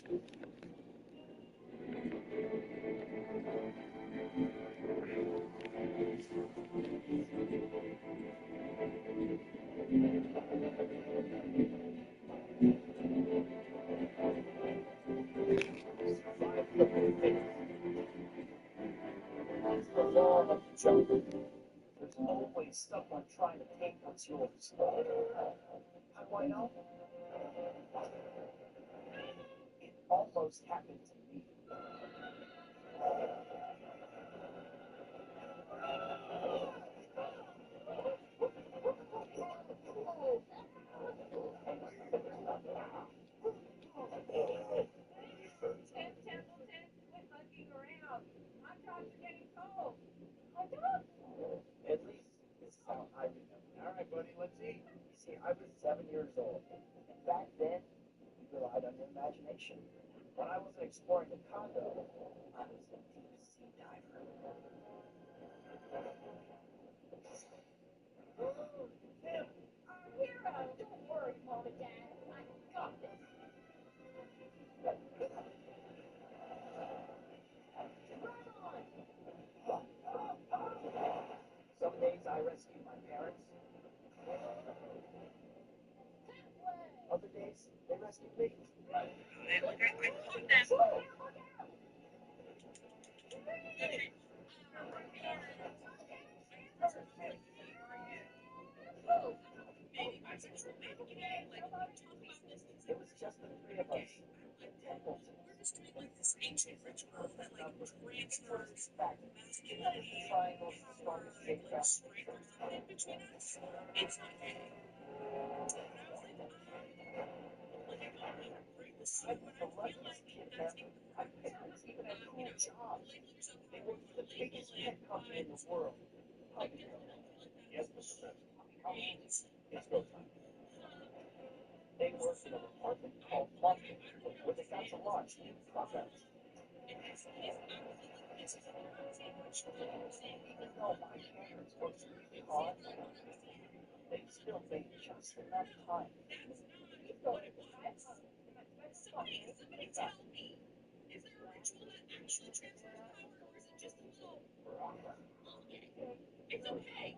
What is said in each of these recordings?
Junk. There's always stuff I'm trying to take that's yours. How do I know? It almost happened to me. Tim Templeton, quit mucking around. My dogs are getting cold. My dogs. At least this is how I remember. All right, buddy, let's eat. You see, I was 7 years old. And back then, you relied on your imagination. When I wasn't exploring the condo, I was a deep sea diver. Tim, our hero. Don't worry, Mom and Dad. I got this. Some days I rescue my parents. Other days, they rescue me. And look, I caught them. Maybe bisexual, maybe gay, like, talk about this. It was just the three of us. Templeton. We're just doing like this ancient ritual that like transfers Back. masculinity, Triangles, power, strongest and shape like strength or something between us. It's not gay. And I was like, like I don't know how to bring this I up, was but the I feel luckiest like kid that's ever. My important. parents even had You cool know, jobs. labeling yourself They however worked you for want the to label biggest it, pet company in but the world. I definitely don't feel like that Yes, was Mr. President. great. It's go time. They worked in a department called marketing, where they got to launch new products. And he's absolutely missing the currency, which like you were saying, Even though my parents worked really hard, they still made just enough time. that's not what it was. Somebody tell me, is there a ritual that actually transfers power, or is it just a little, okay, it's okay,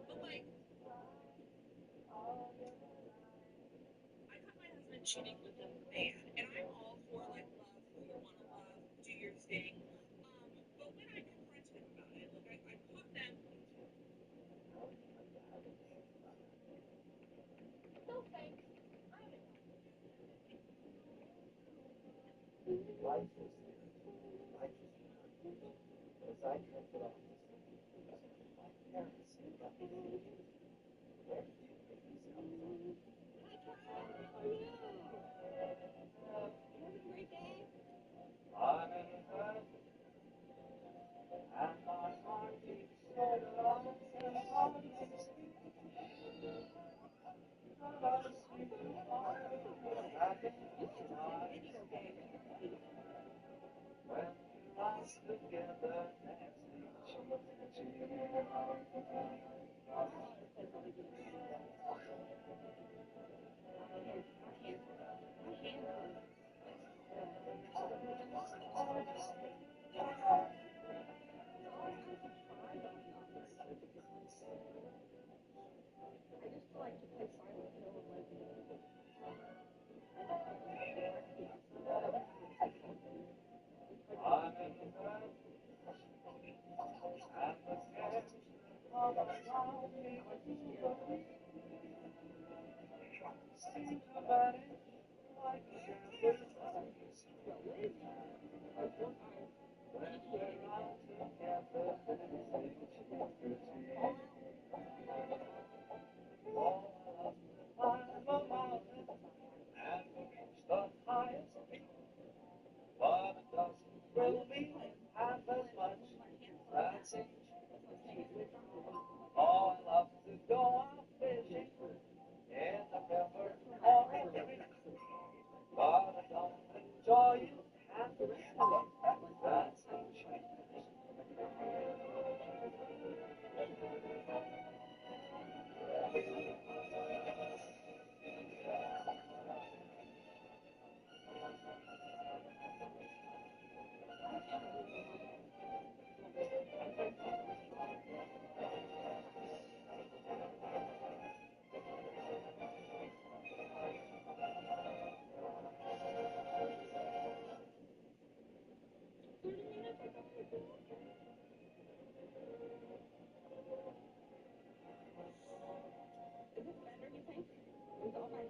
but like, I caught my husband cheating with a man, and I'm all for like love who you want to love, do your thing, but when I confronted him about it, like I caught them. No thanks. Life is there. Life is good. As I drifted off to sleep, my parents got me thinking, where did you babies come from? I'm in bed, and my heart beats so loud and I'm sleeping. And I sleep back in the night. When we rise together next to each I'm in bed, and the candles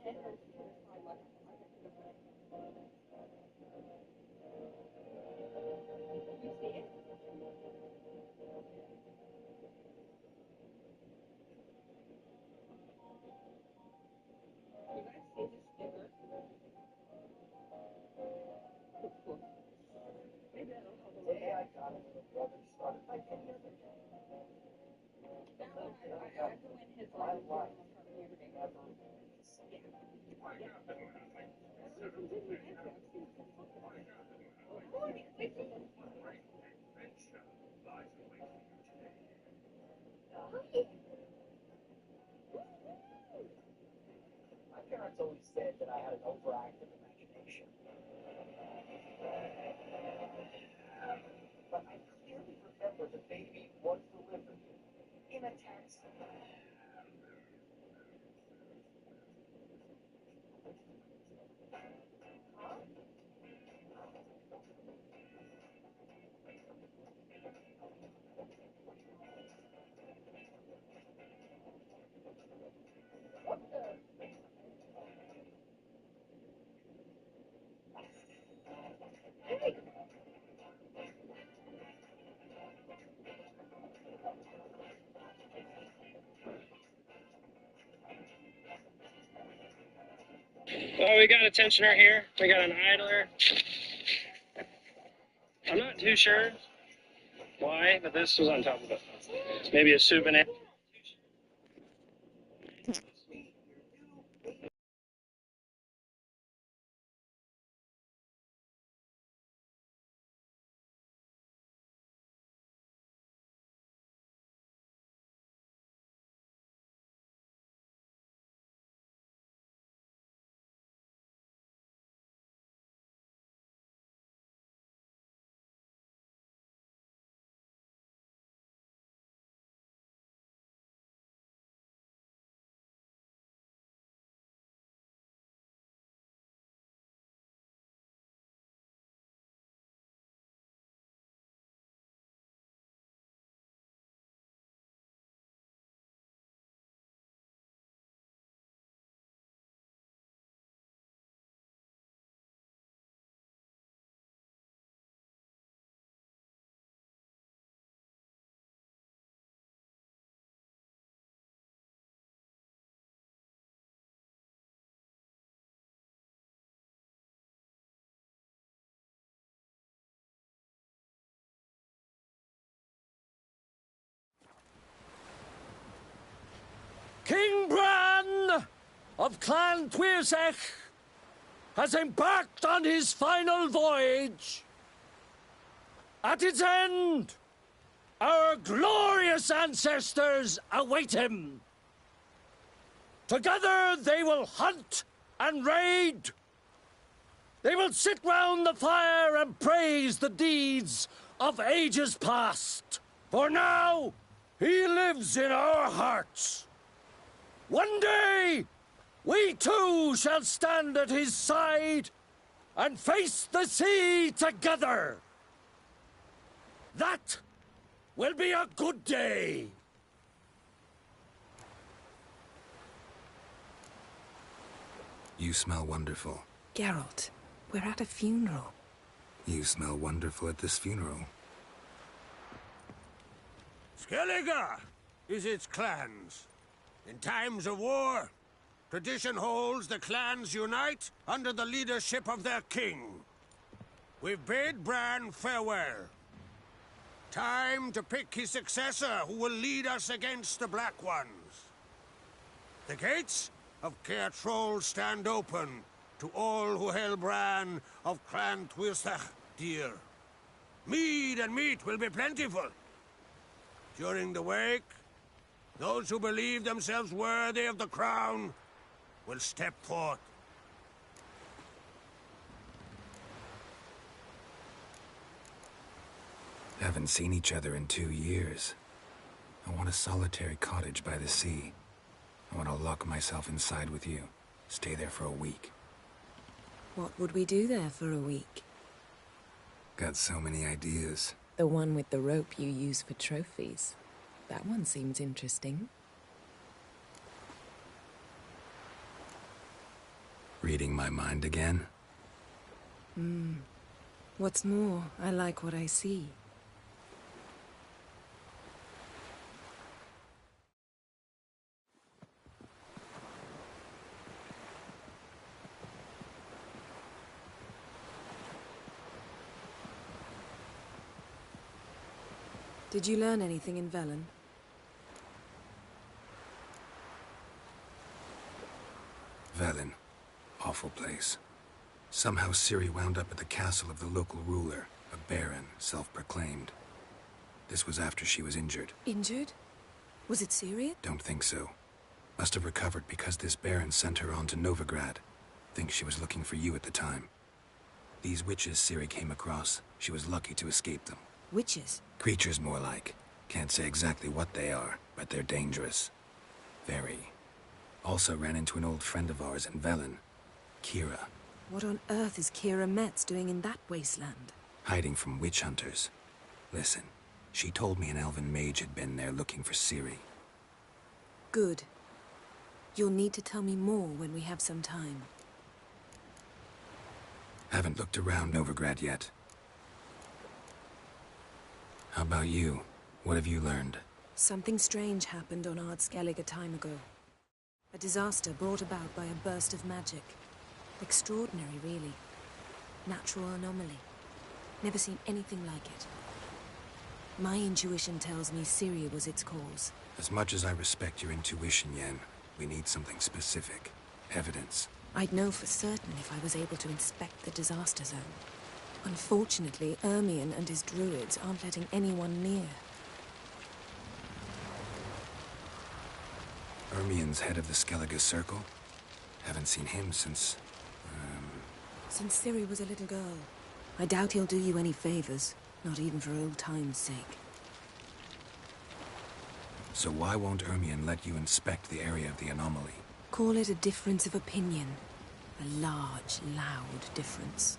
The day I got a little brother started my opinion. My life never been the same. My parents always said that I had an overactive imagination. But I clearly remember the baby was delivered in a taxi. Well, we got a tensioner here. We got an idler. I'm not too sure why, but this was on top of it. Maybe a souvenir. King Bran of Clan Tuirsech has embarked on his final voyage. At its end, our glorious ancestors await him. Together they will hunt and raid. They will sit round the fire and praise the deeds of ages past. For now, he lives in our hearts. One day, we too shall stand at his side and face the sea together. That will be a good day. You smell wonderful. Geralt, we're at a funeral. You smell wonderful at this funeral. Skellige is its clans. In times of war, tradition holds the clans unite under the leadership of their king. We've bid Bran farewell. Time to pick his successor who will lead us against the Black Ones. The gates of Caer Troll stand open to all who held Bran of Clan Tuirsech dear. Mead and meat will be plentiful. During the wake, those who believe themselves worthy of the crown will step forth. Haven't seen each other in 2 years. I want a solitary cottage by the sea. I want to lock myself inside with you. Stay there for a week. What would we do there for a week? Got so many ideas. The one with the rope you use for trophies. That one seems interesting. Reading my mind again? What's more, I like what I see. Did you learn anything in Velen? Velen. Awful place. Somehow Ciri wound up at the castle of the local ruler, a baron, self-proclaimed. This was after she was injured. Injured? Was it serious? Don't think so. Must have recovered because this baron sent her on to Novigrad. Think she was looking for you at the time. These witches Ciri came across, she was lucky to escape them. Witches? Creatures, more like. Can't say exactly what they are, but they're dangerous. Very. Also ran into an old friend of ours in Velen, Kira. What on earth is Kira Metz doing in that wasteland? Hiding from witch hunters. Listen, she told me an elven mage had been there looking for Ciri. Good. You'll need to tell me more when we have some time. Haven't looked around Novigrad yet. How about you? What have you learned? Something strange happened on Ard Skellig a time ago. A disaster brought about by a burst of magic. Extraordinary, really. Natural anomaly. Never seen anything like it. My intuition tells me Ciri was its cause. As much as I respect your intuition, Yen, we need something specific. Evidence. I'd know for certain if I was able to inspect the disaster zone. Unfortunately, Ermion and his druids aren't letting anyone near. Ermion's head of the Skellige Circle? Haven't seen him since... Since Ciri was a little girl. I doubt he'll do you any favors, not even for old time's sake. So why won't Ermion let you inspect the area of the anomaly? Call it a difference of opinion. A large, loud difference.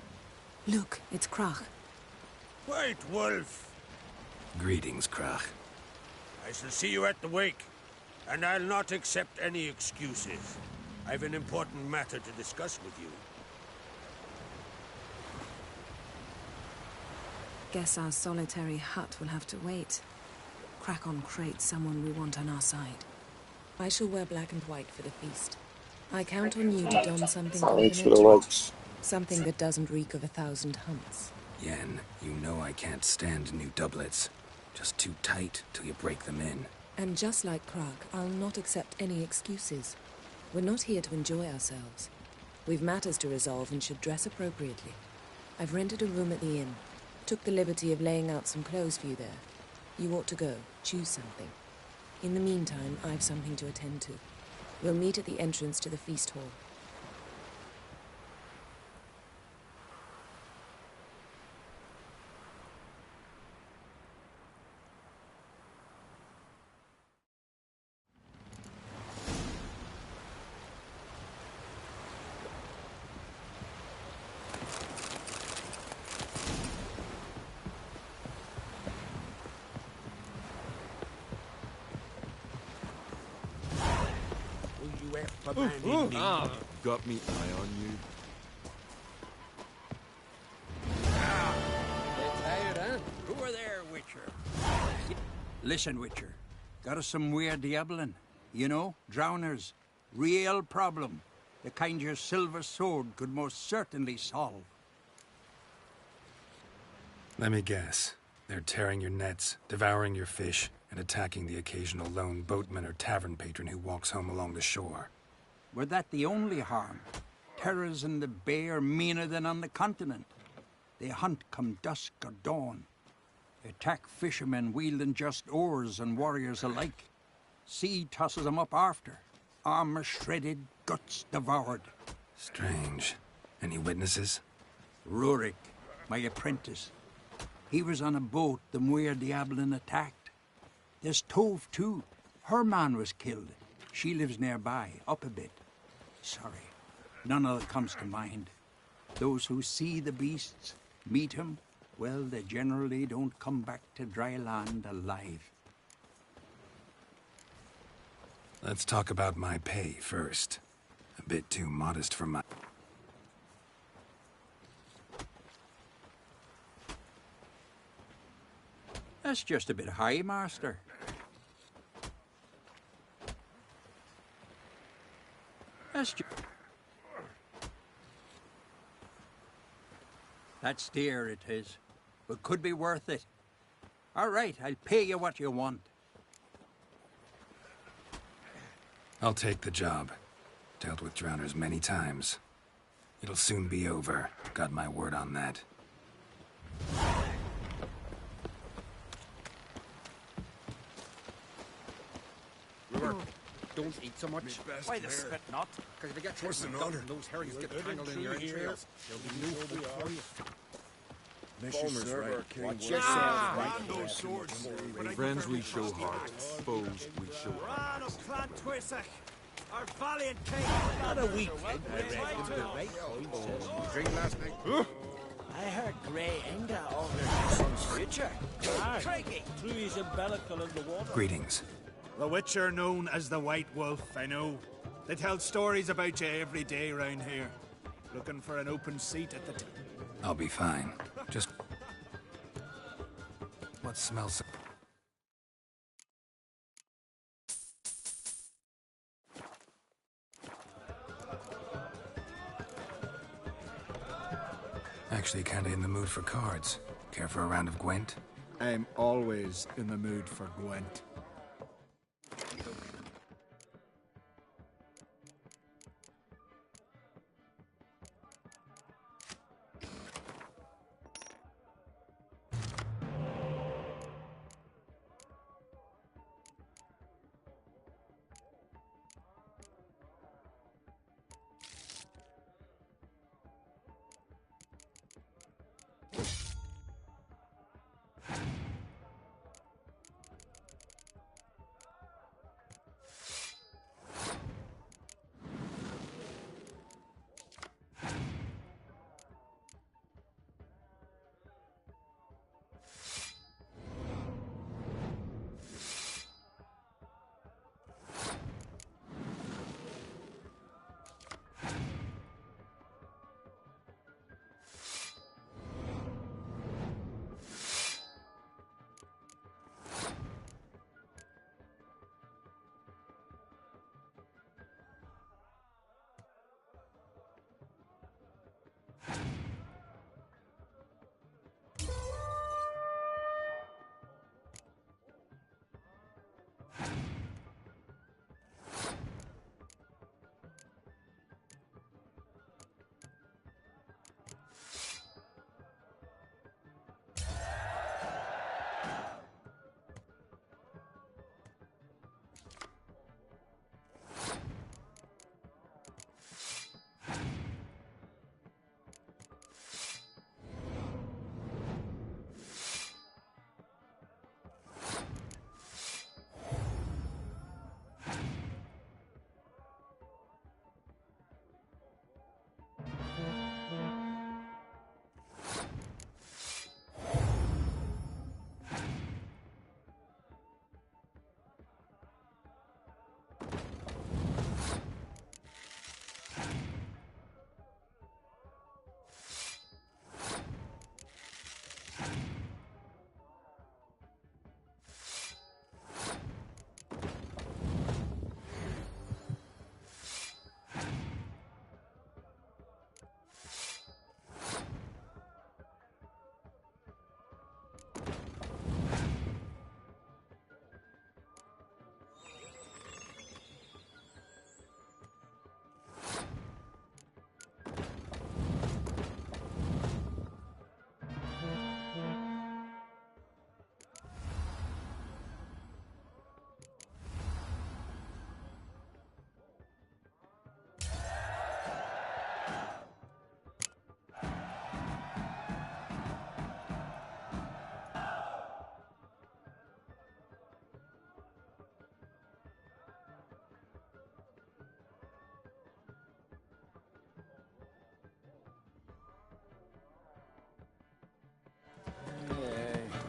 Look, it's Krach. White Wolf. Greetings, Krach. I shall see you at the wake, and I'll not accept any excuses. I've an important matter to discuss with you. Guess our solitary hut will have to wait. Crack on crate someone we want on our side. I shall wear black and white for the feast. I count on you to don something Thanks for the confidential. likes. Something that doesn't reek of 1,000 hunts. Yen, you know I can't stand new doublets. Just too tight till you break them in. And just like Krach, I'll not accept any excuses. We're not here to enjoy ourselves. We've matters to resolve and should dress appropriately. I've rented a room at the inn. Took the liberty of laying out some clothes for you there. You ought to go. Choose something. In the meantime, I've something to attend to. We'll meet at the entrance to the feast hall. Got me eye on you. Who are there, Witcher? Listen, Witcher. Got us some weird diabling. You know, drowners. Real problem. The kind your silver sword could most certainly solve. Let me guess. They're tearing your nets, devouring your fish, and attacking the occasional lone boatman or tavern patron who walks home along the shore. Were that the only harm? Terrors in the bay are meaner than on the continent. They hunt come dusk or dawn. Attack fishermen wielding just oars and warriors alike. Sea tosses them up after. Armor shredded, guts devoured. Strange. Any witnesses? Rurik, my apprentice. He was on a boat the Muir Diablin attacked. There's Tove, too. Her man was killed. She lives nearby, up a bit. Sorry, none of it comes to mind. Those who see the beasts, meet him, well, they generally don't come back to dry land alive. Let's talk about my pay first. A bit too modest for my... That's just a bit high, master. That's dear, it is, but could be worth it. All right, I'll pay you what you want. I'll take the job. Dealt with drowners many times. It'll soon be over. Got my word on that. Don't eat so much. Why the spit not? Because if you get trapped in the gut and those herrings get tangled in your entrails, there'll be no food for you. Bulmer's right. Watch yourself, right? Those swords. Friends we show heart, foes we show Run arms. of Clan Twisach, our valiant king. Not a week, I reckon. The right point. You drink last night? I heard Grey Inga over my son's future. Craigie threw his umbilical in the water. Greetings. The Witcher known as the White Wolf, I know. They tell stories about you every day round here. Looking for an open seat at the I'll be fine. Just... What smells so... Actually kinda in the mood for cards. Care for a round of Gwent? I'm always in the mood for Gwent.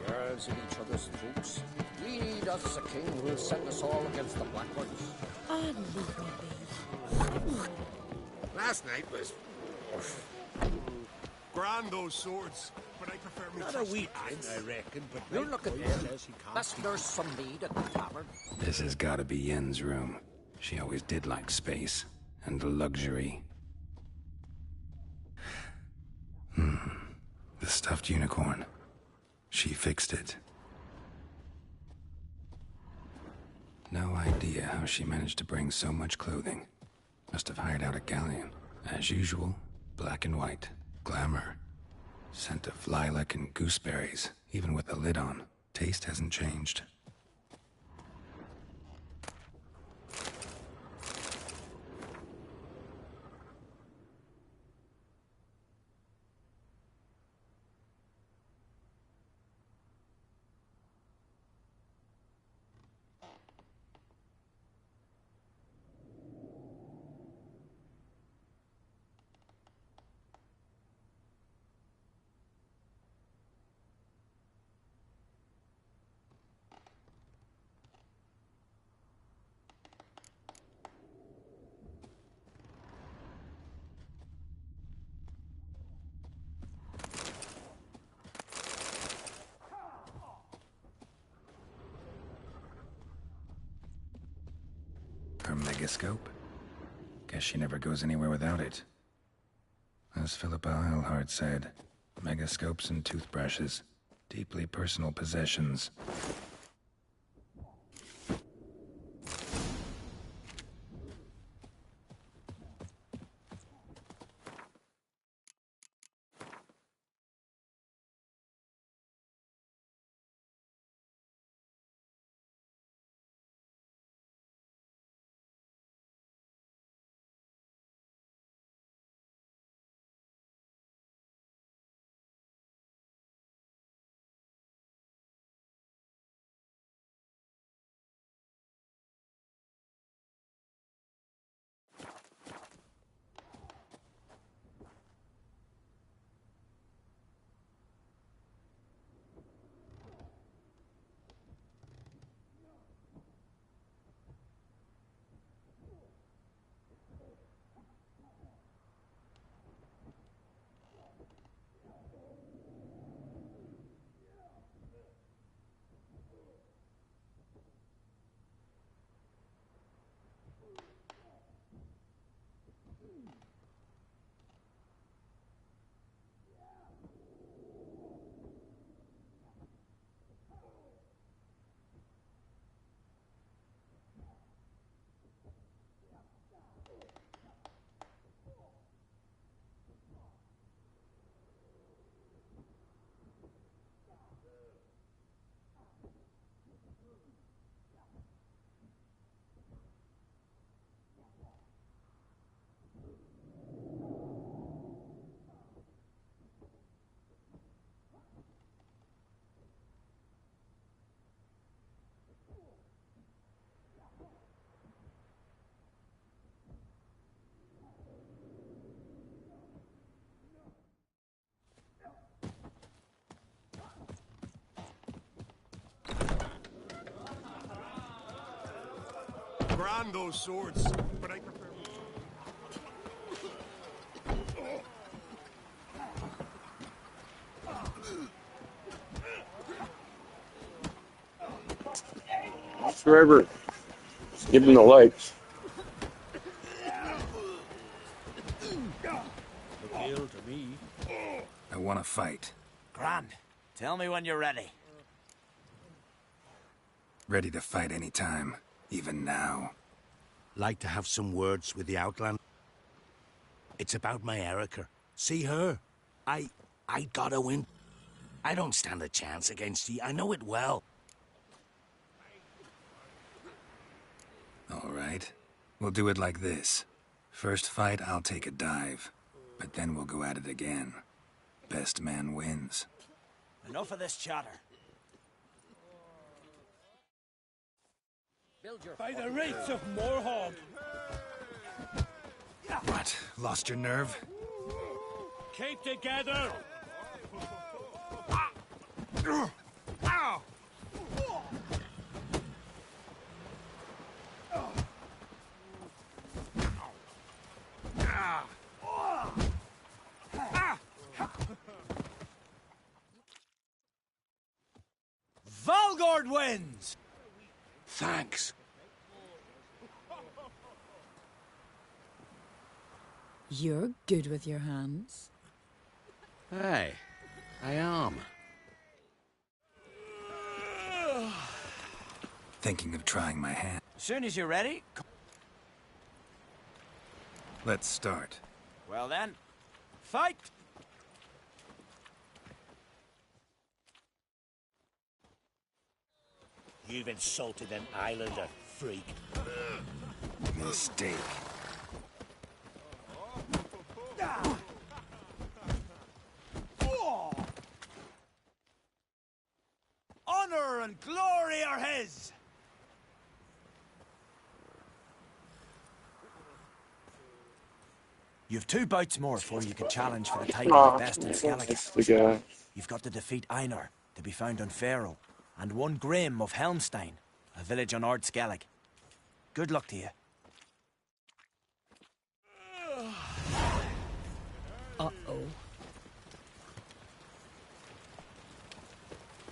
Yards at each other's throats. Lead us, the king who will send us all against the Black Ones. Ah, leave me be. Last night was... grand, those swords. But but I prefer me Not a trusty wheat hands. I reckon, but You Mike look at Boyd him. says he can't Best keep nurse some mead at the tavern. This has gotta be Yen's room. She always did like space and luxury. The stuffed unicorn. She fixed it. No idea how she managed to bring so much clothing. Must have hired out a galleon. As usual, black and white. Glamour. Scent of lilac and gooseberries, even with the lid on. Taste hasn't changed. Her megascope? Guess she never goes anywhere without it. As Philippa Eilhart said, megascopes and toothbrushes, deeply personal possessions. Grand those swords, but I prefer... Trevor, give him the lights. appeal to me. I want to fight. Grand. Tell me when you're ready. Ready to fight any time, even now. Like to have some words with the Outland? It's about my Erica. See her? I gotta win. I don't stand a chance against ye. I know it well. All right. We'll do it like this. First fight, I'll take a dive. But then we'll go at it again. Best man wins. Enough of this chatter. By the rates of Morhog! What? Lost your nerve? Keep together! Nilgard wins! Thanks. You're good with your hands. Hey, I am. Thinking of trying my hand. Soon as you're ready. Let's start. Well then, fight! You've insulted an islander, freak. Mistake. Honor and glory are his! You've 2 bouts more before you can challenge for the title of best in Skellige. That's the guy. You've got to defeat Einar, to be found on Faroe, and 1 Grim of Helmstein, a village on Ard Skellige. Good luck to you. Uh-oh.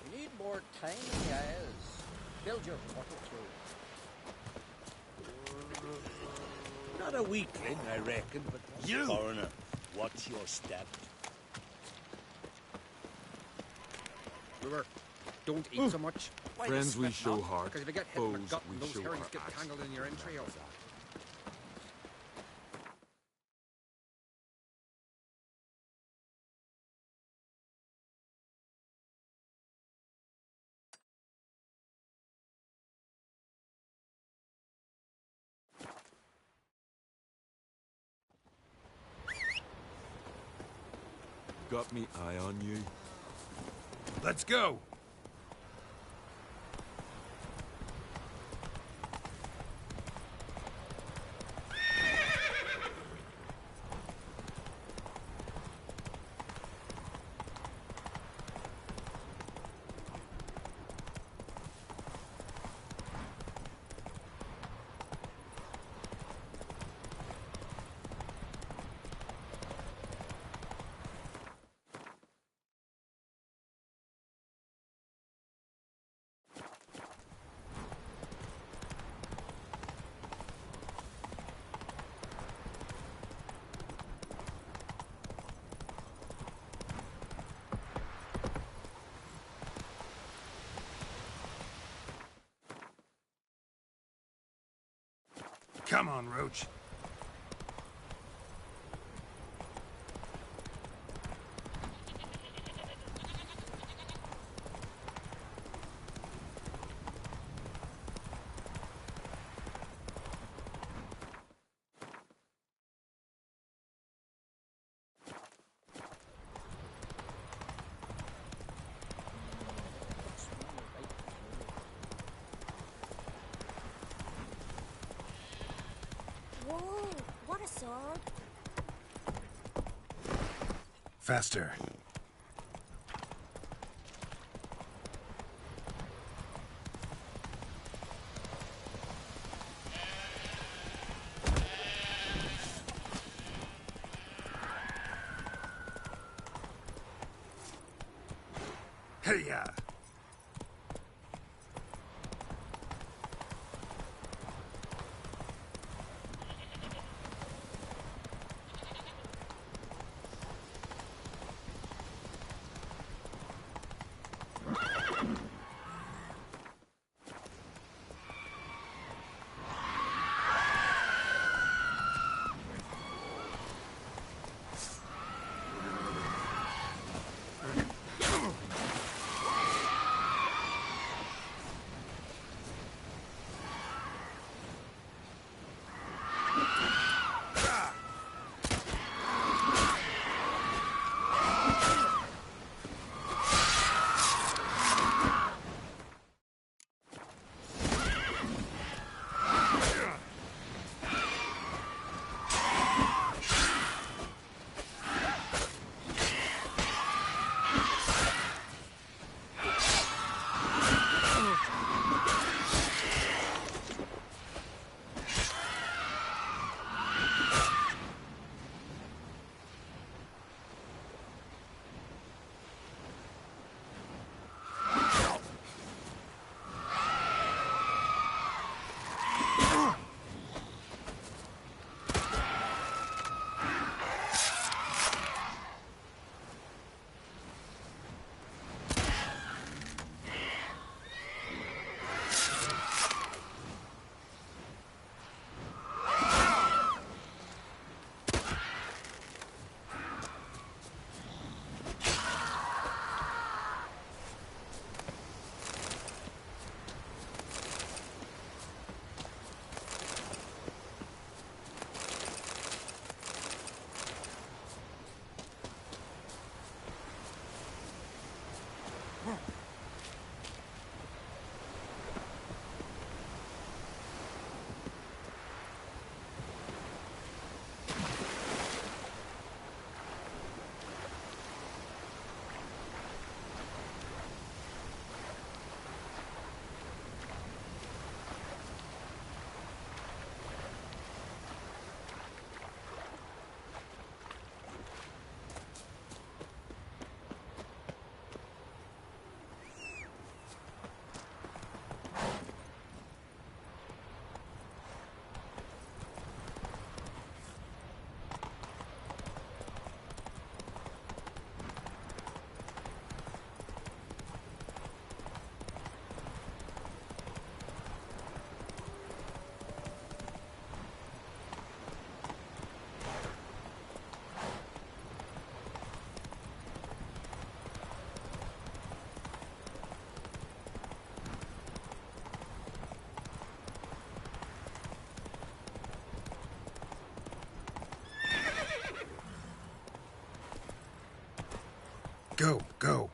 You need more time, guys. Build your bottle through. Not a weakling, I reckon, but You! foreigner, watch your step. River, don't eat so much. Friends we show heart, Because if you get hit foes with gut, we those show herrings our get axe. tangled in your entrails. Got me eye on you. Let's go. Come on, Roach. Whoa, what a sword. Faster. Hey-ya! Go, go.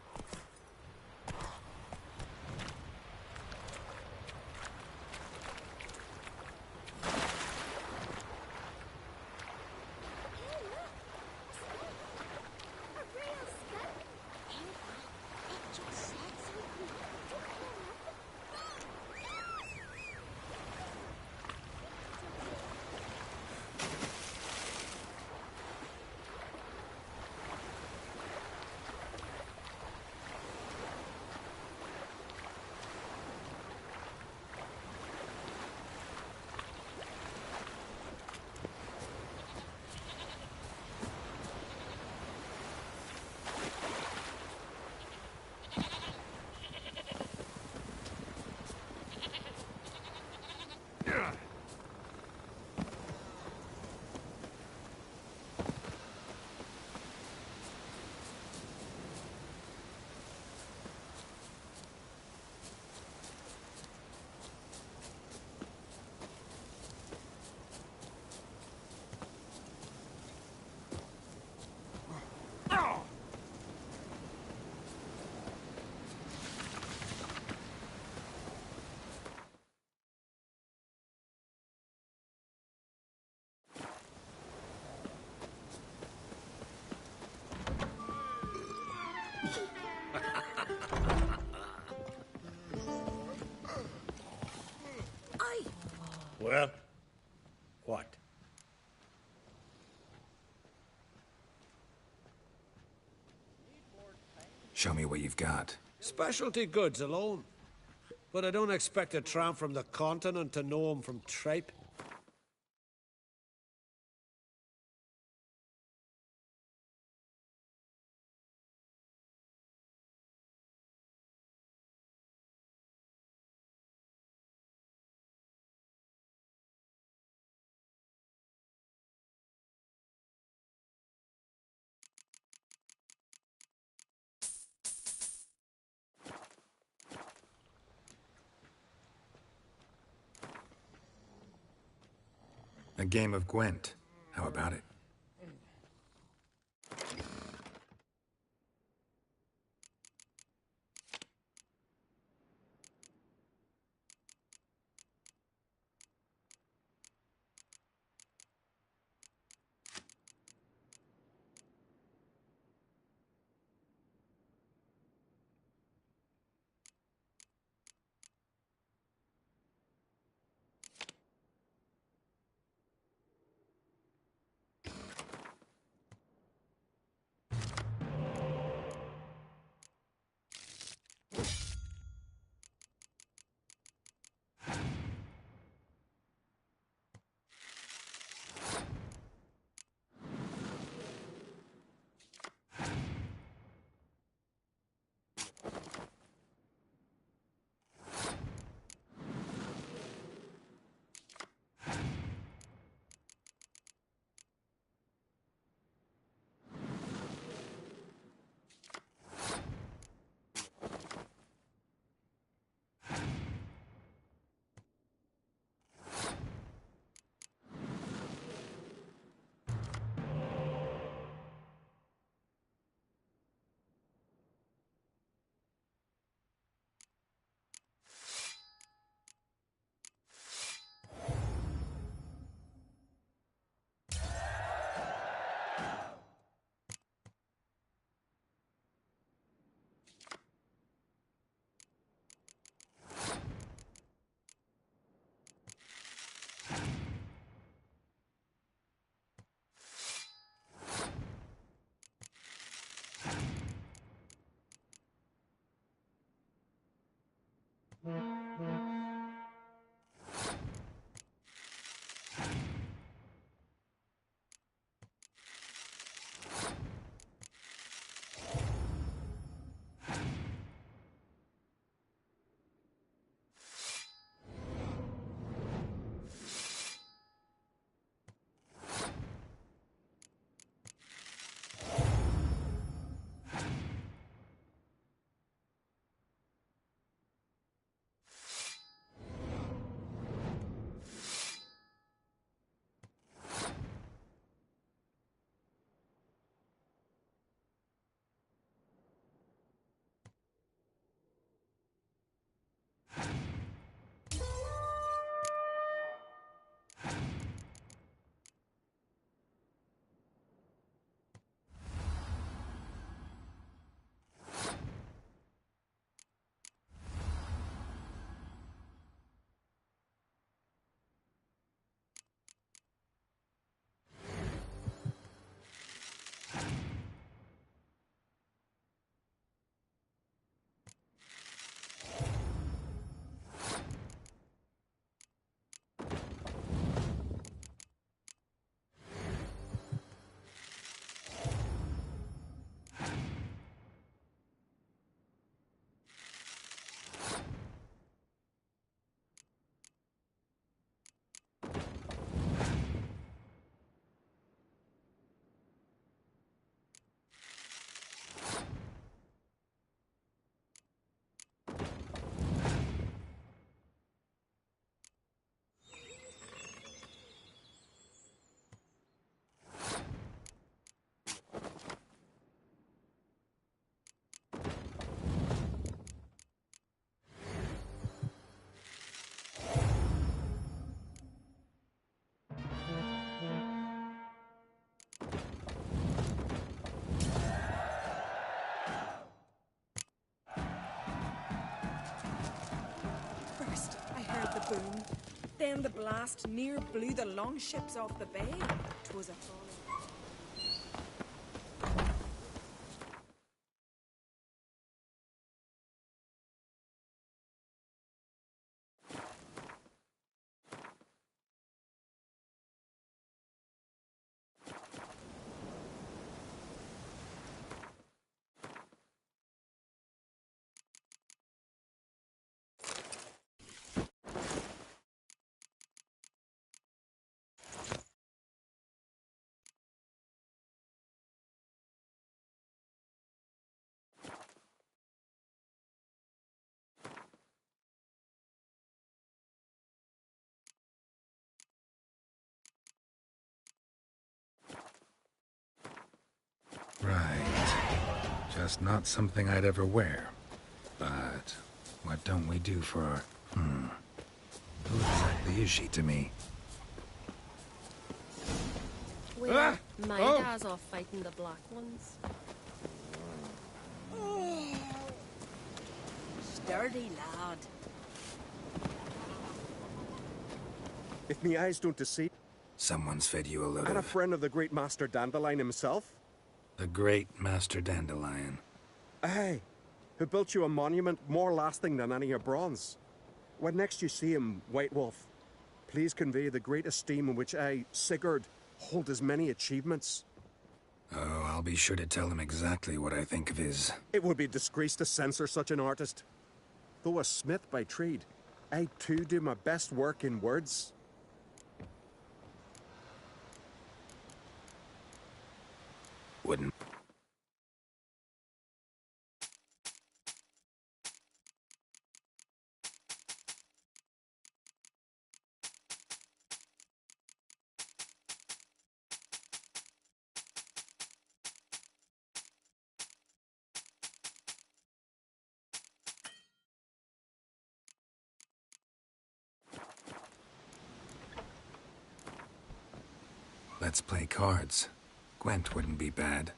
Well? What? Show me what you've got. Specialty goods alone. But I don't expect a tramp from the continent to know 'em from tripe. A game of Gwent. How about it? boom. Then the blast near blew the longships off the bay. 'Twas a falling. Right. Just not something I'd ever wear. But what don't we do for our... Who exactly is she to me? Well, my dad's off fighting the Black Ones. Sturdy lad. If me eyes don't deceive, Someone's fed you a load and a of... friend of the great Master Dandelion himself. The great Master Dandelion. Aye, who built you a monument more lasting than any of bronze. When next you see him, White Wolf, please convey the great esteem in which I, Sigurd, hold his many achievements. Oh, I'll be sure to tell him exactly what I think of his... It would be disgrace to censor such an artist. Though a smith by trade, I too do my best work in words. Wouldn't... Let's play cards. Gwent wouldn't be bad.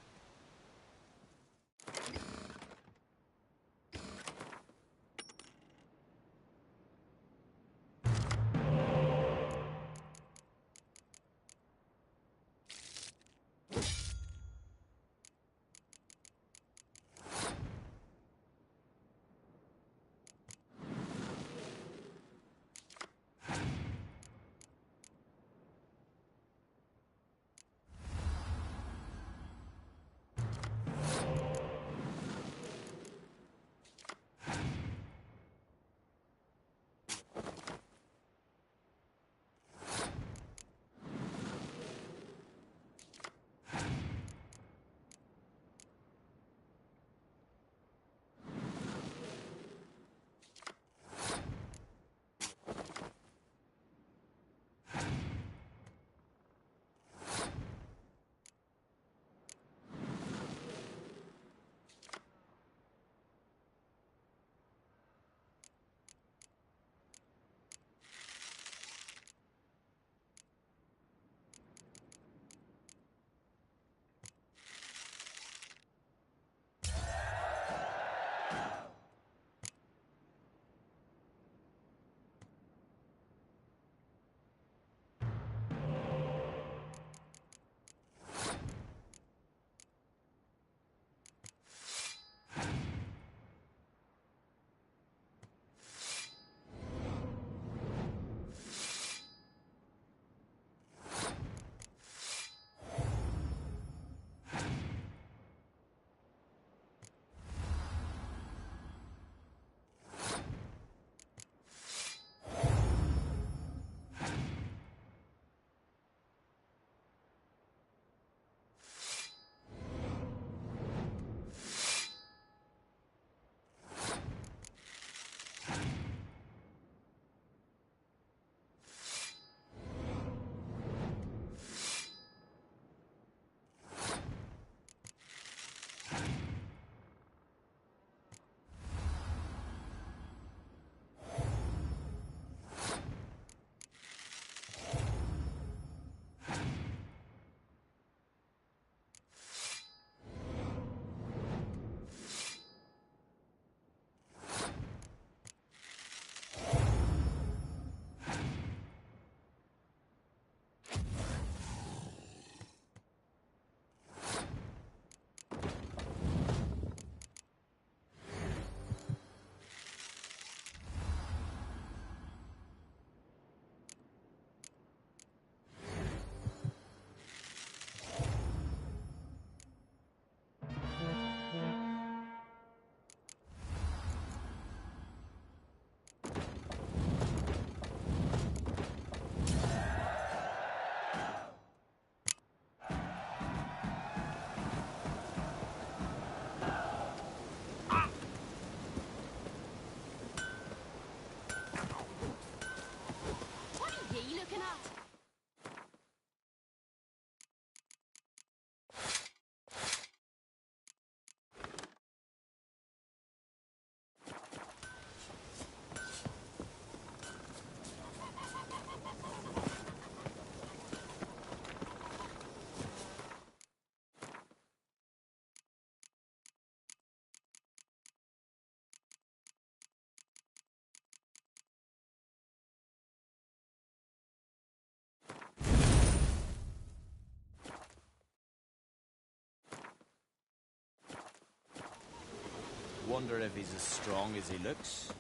wonder if he's as strong as he looks.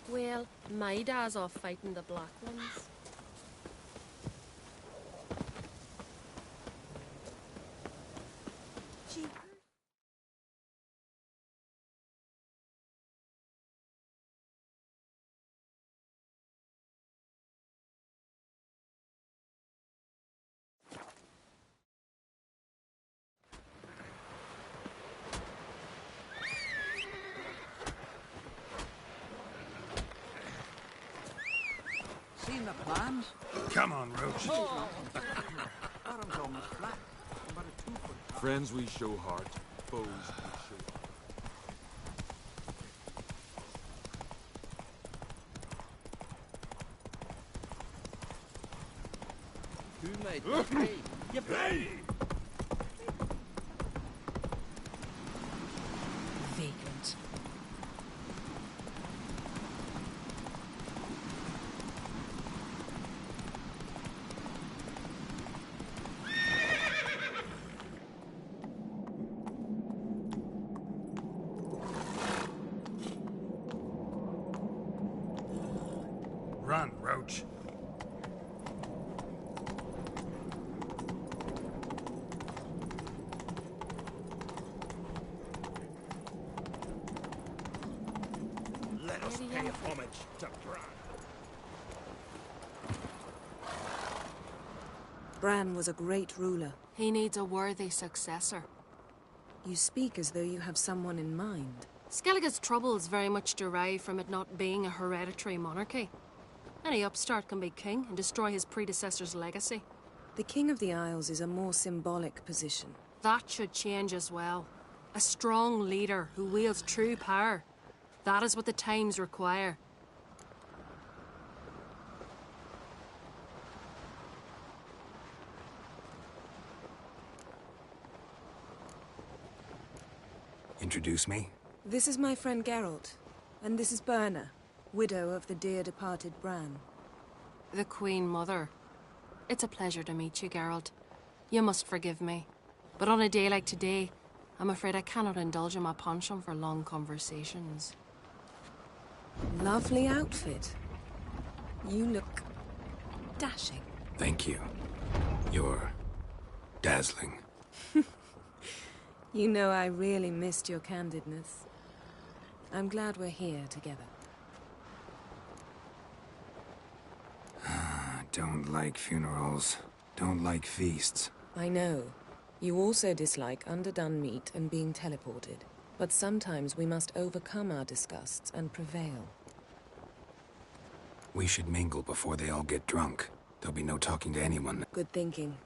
Well, my dad's off fighting the black ones. Seen the plans? Come on, Roach. Bottom's almost flat. About a 2-foot drop. Friends we show heart, foes we show. Who made that me? You play! Vagrant. Run, Roach. Let us pay homage to Bran. Bran was a great ruler. He needs a worthy successor. You speak as though you have someone in mind. Skellige's troubles very much derive from it not being a hereditary monarchy. Any upstart can be king and destroy his predecessor's legacy. The King of the Isles is a more symbolic position. That should change as well. A strong leader who wields true power. That is what the times require. Introduce me? This is my friend Geralt, and this is Berna, widow of the dear departed Bran. The Queen Mother. It's a pleasure to meet you, Geralt. You must forgive me. But on a day like today, I'm afraid I cannot indulge in my penchant for long conversations. Lovely outfit. You look dashing. Thank you. You're dazzling. You know I really missed your candidness. I'm glad we're here together. Don't like funerals. Don't like feasts. I know. You also dislike underdone meat and being teleported. But sometimes we must overcome our disgusts and prevail. We should mingle before they all get drunk. There'll be no talking to anyone. Good thinking.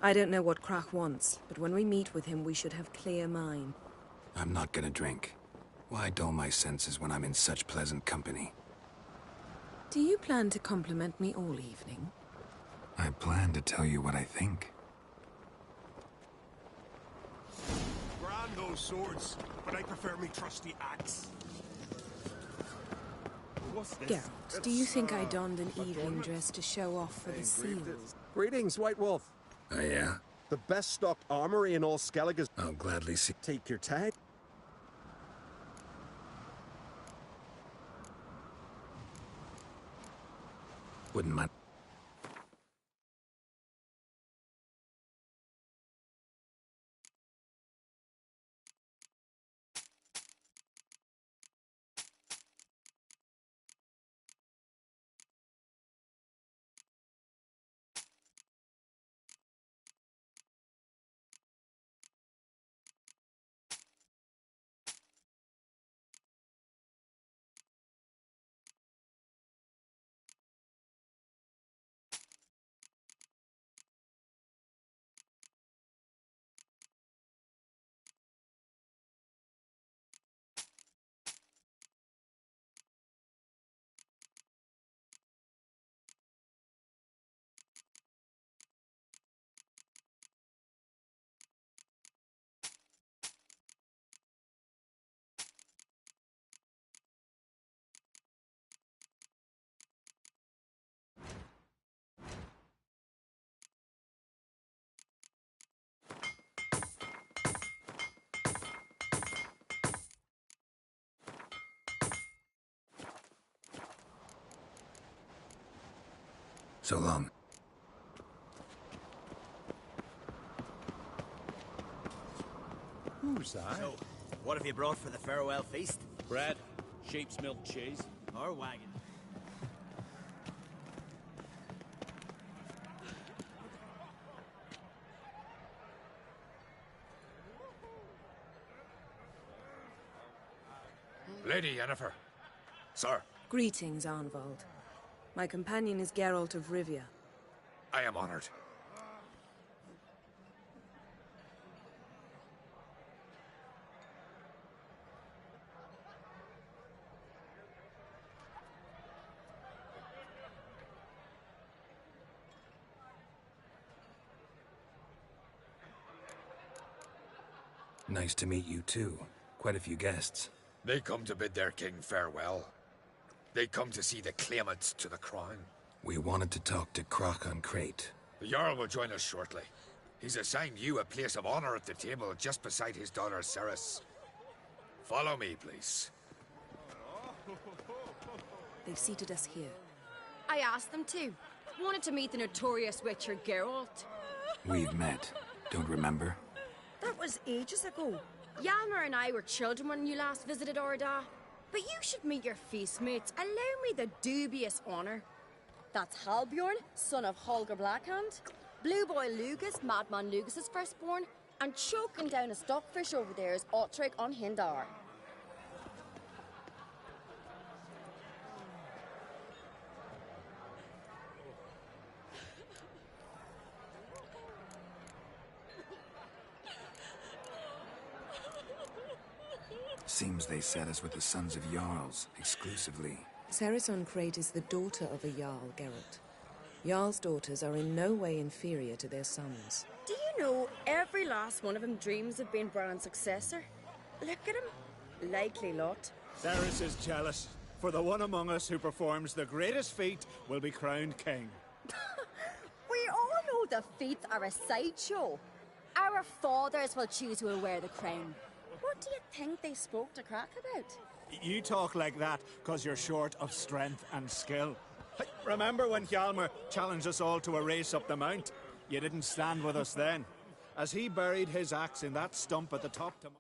I don't know what Krach wants, but when we meet with him, we should have clear mind. I'm not gonna drink. Why dull my senses when I'm in such pleasant company? Do you plan to compliment me all evening? I plan to tell you what I think. Grand those swords, but I prefer me trusty axe. What's this? Geralt, do you think I donned an evening dress to show off for the seals? Greetings, White Wolf. Oh, yeah? The best stocked armory in all Skellige. I'll gladly see. Take your tag. Wouldn't mind. So long. Who's that? So, what have you brought for the farewell feast? Bread, sheep's milk cheese. Our wagon. Lady Yennefer. Sir. Greetings, Arnvald. My companion is Geralt of Rivia. I am honored. Nice to meet you, too. Quite a few guests. They come to bid their king farewell. They come to see the claimants to the crown. We wanted to talk to Croc on Crate. The Jarl will join us shortly. He's assigned you a place of honor at the table just beside his daughter Ceres. Follow me, please. They've seated us here. I asked them to. Wanted to meet the notorious witcher Geralt. We've met. Don't remember? That was ages ago. Yalmer and I were children when you last visited Orda. But you should meet your feast mates. Allow me the dubious honor. That's Halbjorn, son of Holger Blackhand. Blue Boy Lugus, Madman Lugus's firstborn. And choking down a stockfish over there is Otrek on Hindar. Seems they set us with the sons of Jarls, exclusively. Ceres on Crate is the daughter of a Jarl, Geralt. Jarl's daughters are in no way inferior to their sons. Do you know every last one of them dreams of being Bran's successor? Look at him. Likely lot. Ceres is jealous, for the one among us who performs the greatest feat will be crowned king. We all know the feats are a sideshow. Our fathers will choose who will wear the crown. What do you think they spoke to Crack about? You talk like that because you're short of strength and skill. Remember when Hjalmar challenged us all to a race up the mount? You didn't stand with us then. As he buried his axe in that stump at the top tomorrow.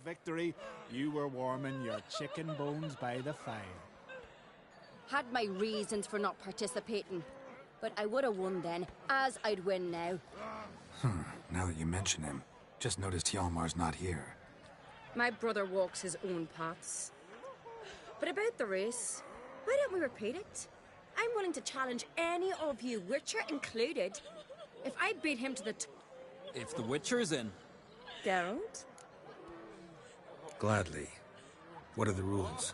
victory, you were warming your chicken bones by the fire. Had my reasons for not participating. But I would have won then, as I'd win now. Now that you mention him, just noticed Hjalmar's not here. My brother walks his own paths. But about the race, why don't we repeat it? I'm willing to challenge any of you, Witcher included. If I beat him to the If the Witcher's in. Geralt? Gladly. What are the rules?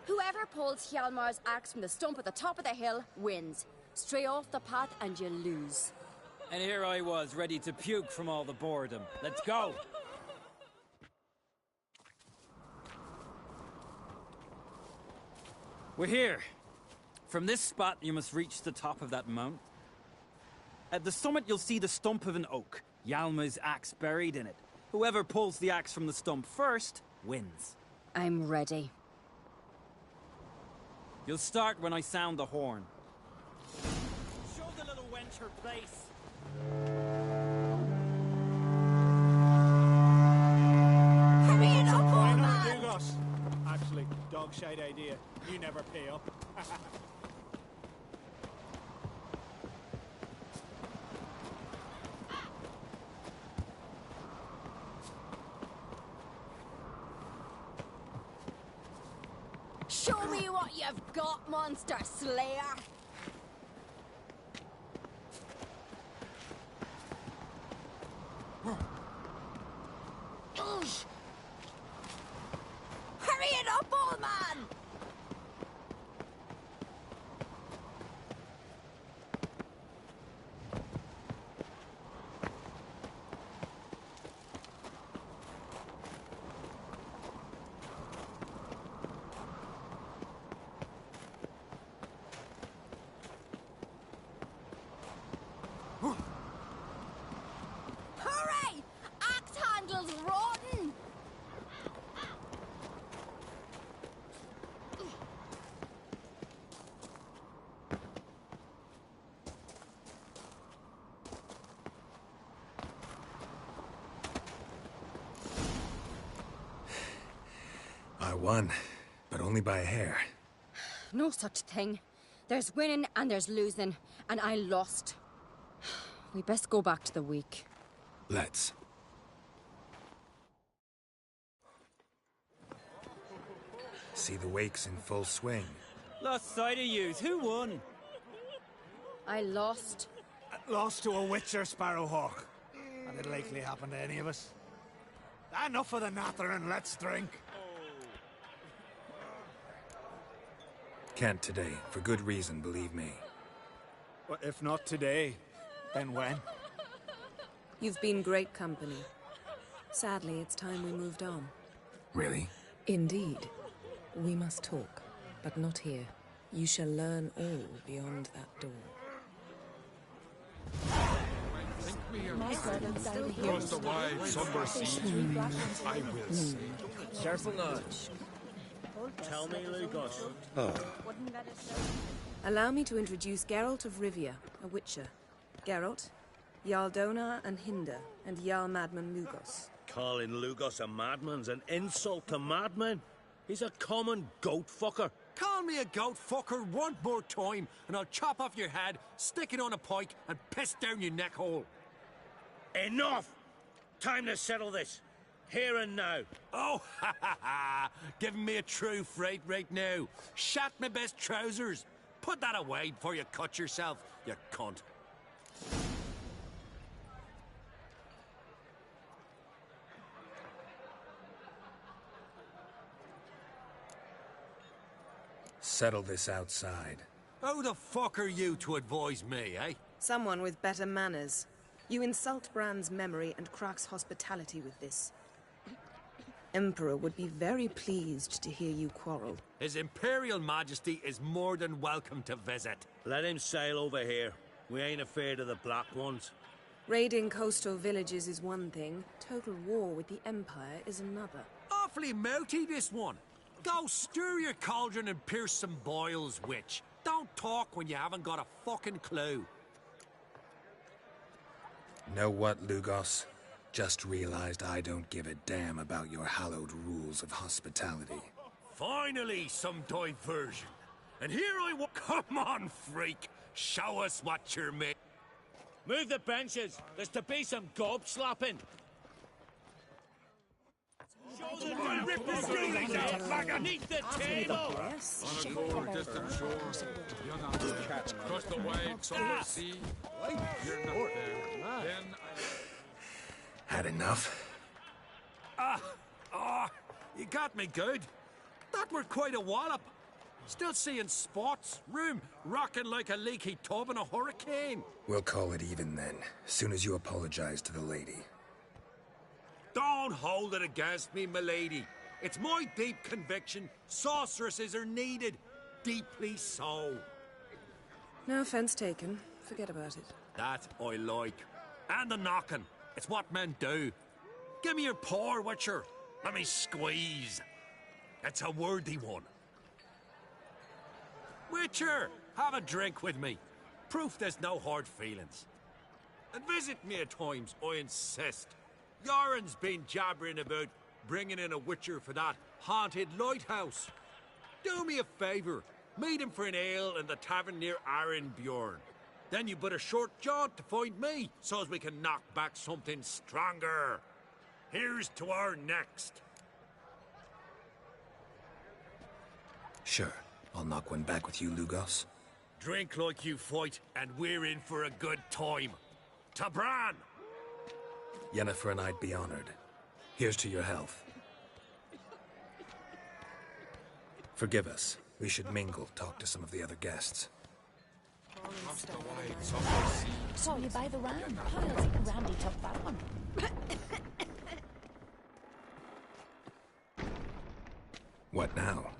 Whoever pulls Hjalmar's axe from the stump at the top of the hill wins. Stray off the path and you lose. And here I was, ready to puke from all the boredom. Let's go! We're here. From this spot, you must reach the top of that mount. At the summit, you'll see the stump of an oak. Hjalmar's axe buried in it. Whoever pulls the axe from the stump first, wins. I'm ready. You'll start when I sound the horn. Show the little wench her place. Hurry it up, Why old not, man! Lugos? Actually, dog shite idea. You never pay up. Show me what you've got, monster slayer! Oosh. Hurry it up, old man! Hurry! Axe handle's rotten! I won, but only by a hair. No such thing. There's winning and there's losing, and I lost. We best go back to the week. Let's. See the wakes in full swing. Lost sight of yous. Who won? I lost. Lost to a Witcher, Sparrowhawk. And it'll likely happen to any of us. Enough of the natter and let's drink. Can't today, for good reason, believe me. Well, if not today, then when? You've been great company. Sadly, it's time we moved on. Really? Indeed. We must talk, but not here. You shall learn all beyond that door. Across the wide, somber sea, I will sail. Careful now. Tell me, Lugos. Allow me to introduce Geralt of Rivia, a Witcher. Geralt, Jarl Dona and Hinder, and Jarl Madman Lugos. Calling Lugos a madman's an insult to madmen. He's a common goat fucker. Call me a goat fucker one more time, and I'll chop off your head, stick it on a pike, and piss down your neck hole. Enough! Time to settle this. Here and now. Oh, ha ha ha! Giving me a true fright right now. Shat my best trousers. Put that away before you cut yourself, you cunt. Settle this outside. Who the fuck are you to advise me, eh? Someone with better manners. You insult Bran's memory and Crach's hospitality with this. Emperor would be very pleased to hear you quarrel. His Imperial Majesty is more than welcome to visit. Let him sail over here. We ain't afraid of the Black Ones. Raiding coastal villages is one thing. Total war with the Empire is another. Awfully mouthy, this one. Go stir your cauldron and pierce some boils, witch. Don't talk when you haven't got a fucking clue. Know what, Lugos? Just realized I don't give a damn about your hallowed rules of hospitality. Finally, some diversion. And here I wa- Come on, freak! Show us what you're made. Move the benches. There's to be some gob slapping. Rip the ceilings out, beneath the table! On a cold, distant shore, you're not there. Across the wide, summer sea, you're not there. Then Had enough? You got me good. That were quite a wallop. Still seeing spots, room rocking like a leaky tub in a hurricane. We'll call it even then, soon as you apologize to the lady. Don't hold it against me, milady. It's my deep conviction sorceresses are needed. Deeply so. No offense taken. Forget about it. That I like. And the knocking. It's what men do. Give me your paw, Witcher. Let me squeeze. It's a worthy one. Witcher, have a drink with me. Proof there's no hard feelings. And visit me at times, I insist. Yoren's been jabbering about bringing in a Witcher for that haunted lighthouse. Do me a favour. Meet him for an ale in the tavern near Arenbjorn. Then you but a short jaunt to find me, so's we can knock back something stronger. Here's to our next. Sure. I'll knock one back with you, Lugos. Drink like you fight, and we're in for a good time. To Bran! Yennefer and I'd be honored. Here's to your health. Forgive us. We should mingle, talk to some of the other guests. across the wide, summer sea. So you buy the ram? I think Randy took that one. What now?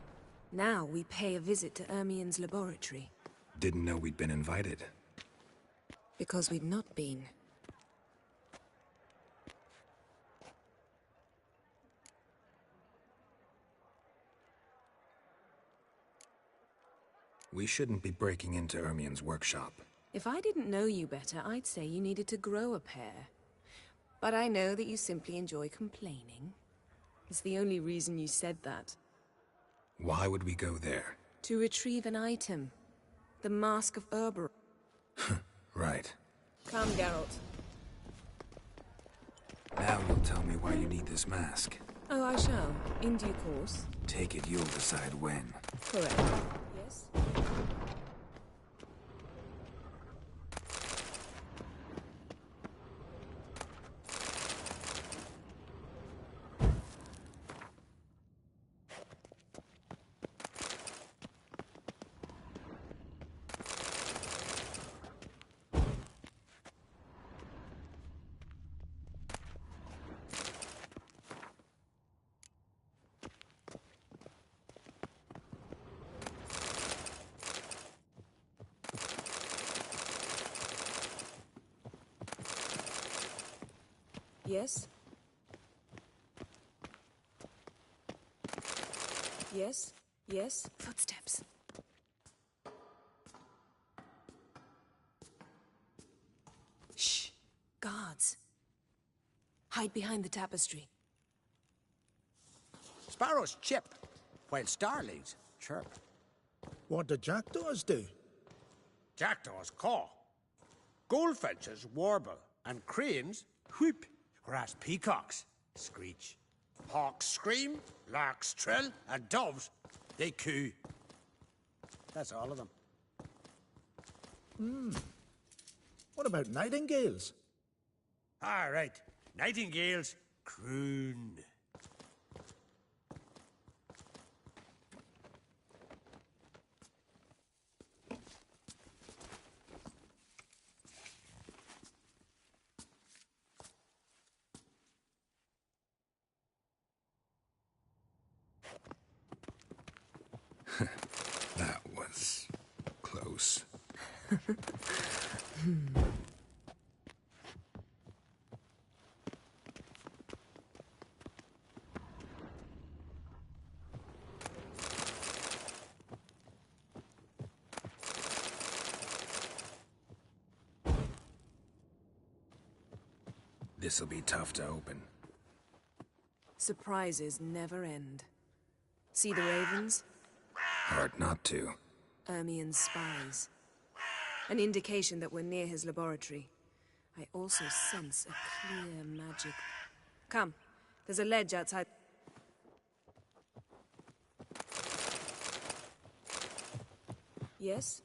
Now we pay a visit to Ermien's laboratory. Didn't know we'd been invited. Because we'd not been. We shouldn't be breaking into Ermien's workshop. If I didn't know you better, I'd say you needed to grow a pair. But I know that you simply enjoy complaining. It's the only reason you said that. Why would we go there? To retrieve an item. The Mask of Erebor. Right. Come, Geralt. Now you'll tell me why you need this mask. Oh, I shall. In due course. Take it you'll decide when. Correct. Yes? Yes? Yes? Yes? Footsteps. Shh. Guards. Hide behind the tapestry. Sparrows chip, while starlings chirp. What do jackdaws do? Jackdaws caw. Goldfinches warble, and cranes whoop, whereas peacocks screech. Hawks scream, larks trill, and doves, they coo. That's all of them. What about nightingales? All right, nightingales croon. That was close. This'll be tough to open. Surprises never end. See the ravens? Hard not to. Ermien's spies. An indication that we're near his laboratory. I also sense a clear magic. Come, there's a ledge outside. Yes?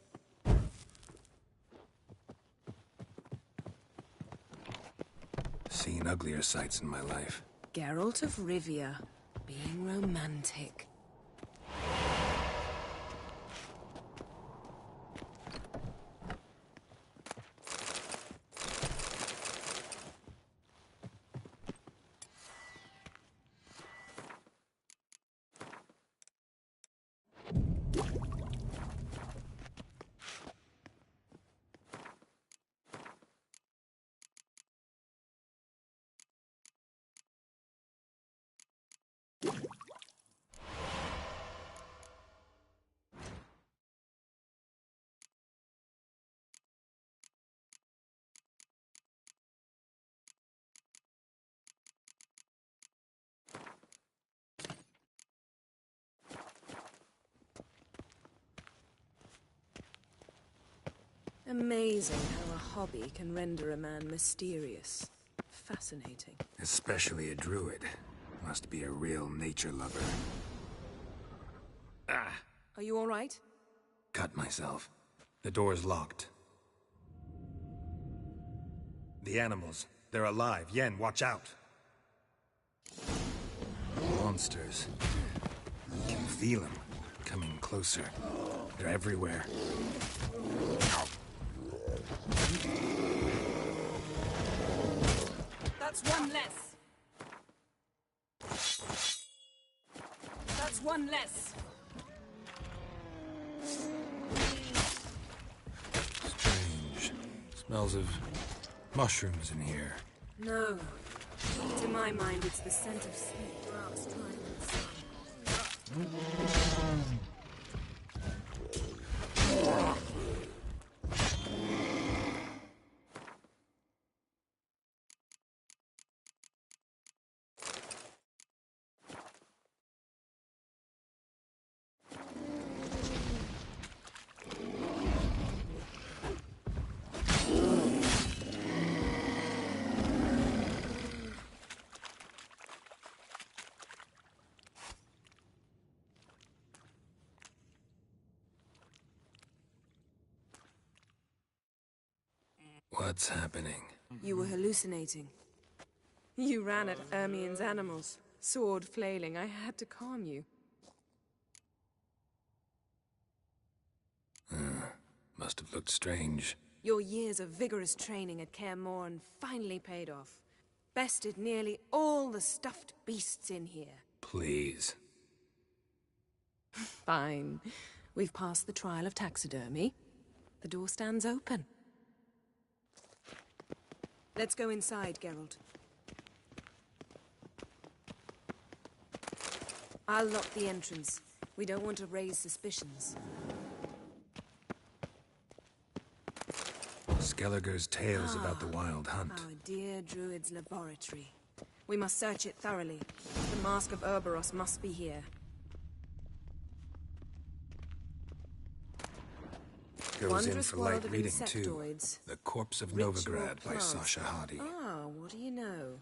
Seen uglier sights in my life. Geralt of Rivia, being romantic. Amazing how a hobby can render a man mysterious. Fascinating. Especially a druid. Must be a real nature lover. Ah! Are you all right? Cut myself. The door's locked. The animals. They're alive. Yen, watch out. Monsters. I can feel them. Coming closer. They're everywhere. That's one less. That's one less. Strange. Smells of mushrooms in here. No. To my mind, it's the scent of sweet grass dried in the sun. What's happening? You were hallucinating. You ran at Ermien's animals, sword flailing. I had to calm you. Must have looked strange. Your years of vigorous training at Kaer Morhen finally paid off. Bested nearly all the stuffed beasts in here. Please. Fine. We've passed the trial of taxidermy. The door stands open. Let's go inside, Geralt. I'll lock the entrance. We don't want to raise suspicions. Skelliger's tales about the Wild Hunt. Our dear Druid's laboratory. We must search it thoroughly. The Mask of Ouroboros must be here. Goes in for light reading, too. The Corpse of Novigrad by Sasha Hadi. Ah, what do you know?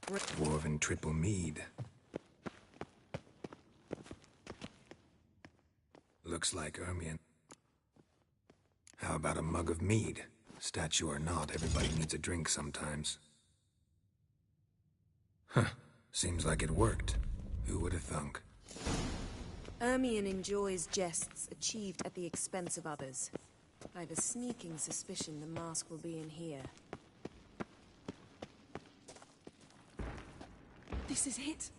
Dwarven triple mead. Looks like Ermien. How about a mug of mead? Statue or not, everybody needs a drink sometimes. Huh. Seems like it worked. Who would have thunk? Ermien enjoys jests achieved at the expense of others. I've a sneaking suspicion the mask will be in here. This is it.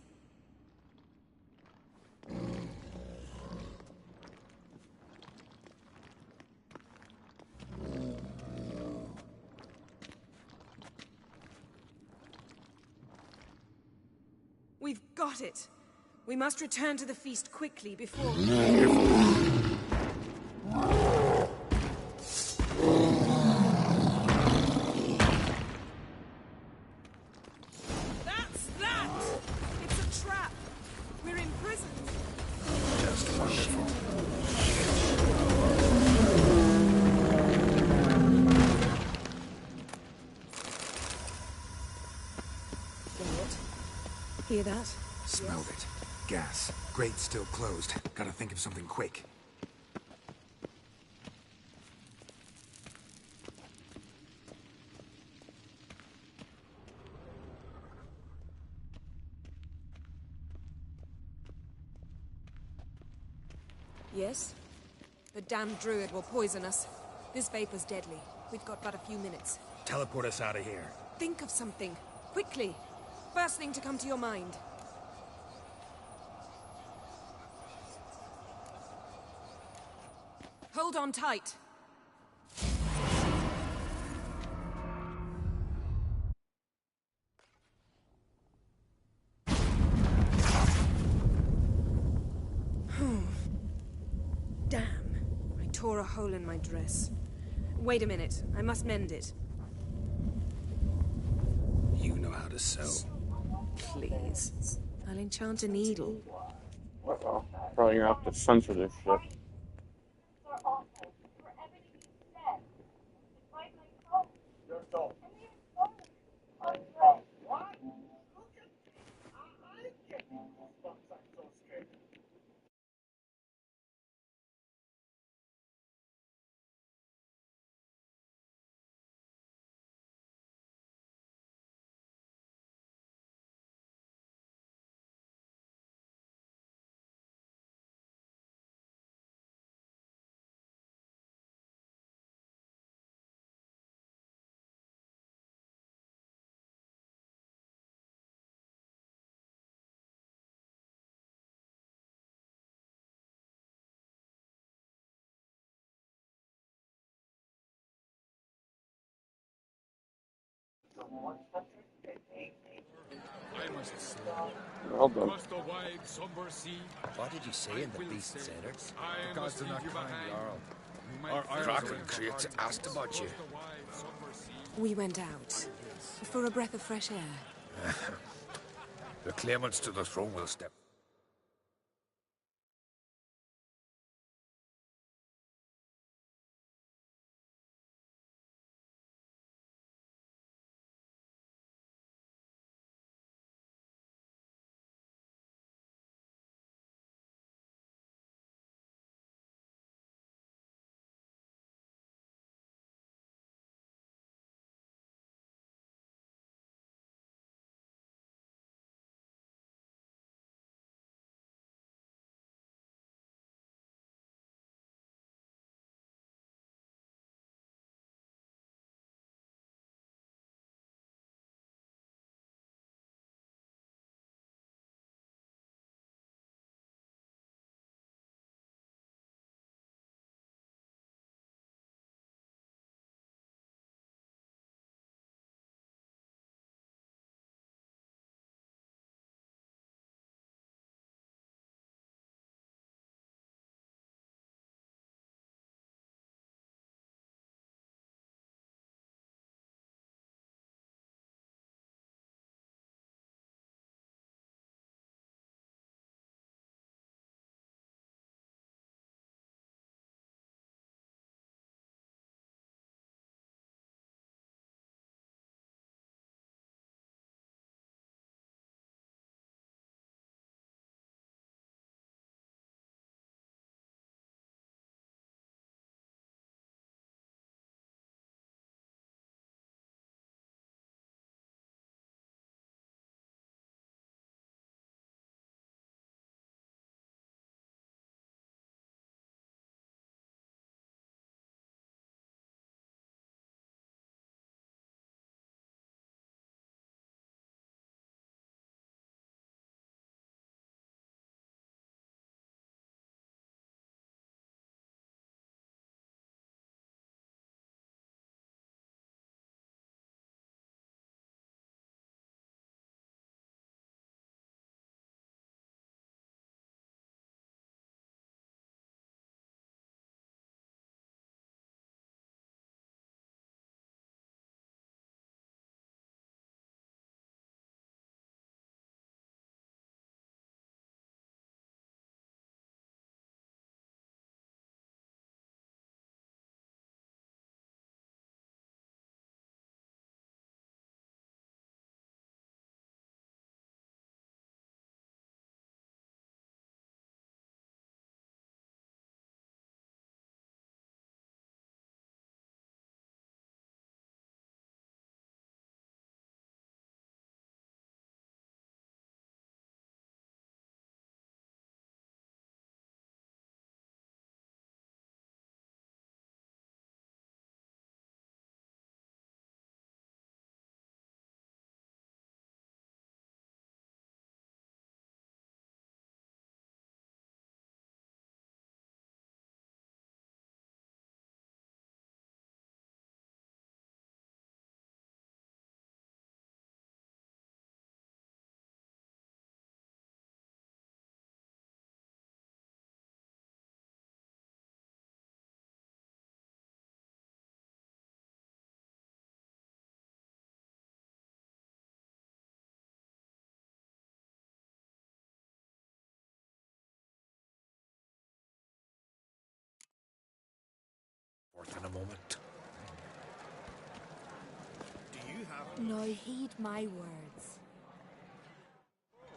We've got it. We must return to the feast quickly before... Hear that? Smelled it. Gas. Grate still closed. Gotta think of something quick. Yes? The damned druid will poison us. This vapor's deadly. We've got but a few minutes. Teleport us out of here. Think of something. Quickly. First thing to come to your mind. Hold on tight. Damn. I tore a hole in my dress. Wait a minute. I must mend it. You know how to sew. Please. I'll enchant a needle. Uh-oh. Probably gonna have to censor this shit. I must say, Well done. across the wide, somber sea. What did you say in the Beast Sailors? I The gods must are not leave you kind, behind. Jarl. You might Our feel idols so are in Creates departed asked about you. across the wide, somber sea. We went out. For a breath of fresh air. The claimants to the throne will step in a moment. Now heed my words.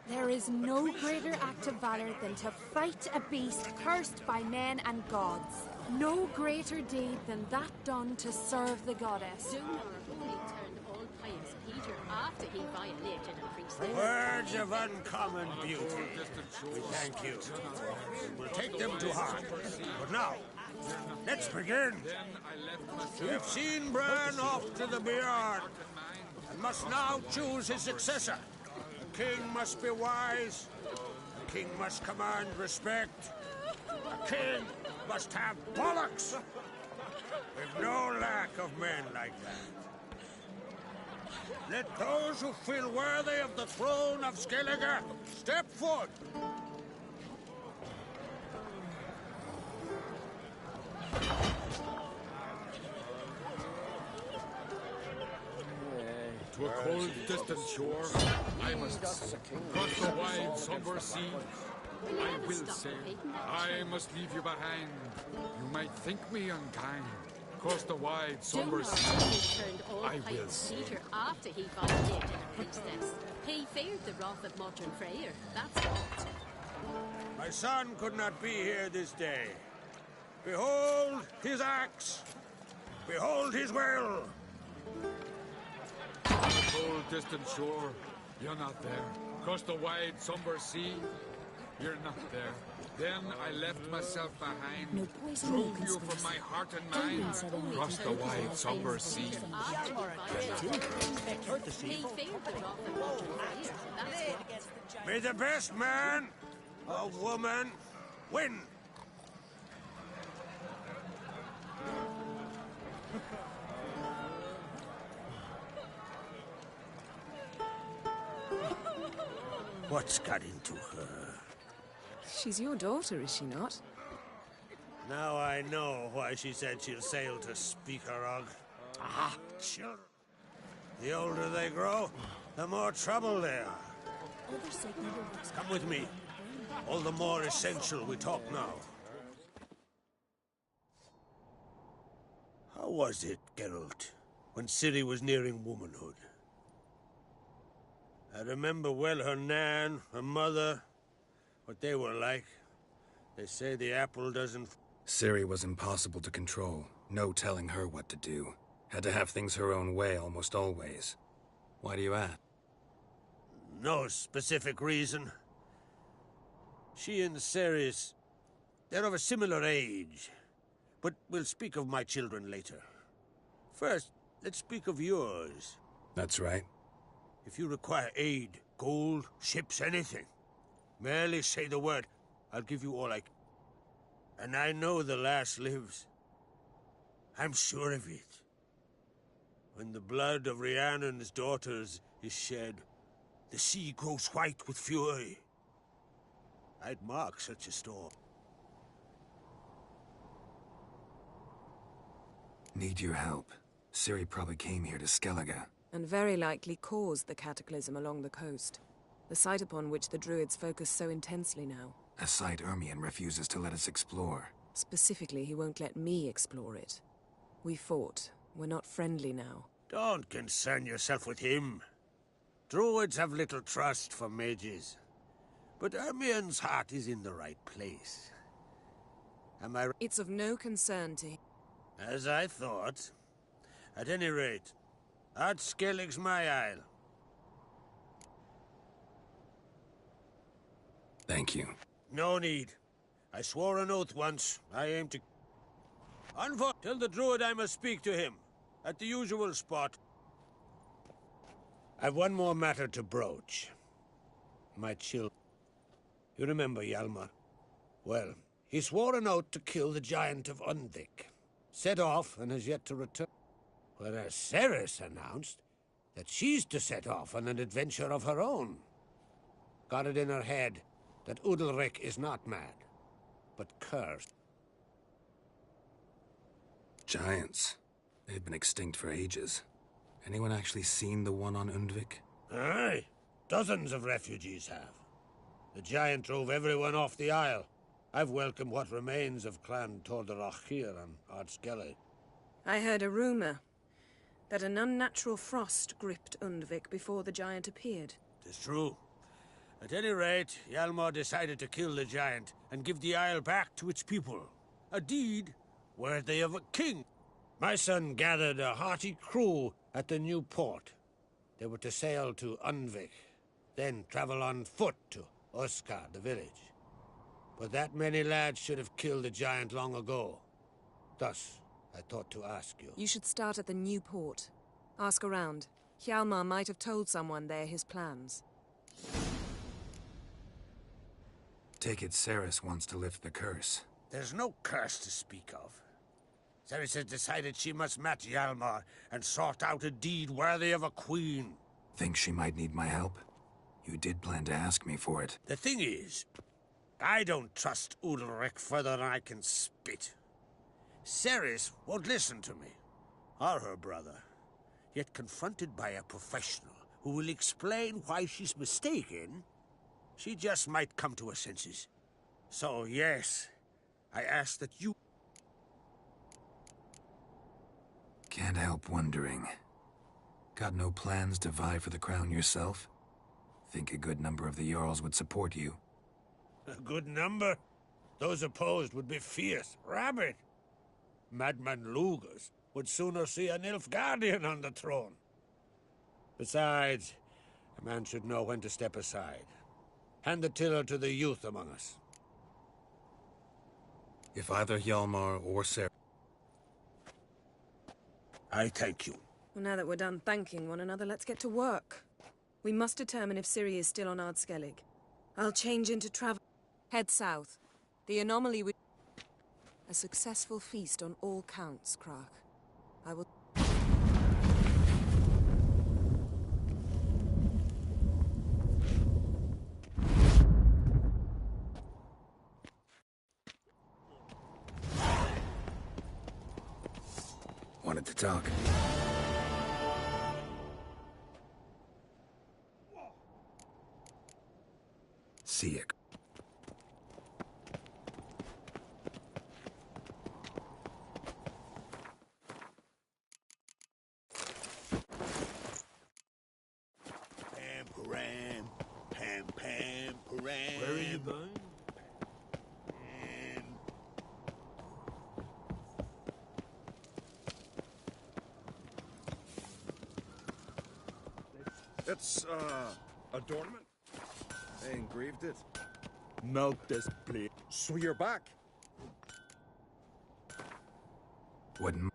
There is no greater act of valor than to fight a beast cursed by men and gods. No greater deed than that done to serve the goddess. Only turned old pious Peter after he violated a priestess. Words of uncommon beauty. We thank you. We'll take them to heart. But now, let's begin. We've seen Bran off to the Beard, and must now choose his successor. A king must be wise. A king must command respect. A king must have bollocks. We've no lack of men like that. Let those who feel worthy of the throne of Skellige step forward. To a cold, distant shore, I must cross the wide, somber sea. I will sail. I must leave you behind. You might think me unkind. Cross the wide, somber sea. I will sail. Peter after he violated a priestess. He feared the wrath of modern Freyr. That's what. My son could not be here this day. Behold his axe. Behold his will. On the cold, distant shore, you're not there. Cross the wide, somber sea, you're not there. Then I left myself behind, drove you from my heart and mind, cross the wide, somber sea. May the best man or woman win. What's got into her? She's your daughter, is she not? Now I know why she said she'll sail to Speakerog. Ah, children. The older they grow, the more trouble they are. Come with me. All the more essential we talk now. How was it, Geralt, when Ciri was nearing womanhood? I remember well her nan, her mother, what they were like. They say the apple doesn't... Ciri was impossible to control. No telling her what to do. Had to have things her own way almost always. Why do you ask? No specific reason. She and Ceres, they're of a similar age. But we'll speak of my children later. First, let's speak of yours. That's right. If you require aid, gold, ships, anything, merely say the word. I'll give you all I can. And I know the lass lives. I'm sure of it. When the blood of Rhiannon's daughters is shed, the sea grows white with fury. I'd mark such a storm. Need your help. Ciri probably came here to Skellige. And very likely caused the cataclysm along the coast. The site upon which the Druids focus so intensely now. A site Ermion refuses to let us explore. Specifically, he won't let me explore it. We fought. We're not friendly now. Don't concern yourself with him. Druids have little trust for mages. But Ermion's heart is in the right place. Am I right? It's of no concern to him. As I thought. At any rate, Ard Skellig's my isle. Thank you. No need. I swore an oath once. I aim to... On foot! Tell the druid I must speak to him. At the usual spot. I've one more matter to broach. My children. You remember Hjalmar? Well, he swore an oath to kill the giant of Undvik. Set off and has yet to return. Whereas Ceres announced that she's to set off on an adventure of her own. Got it in her head that Udalric is not mad, but cursed. Giants. They've been extinct for ages. Anyone actually seen the one on Undvik? Aye. Dozens of refugees have. The giant drove everyone off the isle. I've welcomed what remains of Clan Tordarach here on Ard Skellig. I heard a rumor that an unnatural frost gripped Undvik before the giant appeared. It's true. At any rate, Hjalmar decided to kill the giant and give the isle back to its people. A deed worthy of a king. My son gathered a hearty crew at the new port. They were to sail to Undvik, then travel on foot to Oskar, the village. But that many lads should have killed the giant long ago. Thus, I thought to ask you. You should start at the new port. Ask around. Hjalmar might have told someone there his plans. Take it Cerys wants to lift the curse. There's no curse to speak of. Cerys has decided she must match Hjalmar and sort out a deed worthy of a queen. Think she might need my help? You did plan to ask me for it. The thing is, I don't trust Udalryk further than I can spit. Cerys won't listen to me, or her brother. Yet confronted by a professional who will explain why she's mistaken, she just might come to her senses. So yes, I ask that you... Can't help wondering. Got no plans to vie for the crown yourself? Think a good number of the Jarls would support you. A good number? Those opposed would be fierce, rabid. Madman Lugas would sooner see an Nilfgaardian on the throne. Besides, a man should know when to step aside. Hand the tiller to the youth among us. If either Hjalmar or Cerys... I thank you. Well, now that we're done thanking one another, let's get to work. We must determine if Ciri is still on Ardskellig. I'll change into travel. Head south. The anomaly would... A successful feast on all counts, Crach. I will... Wanted to talk. See ya. Where are you going? It's, adornment. They engraved it. Melt this plate. So you're back. Wouldn't...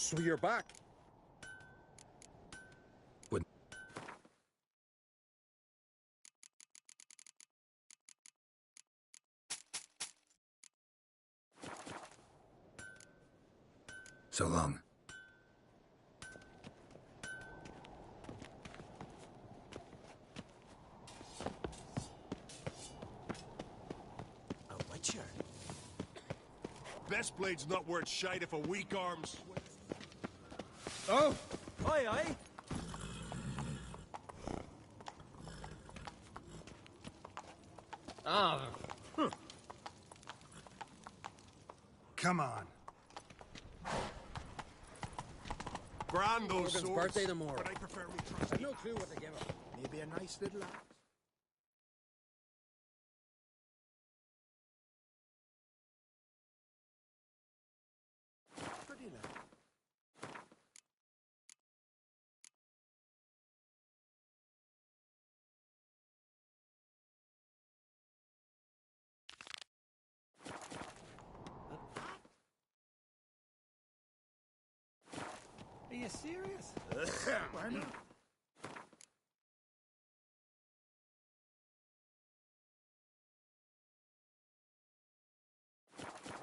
So you're back. So long. A witcher? Best blade's not worth shite if a weak arm's... Oh! Aye, aye. Ah. Come on. Grand those Morgan's swords, birthday tomorrow. but I prefer me trust. I've no clue what to give her. Maybe a nice little axe. Pretty lad. Are you serious? Why not?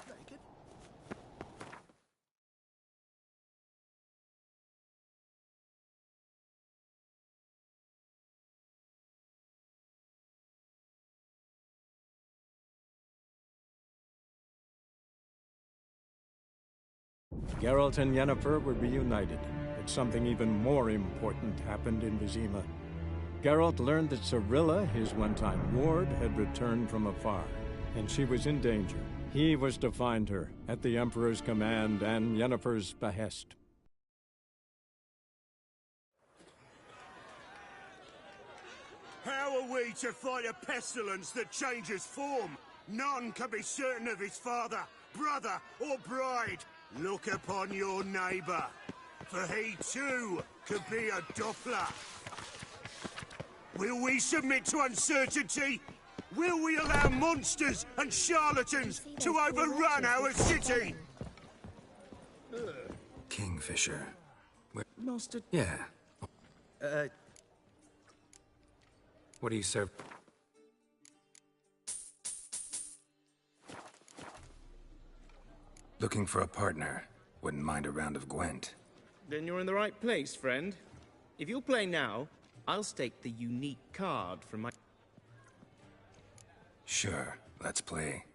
Like it? Geralt and Yennefer were reunited, but something even more important happened in Vizima. Geralt learned that Cirilla, his one-time ward, had returned from afar, and she was in danger. He was to find her, at the Emperor's command and Yennefer's behest. How are we to fight a pestilence that changes form? None can be certain of his father, brother, or bride. Look upon your neighbor, for he too could be a Doppler. Will we submit to uncertainty? Will we allow monsters and charlatans to overrun our city? Kingfisher. Master... Yeah. What do you serve? Looking for a partner. Wouldn't mind a round of Gwent. Then you're in the right place, friend. If you'll play now, I'll stake the unique card from my... Sure, let's play.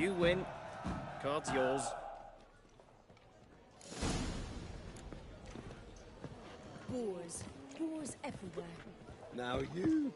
You win. Card's yours. Boars. Boars everywhere. Now you.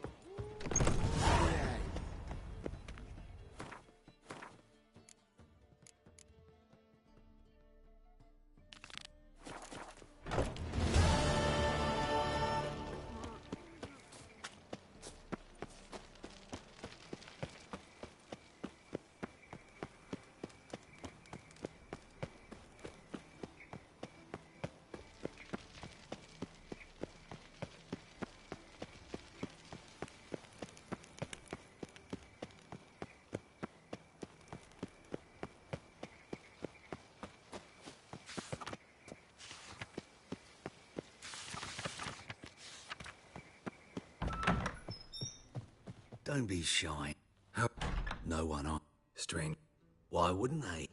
Don't be shy. How? No one on. Strange. Why wouldn't they?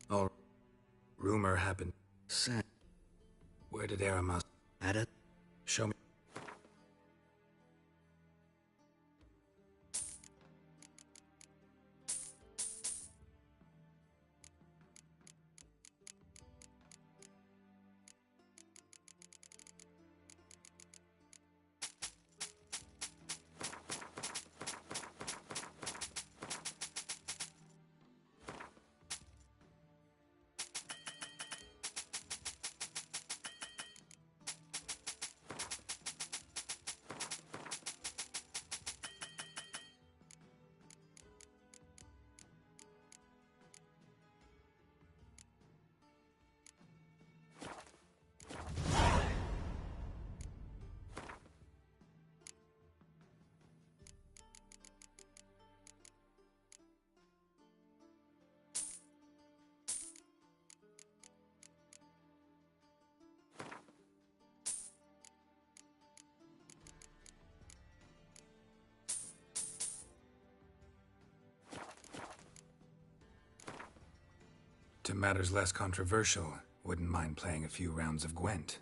Oh, rumor happened. Sam. Where did Aramas? At it? Show me. To matters less controversial, wouldn't mind playing a few rounds of Gwent.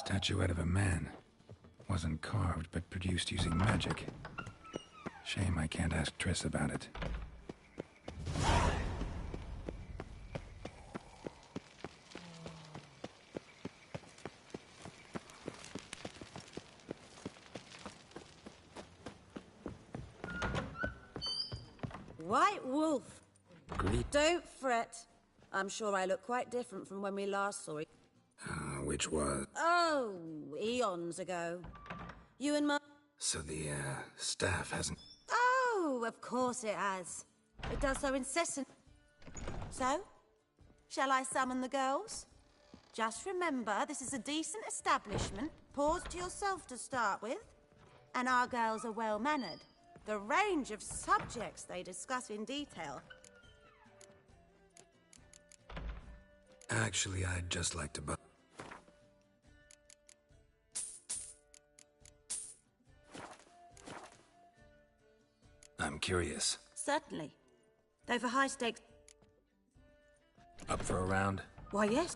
Statuette of a man. Wasn't carved, but produced using magic. Shame I can't ask Triss about it. White Wolf. Greet. Don't fret. I'm sure I look quite different from when we last saw it. Which was... Oh, eons ago. You and my... So the, staff hasn't... Oh, of course it has. It does so incessant. So, shall I summon the girls? Just remember, this is a decent establishment. Pause to yourself to start with. And our girls are well-mannered. The range of subjects they discuss in detail. Actually, I'd just like to I'm curious. Certainly. Though for high stakes... Up for a round? Why, yes.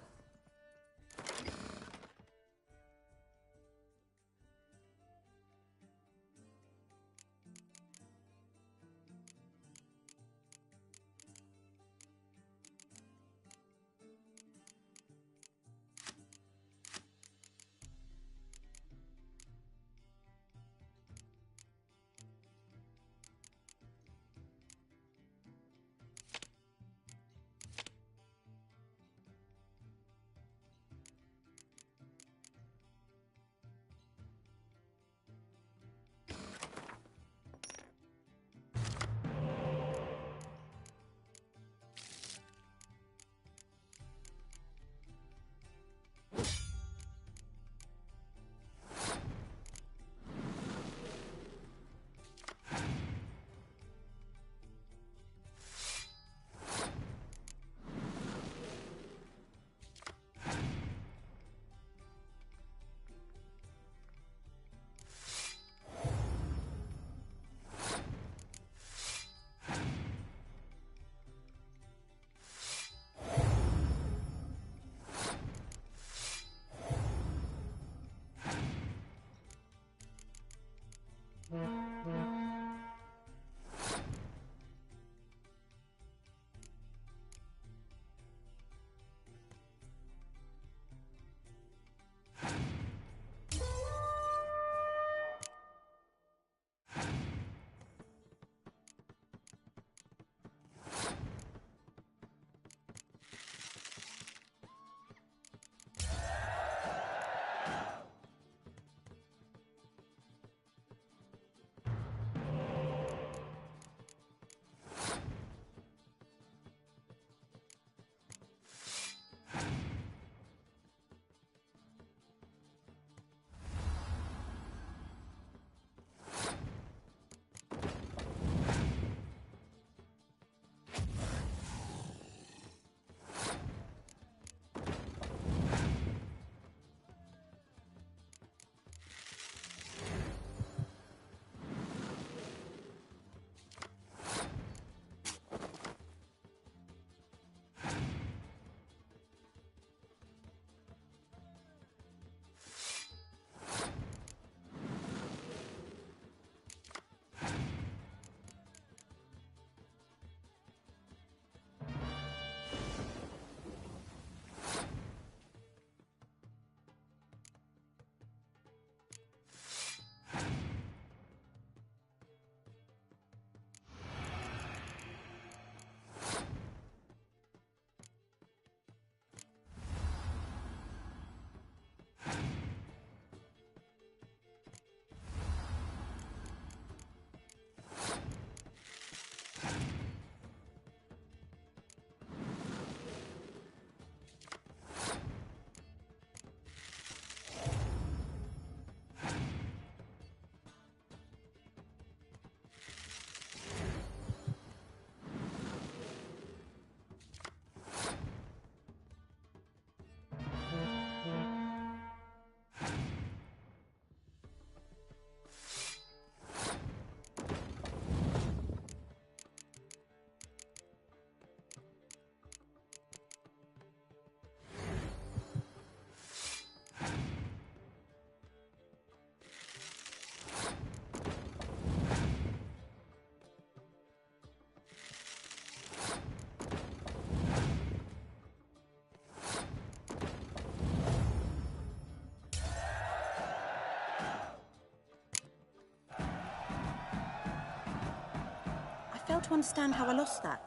fail to understand how I lost that.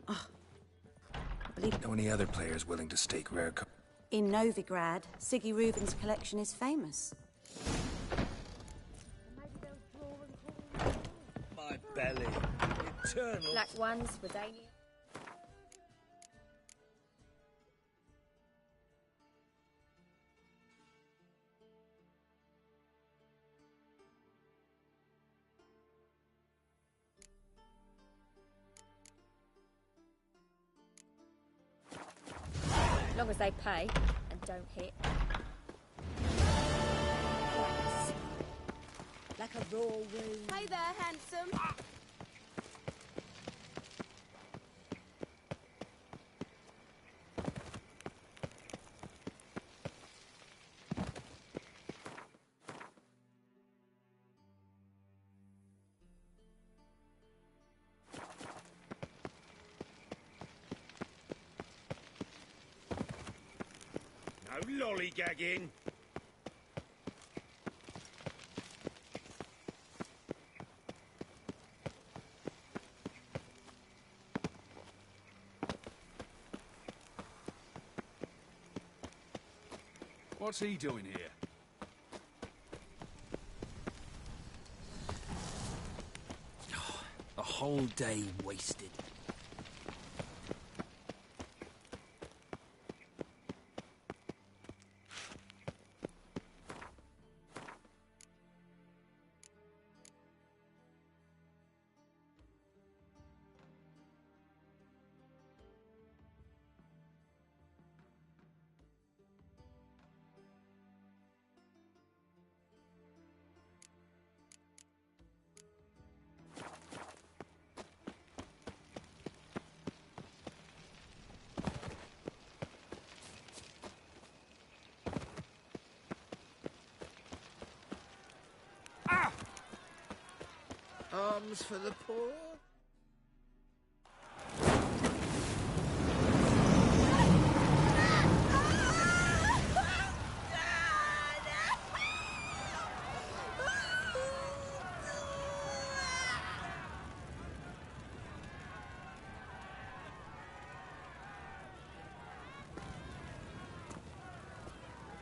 Oh, I believe... Know any other players willing to stake rare In Novigrad, Siggy Reuben's collection is famous. My belly. Eternal. Black ones for Daniel. As long as they pay and don't hit. Like a raw wound. Hey there, handsome. No lollygagging. What's he doing here? A whole day wasted. Arms for the poor.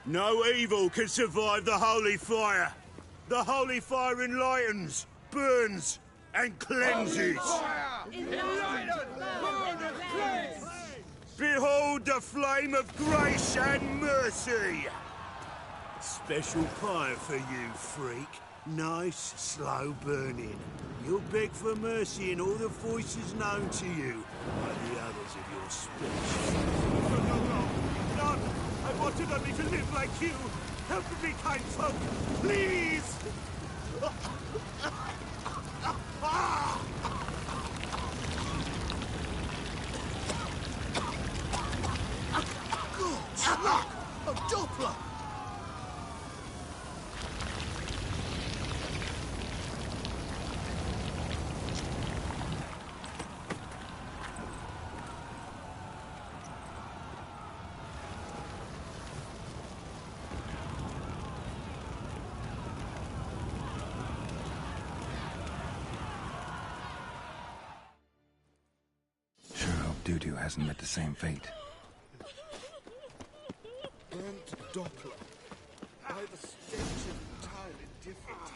No evil can survive the holy fire. The holy fire enlightens, burns, and cleanses. Behold the flame of grace and mercy. Special pie for you, freak. Nice, slow burning. You'll beg for mercy in all the voices known to you by the others of your species. No, I wanted only to live like you. Help me, kind folk, please! Good luck! A Doppler! Dudu hasn't met the same fate. Burnt Doppler. By the stench of entirely different.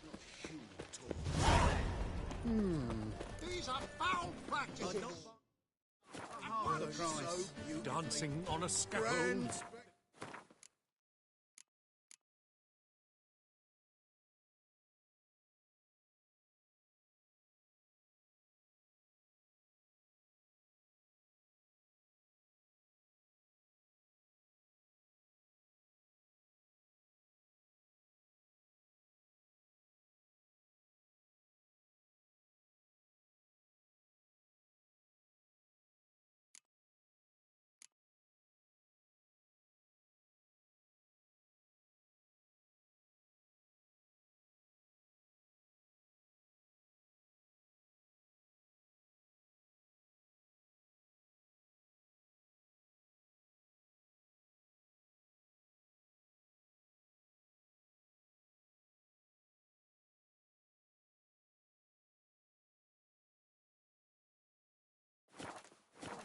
Not human at all. These are foul practices. Dancing on a scaffold. Grand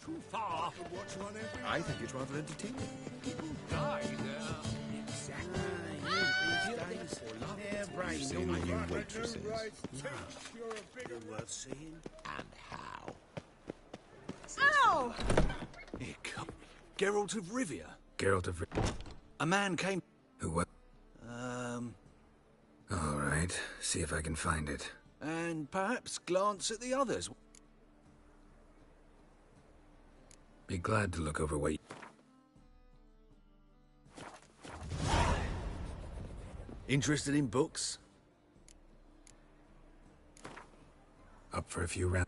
too far. I think it's rather entertaining. People die there. So many waitresses. Worth seeing. And how? Ow! Here come. Geralt of Rivia. Geralt of... A man came... Who what? All right. See if I can find it. And perhaps glance at the others. Be glad to look over what... Interested in books? Up for a few rounds.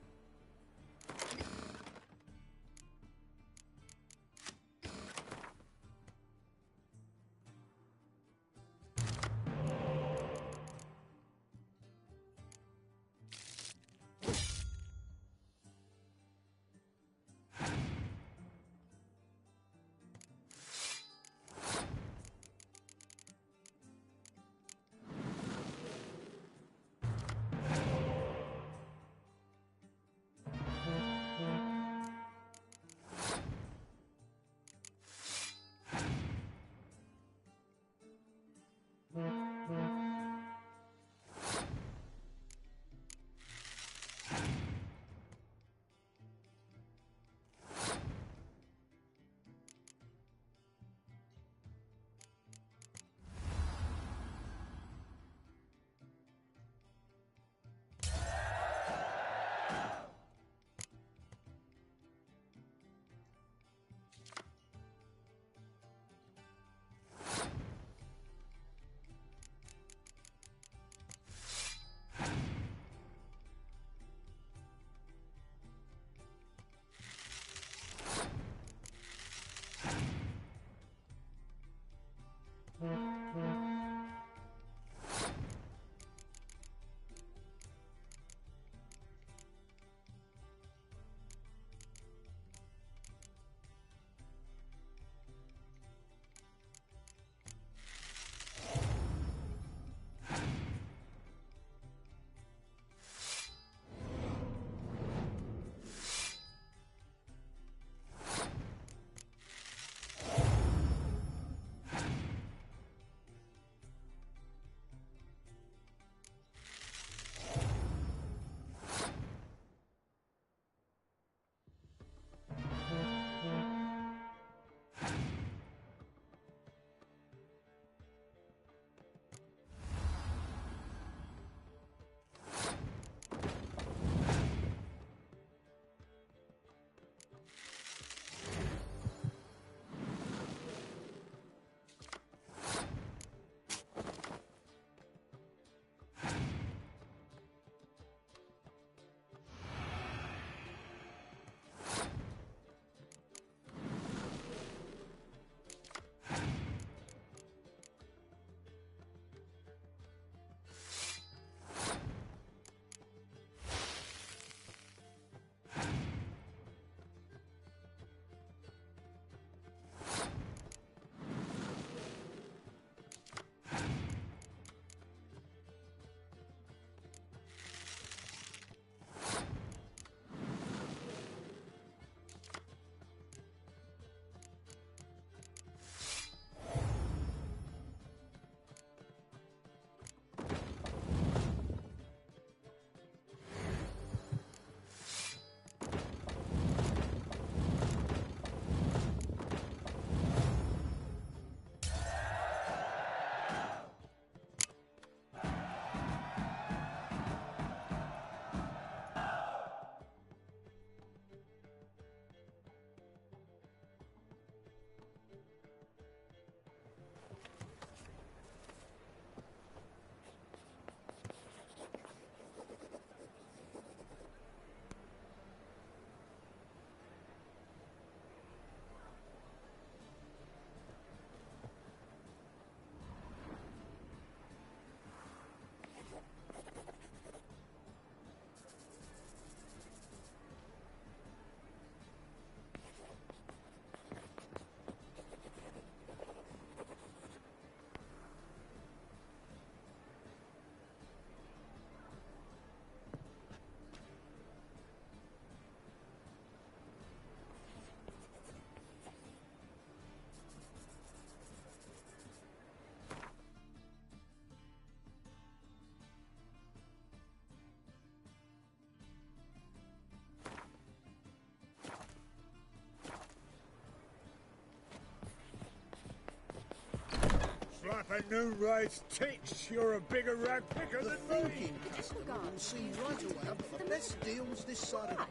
Afternoon, right? Teach, you're a bigger rag picker than me. Customer will see right away I've got the best deals this side of the pond.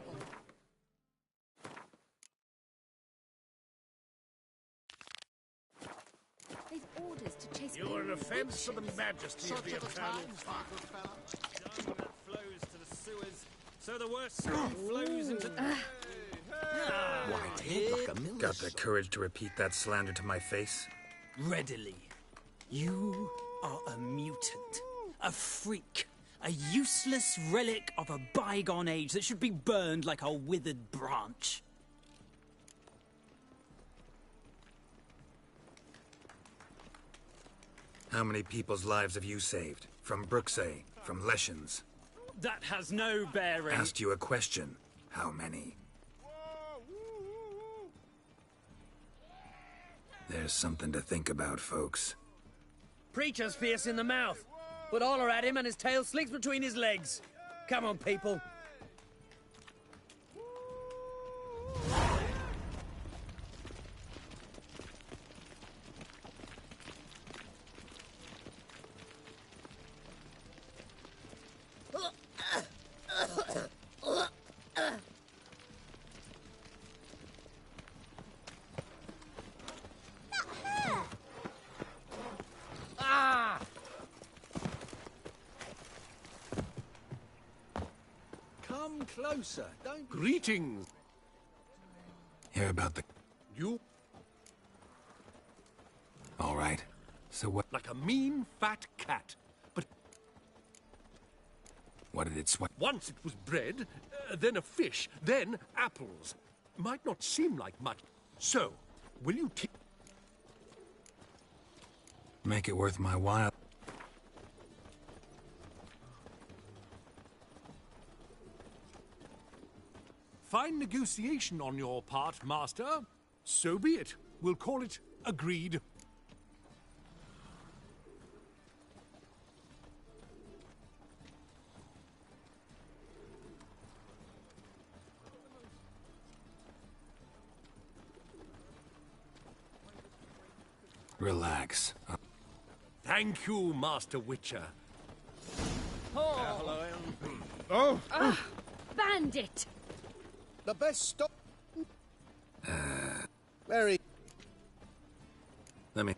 They've orders to chase You're an offence to the majesty of Such the are the eternal times, fire. little fella. Dung that flows to the sewers, so the worst scum flows into... Whitehead like a miller's Got the courage to repeat that slander to my face? Readily. You are a mutant, a freak, a useless relic of a bygone age that should be burned like a withered branch. How many people's lives have you saved? From Brooksay, from Leshens? That has no bearing. Asked you a question. How many? There's something to think about, folks. Preacher's fierce in the mouth, but all are at him and his tail slinks between his legs. Come on, people. Come closer, don't... Greetings. Hear about the... You... All right. So what... Like a mean, fat cat. But What did it sweat? once it was bread, then a fish, then apples. Might not seem like much. So, will you Make it worth my while. Fine negotiation on your part, Master. So be it. We'll call it agreed. Relax. Thank you, Master Witcher. Oh! Bandit! The best stop. Very. Let me...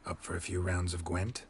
Up for a few rounds of Gwent?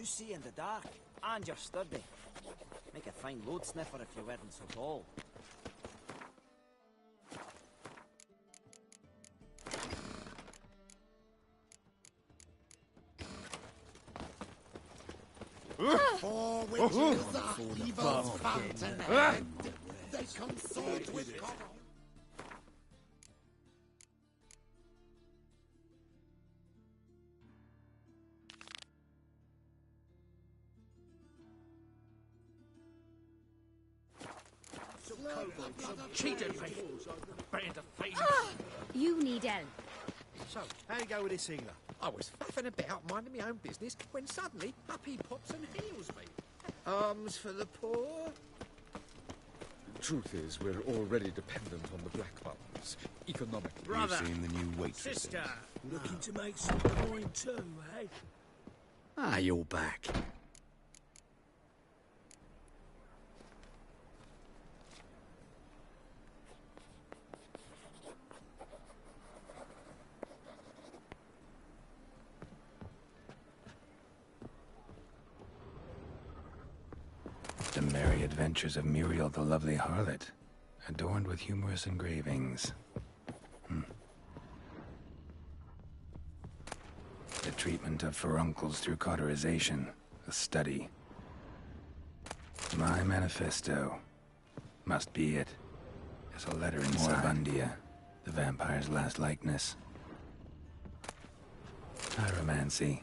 You see in the dark, and you're sturdy. Make a fine road sniffer if you weren't so tall. For which is the evil's fountainhead. They consort with God. Cheated me! Band of thieves! You need help. So, how you go with this healer? I was faffing about minding my own business when suddenly up he pops and heals me. Alms for the poor? Truth is, we're already dependent on the Black Mountains, economically. Brother, You've seen the new waitresses. sister, looking to make some coin too, eh? Ah, you're back. The merry adventures of Muriel the Lovely Harlot, adorned with humorous engravings. The treatment of furuncles through cauterization, a study. My manifesto. Must be it. There's a letter inside. Moribundia, the vampire's last likeness. Pyromancy,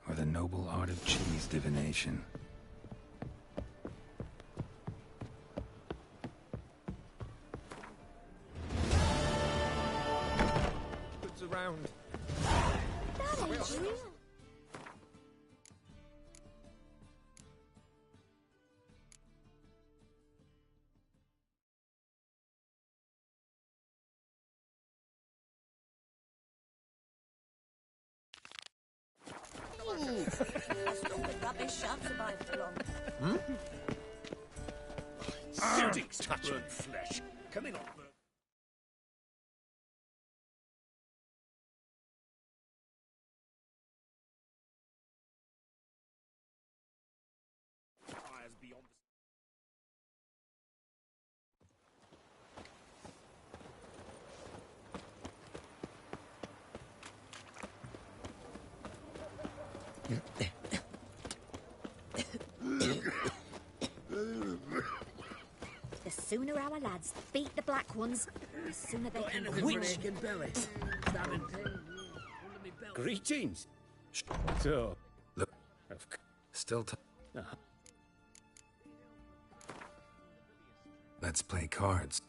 or the noble art of cheese divination. Around. That ain't real. I still think rubbish shan't survive for long. Sticks touching flesh. Coming on. Beyond The sooner our lads beat the black ones, the sooner they can quit. Greetings. So, look, still Let's play cards.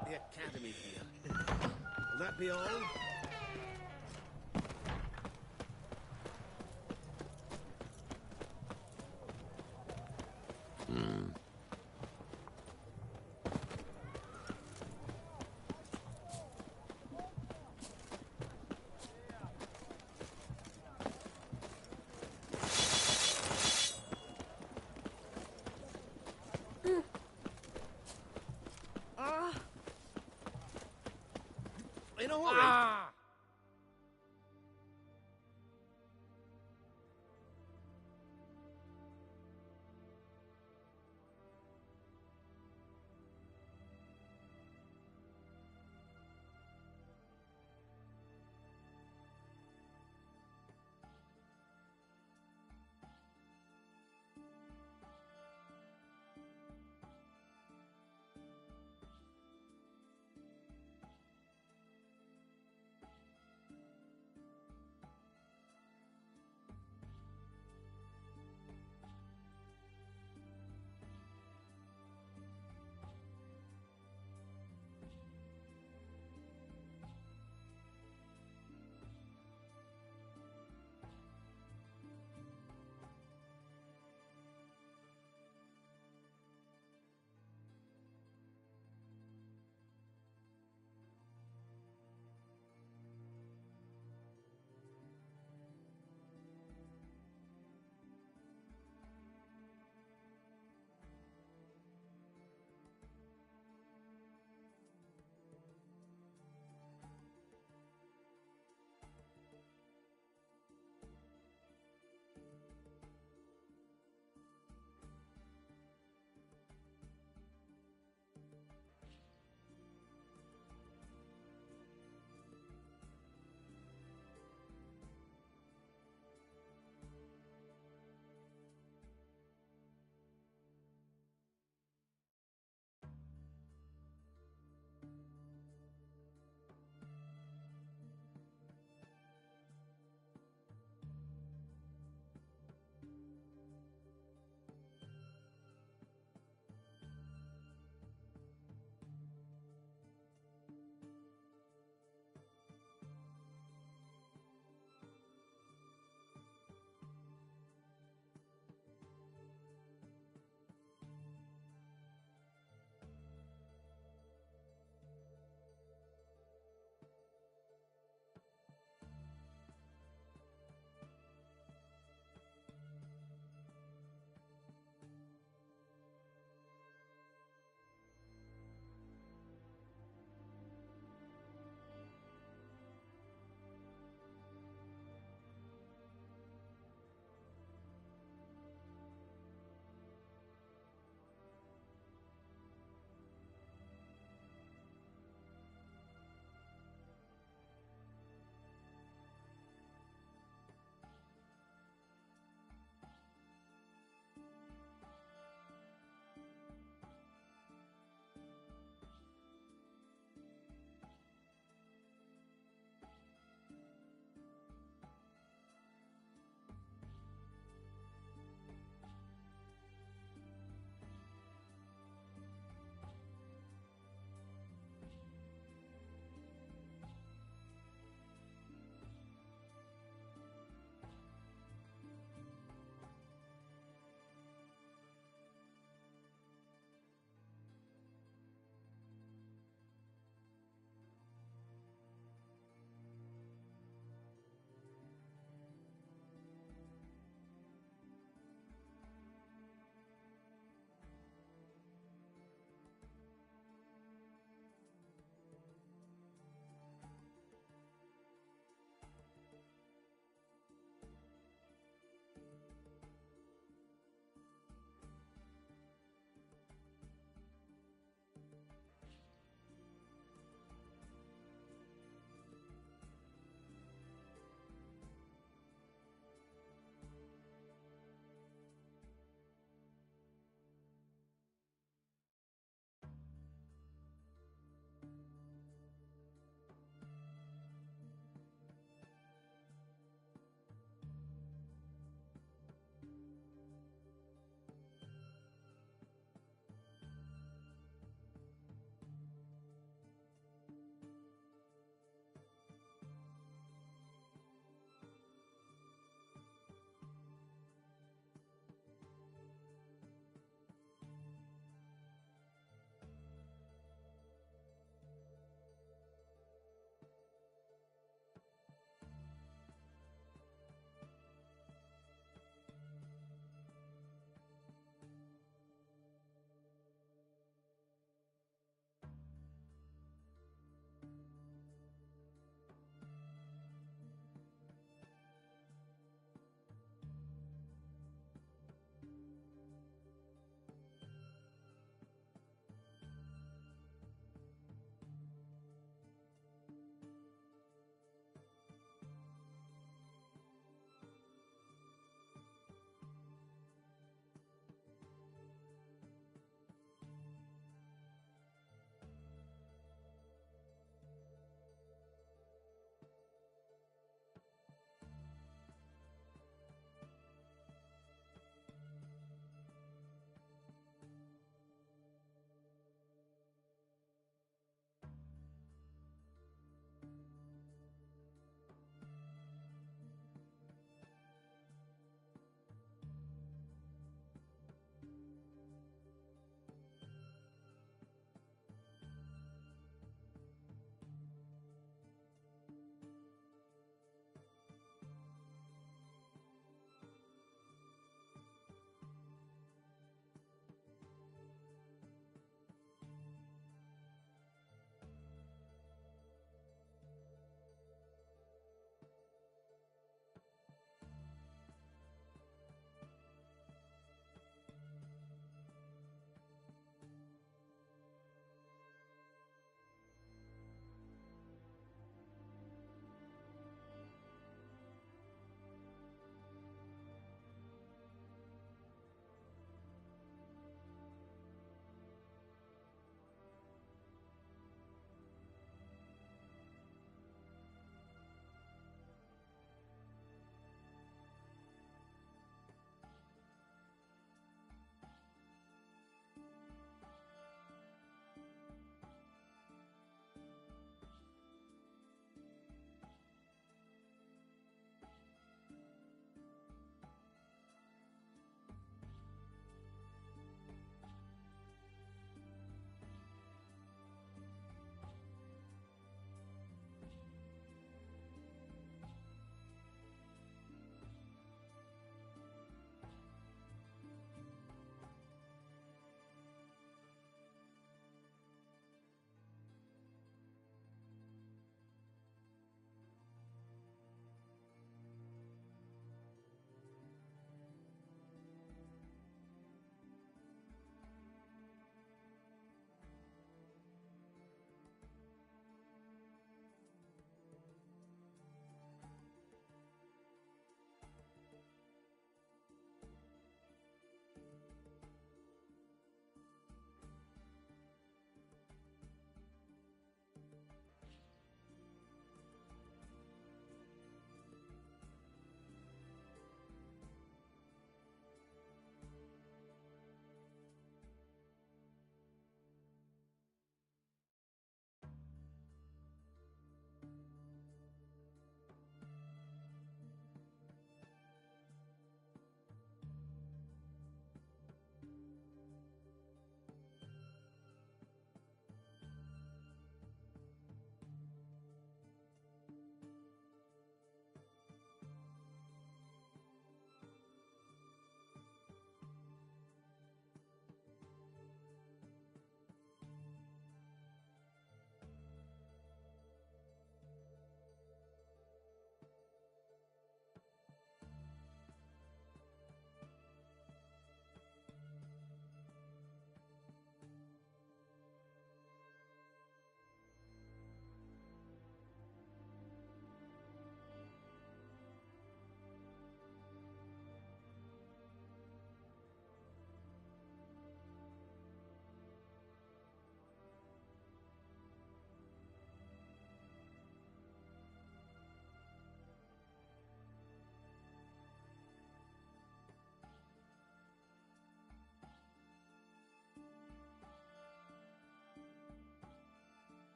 at the academy here. Will that be all? In a hurry.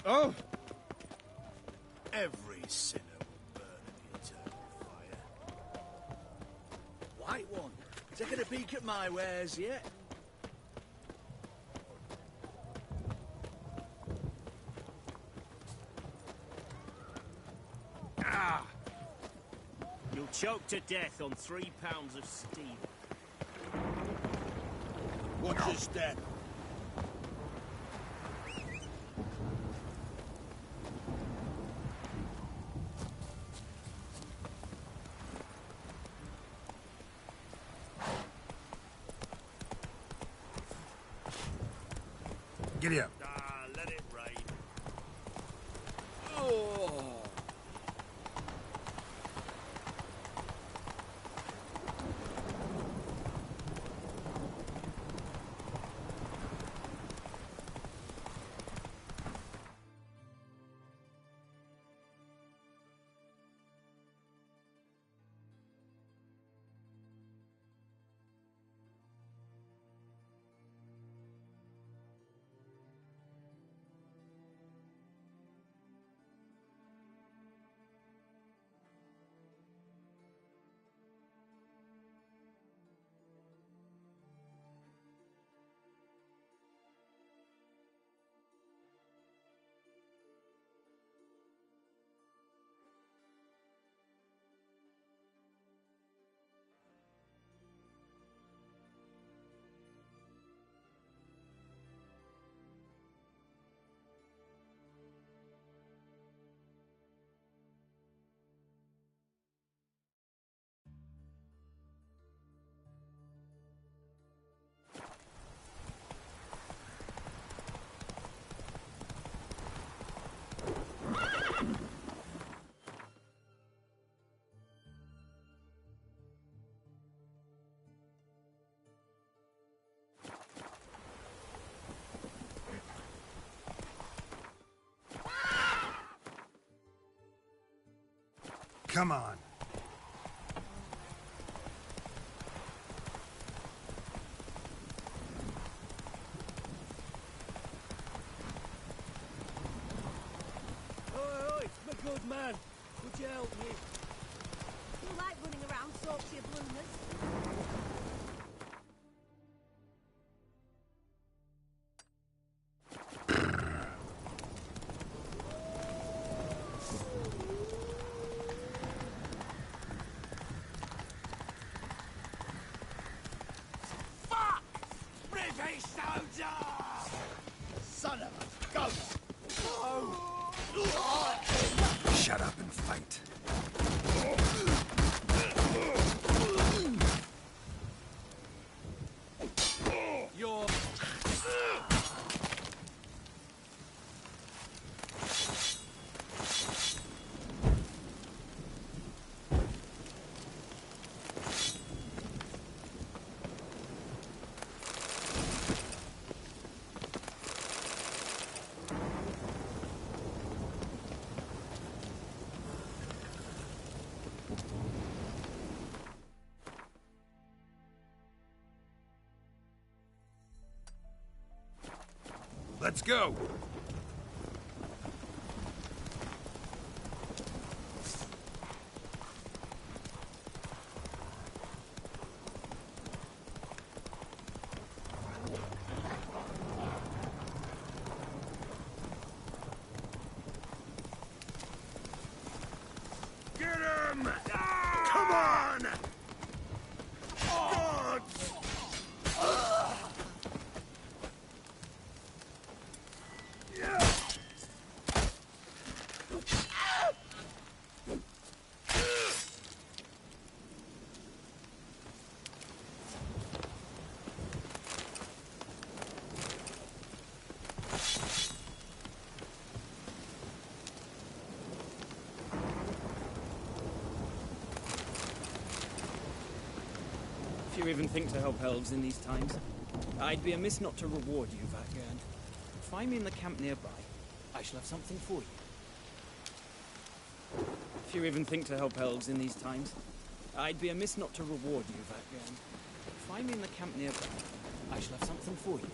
Oh! Every sinner will burn in the eternal fire. White one, taking a peek at my wares yet? Ah! You'll choke to death on 3 pounds of steel. What's your step? Giddy up. Ah, let it rain. Oh! Come on. Oi, my good man. Would you help me? You like running around, salty bloomers? Son of a ghost! Shut up and fight. You're... Let's go. Get him! Come on! Gods! If you even think to help elves in these times, I'd be amiss not to reward you, Vatgern. Find me in the camp nearby. I shall have something for you. If you even think to help elves in these times, I'd be amiss not to reward you, Vatgern. Find me in the camp nearby. I shall have something for you.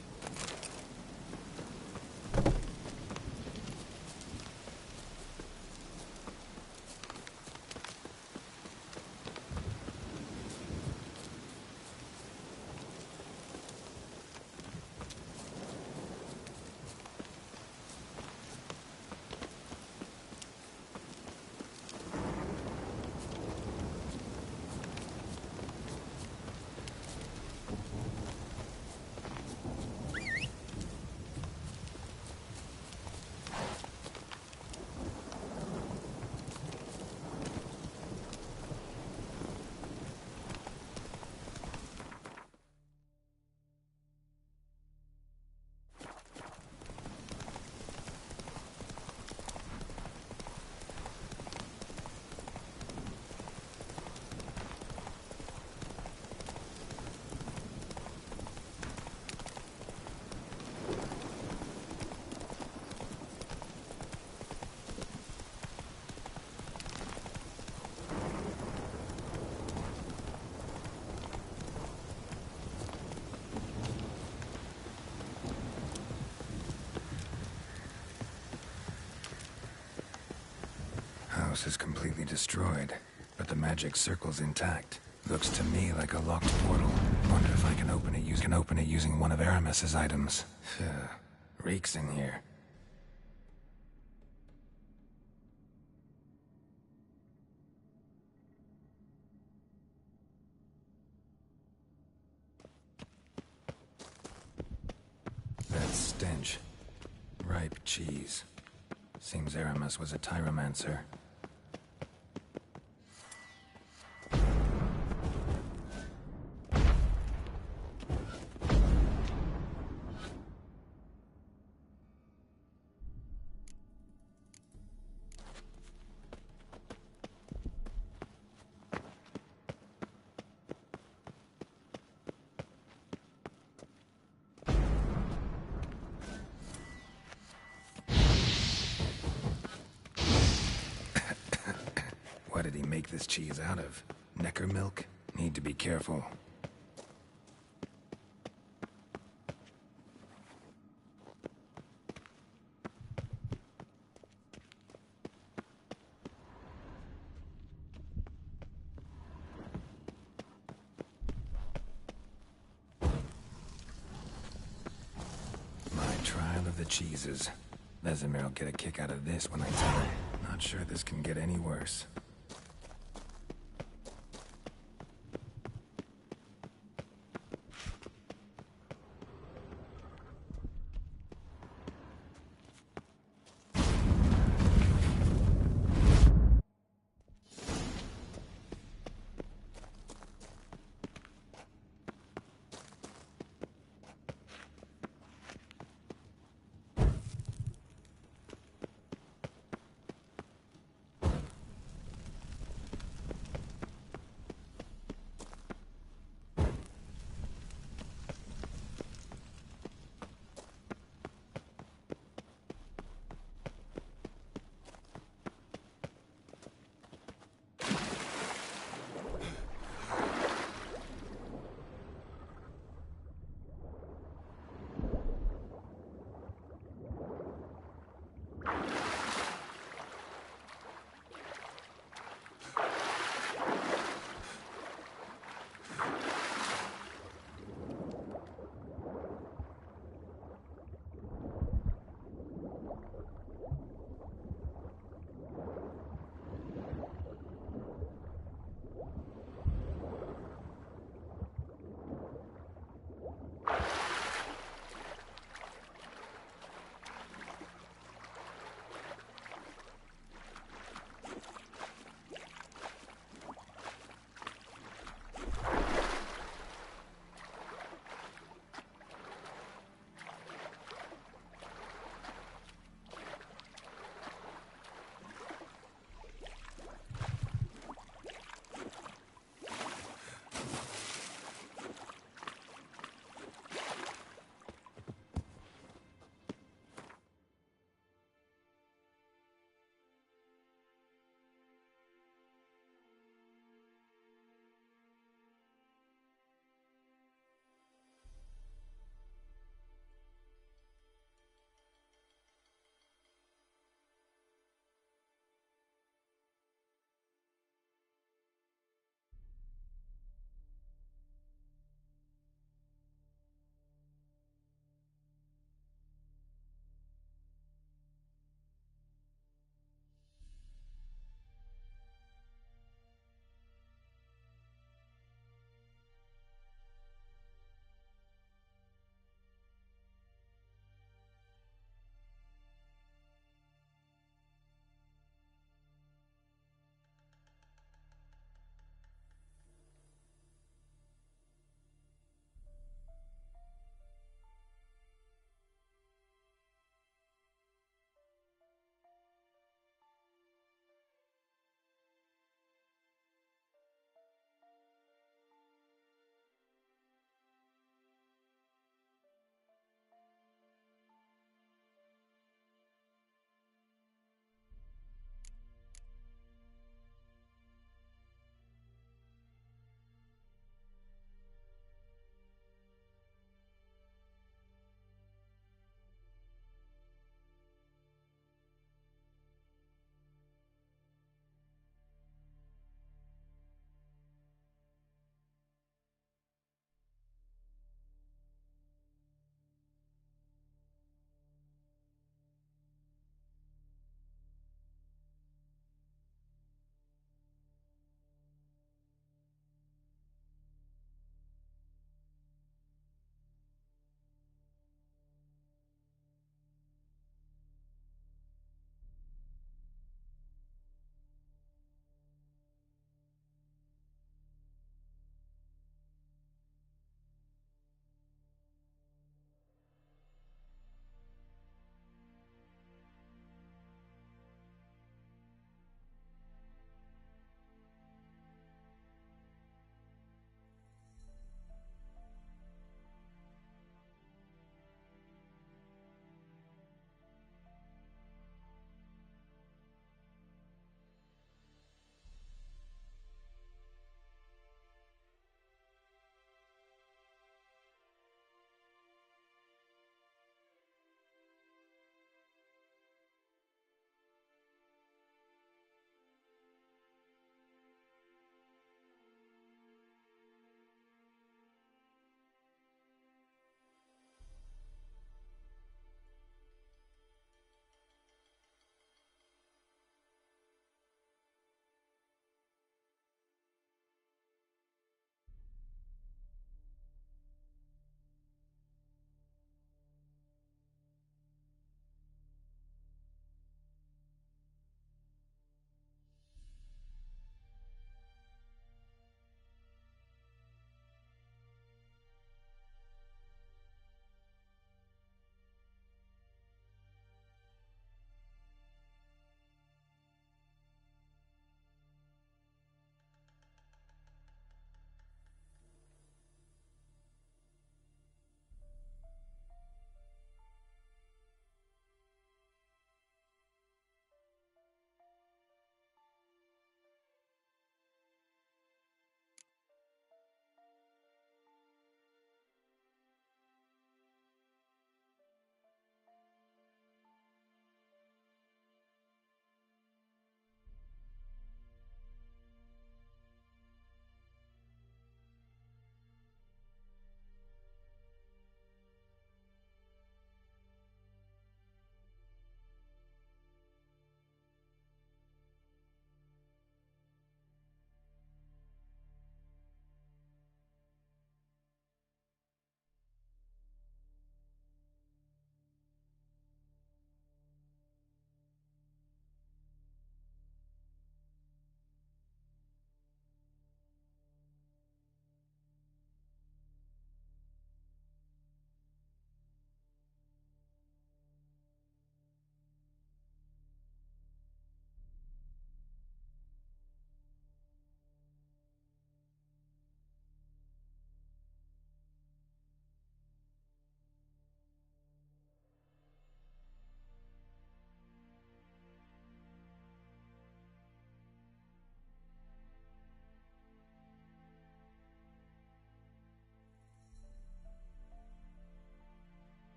house is completely destroyed, but the magic circle's intact. Looks to me like a locked portal. Wonder if I can open it using one of Aramis's items. Reeks in here. That stench. Ripe cheese. Seems Aramis was a tyromancer. What did he make this cheese out of? Necker milk? Need to be careful. My trial of the cheeses. Vesemir will get a kick out of this when I tell her. Not sure this can get any worse.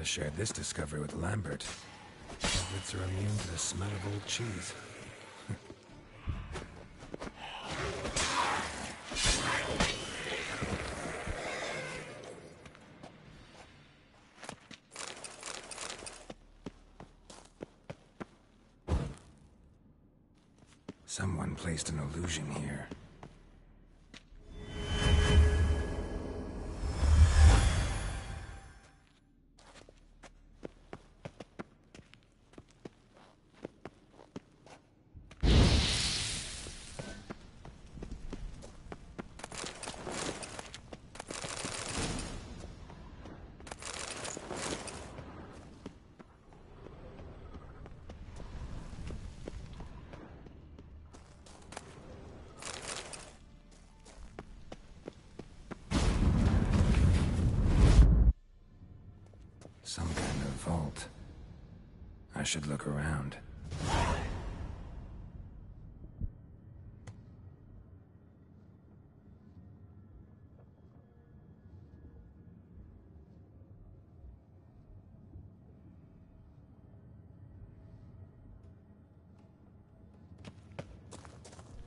shared this discovery with Lambert. Hobbits are immune to the smell of old cheese. Someone placed an illusion here. Some kind of vault. I should look around.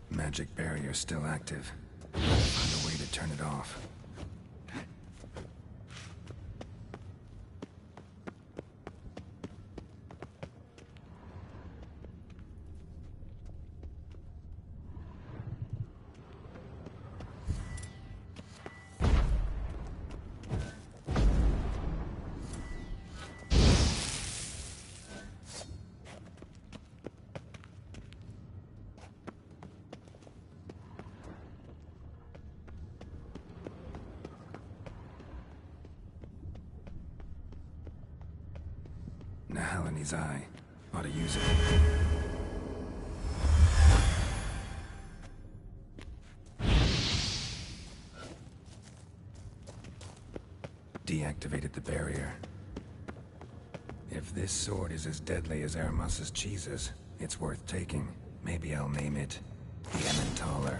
Magic barrier still active. Find a way to turn it off. Nahalani's eye. Ought to use it. Deactivated the barrier. If this sword is as deadly as Aramas's cheeses, it's worth taking. Maybe I'll name it the Emmentaler.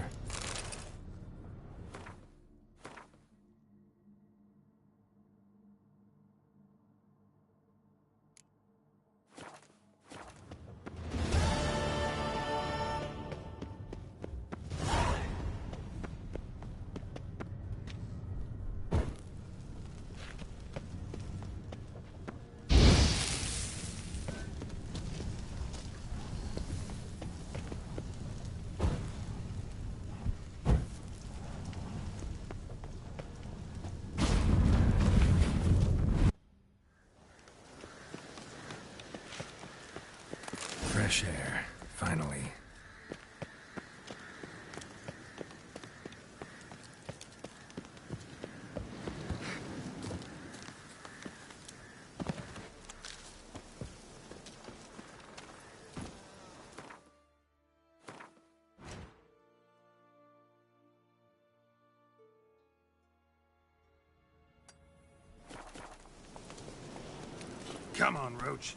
Fresh air, finally. Come on, Roach.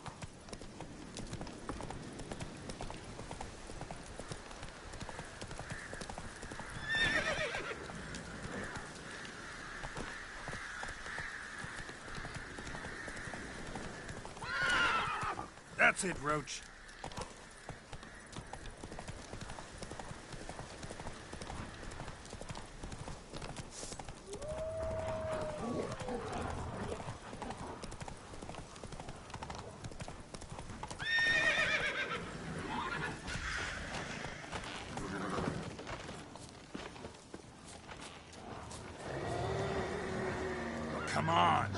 That's it, Roach. Come on.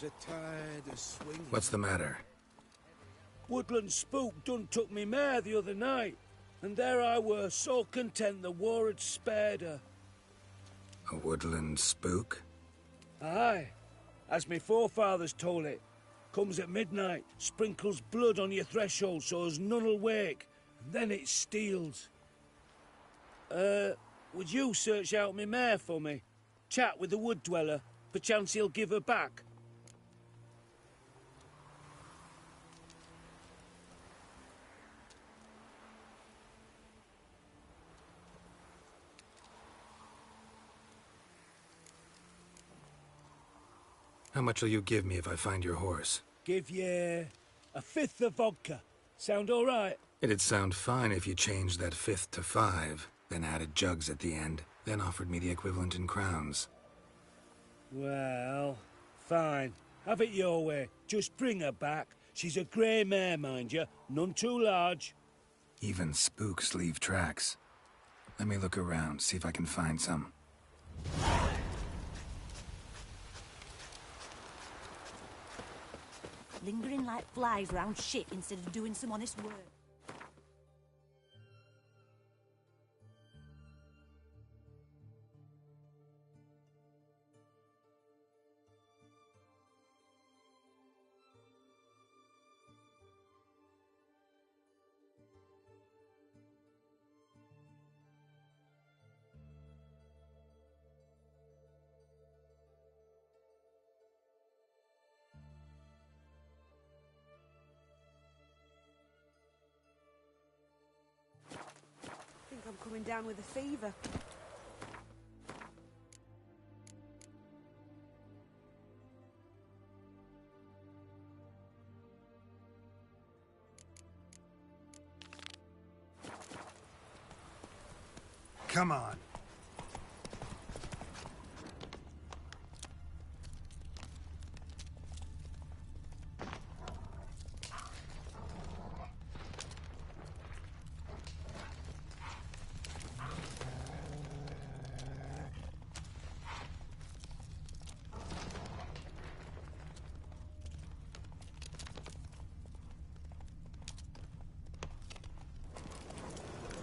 are tired of swinging. What's the matter? Woodland spook done took me mare the other night, and there I were, so content the war had spared her. A woodland spook? Aye, as me forefathers told it. Comes at midnight, sprinkles blood on your threshold so as none'll wake, and then it steals. Would you search out me mare for me? Chat with the wood dweller, perchance he'll give her back. How much will you give me if I find your horse? Give ye a fifth of vodka. Sound all right? It'd sound fine if you changed that fifth to 5, then added jugs at the end, then offered me the equivalent in crowns. Well, fine. Have it your way. Just bring her back. She's a grey mare, mind you. None too large. Even spooks leave tracks. Let me look around, see if I can find some. Lingering like flies round shit instead of doing some honest work. I'm coming down with a fever. Come on.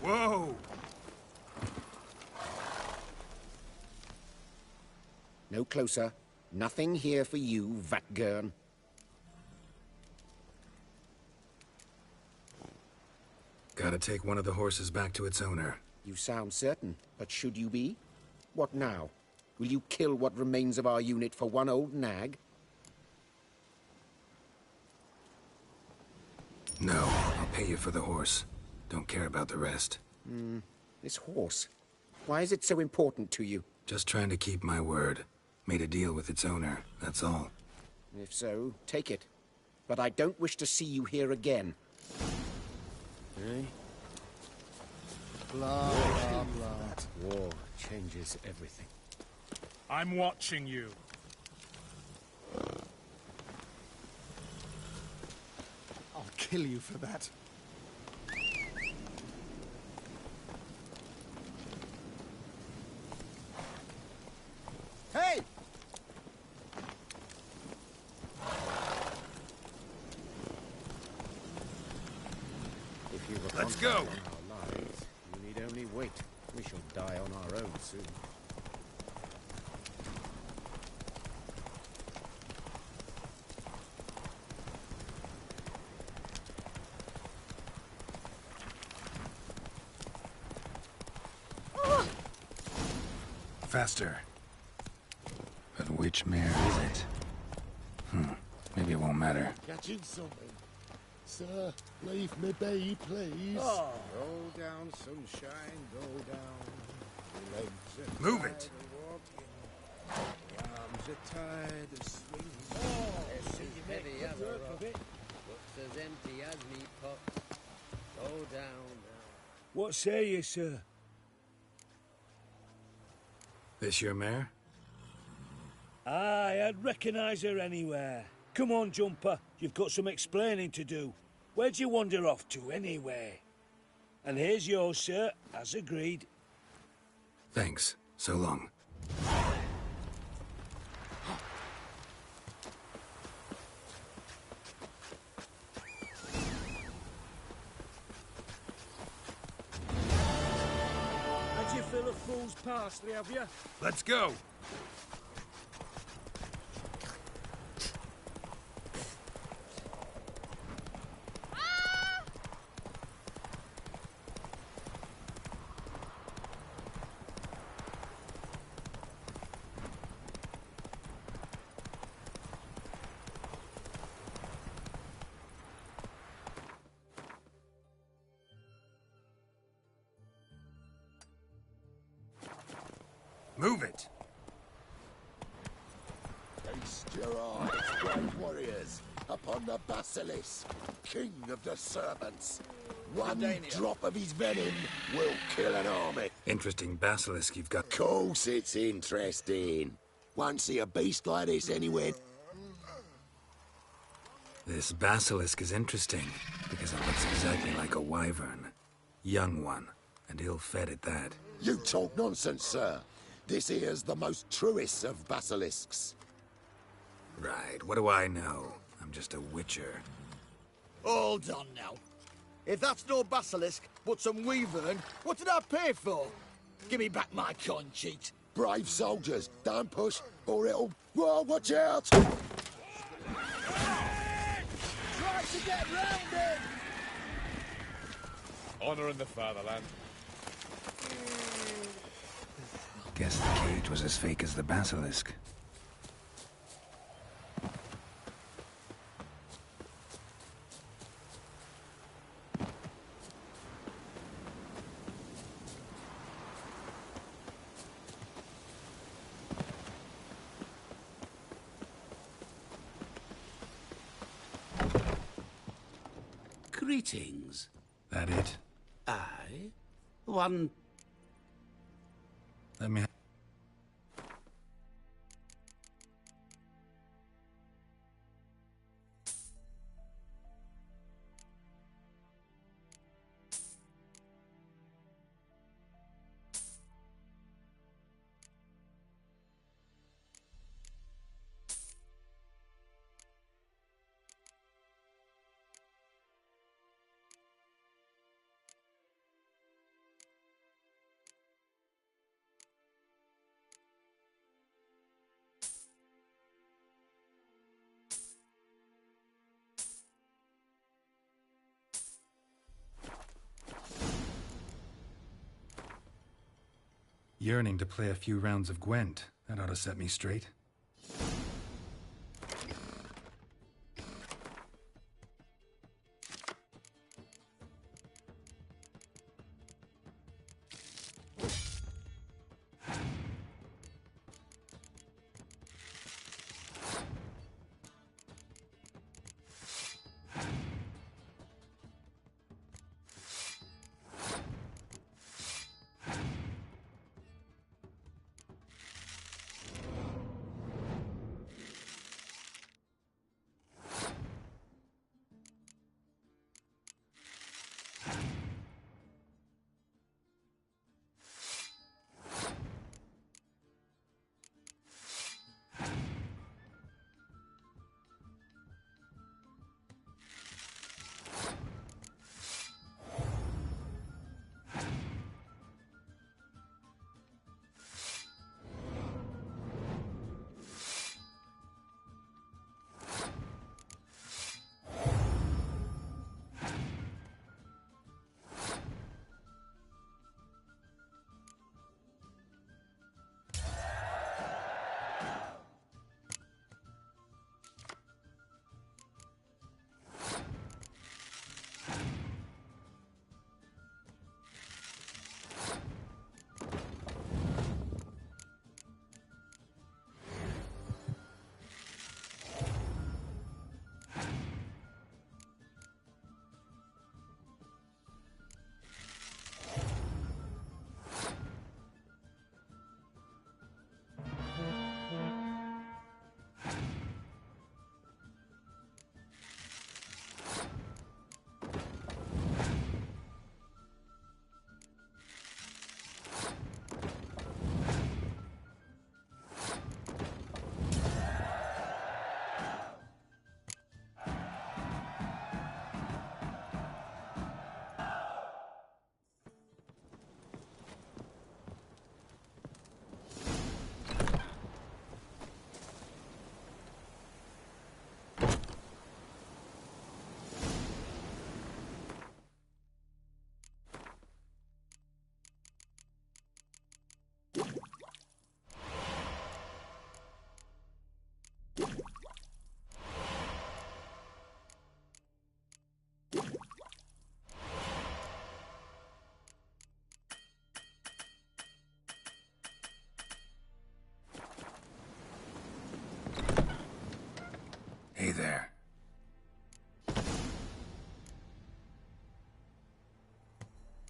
Whoa! No closer. Nothing here for you, Vatgern. Gotta take one of the horses back to its owner. You sound certain, but should you be? What now? Will you kill what remains of our unit for one old nag? No, I'll pay you for the horse. Don't care about the rest. This horse. Why is it so important to you? Just trying to keep my word. Made a deal with its owner, that's all. If so, take it. But I don't wish to see you here again. Eh? Blah, blah, blah. War changes everything. I'm watching you. I'll kill you for that. Hey! If you were Let's go! on our lives, you need only wait. We shall die on our own soon. Faster. But which mare is it? Maybe it won't matter. Catching something. Sir, leave me be, please. Oh. Go down, sunshine, go down. Legs are Move tired it. of walking. Arms are tired of swinging. This is heavy as a rock. Looks as empty as me pot. Go down now. What say you, sir? This your mare? Aye, I'd recognise her anywhere. Come on, Jumper. You've got some explaining to do. Where'd you wander off to, anyway? And here's yours, sir, as agreed. Thanks. So long. bull's parsley, have you? Let's go. Move it. Feast your eyes, brave warriors, upon the Basilisk, king of the serpents. One drop of his venom will kill an army. Interesting basilisk you've got. Course it's interesting. One see a beast like this anywhere. This basilisk is interesting, because it looks exactly like a wyvern. Young one, and ill-fed at that. You talk nonsense, sir. This here's the most truest of basilisks. Right, what do I know? I'm just a witcher. Hold on now. If that's no basilisk, but some wyvern, what did I pay for? Give me back my coin, cheat. Brave soldiers, don't push, or it'll... Whoa, watch out! Try to get round it! Honor in the fatherland. Guess the cage was as fake as the basilisk. Greetings. That it? Aye. One... Let me... Yearning to play a few rounds of Gwent. That ought to set me straight.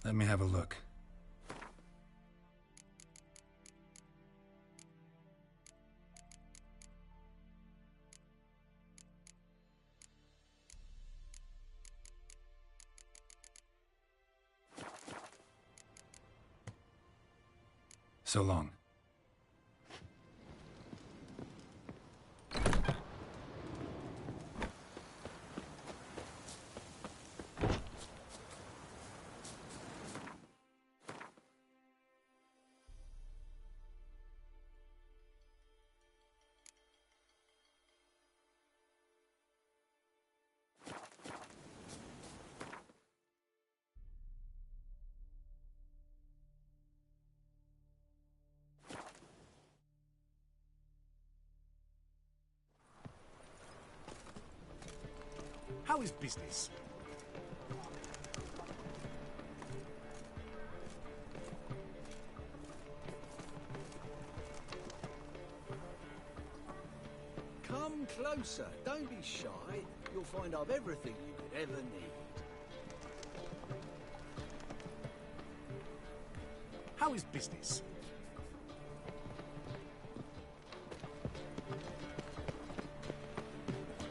Let me have a look. So long. How is business? Come closer. Don't be shy. You'll find I've everything you could ever need. How is business?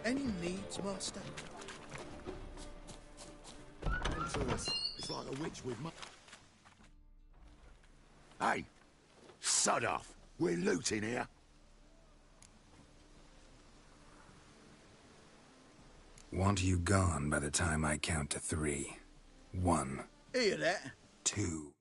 Any needs, Master? Enter us. It's like a witch with Hey! Sod off! We're looting here. Want you gone by the time I count to 3. 1. Hear that? 2.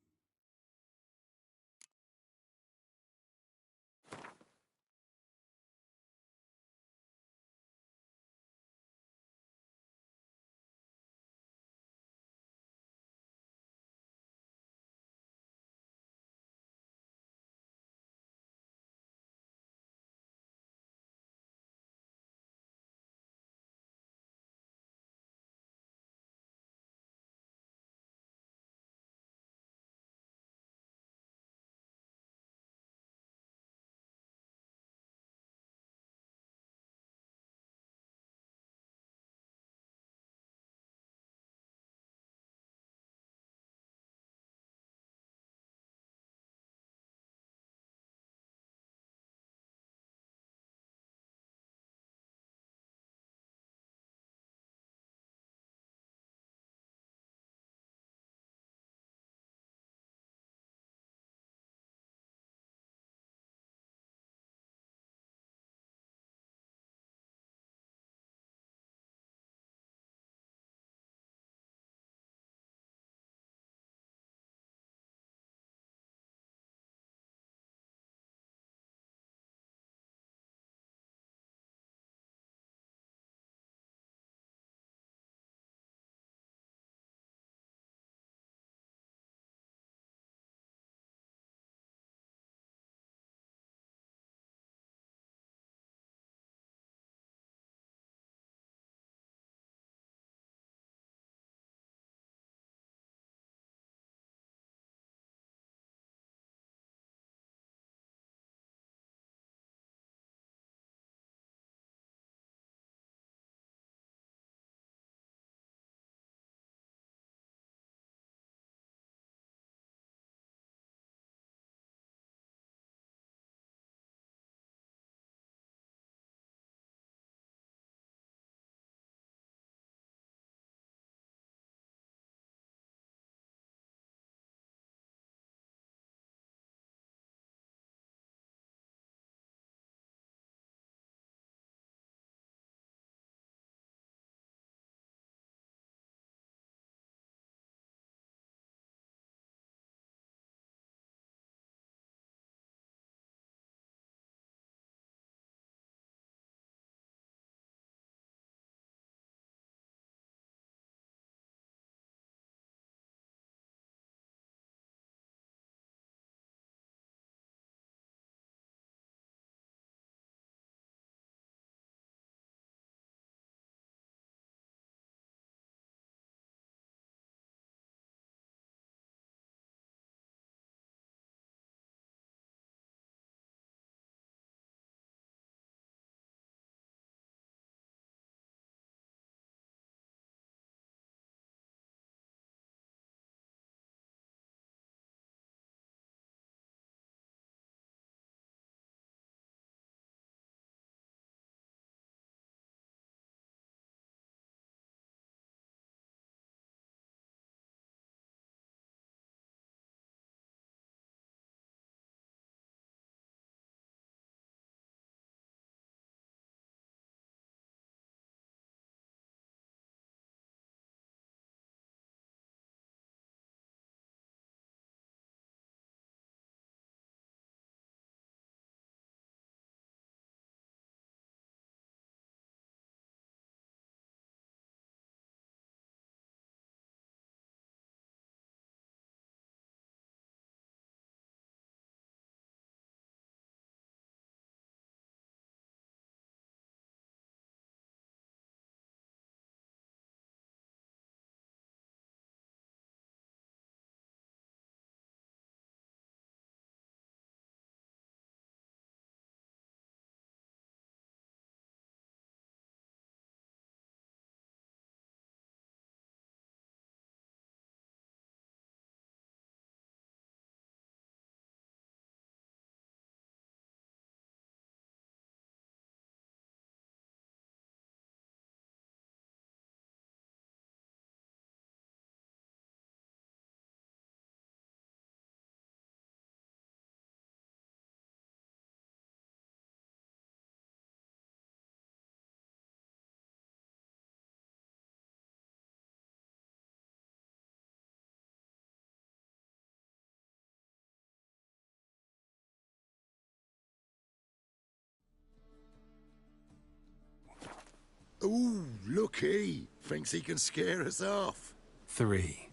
Ooh, looky. Thinks he can scare us off. 3.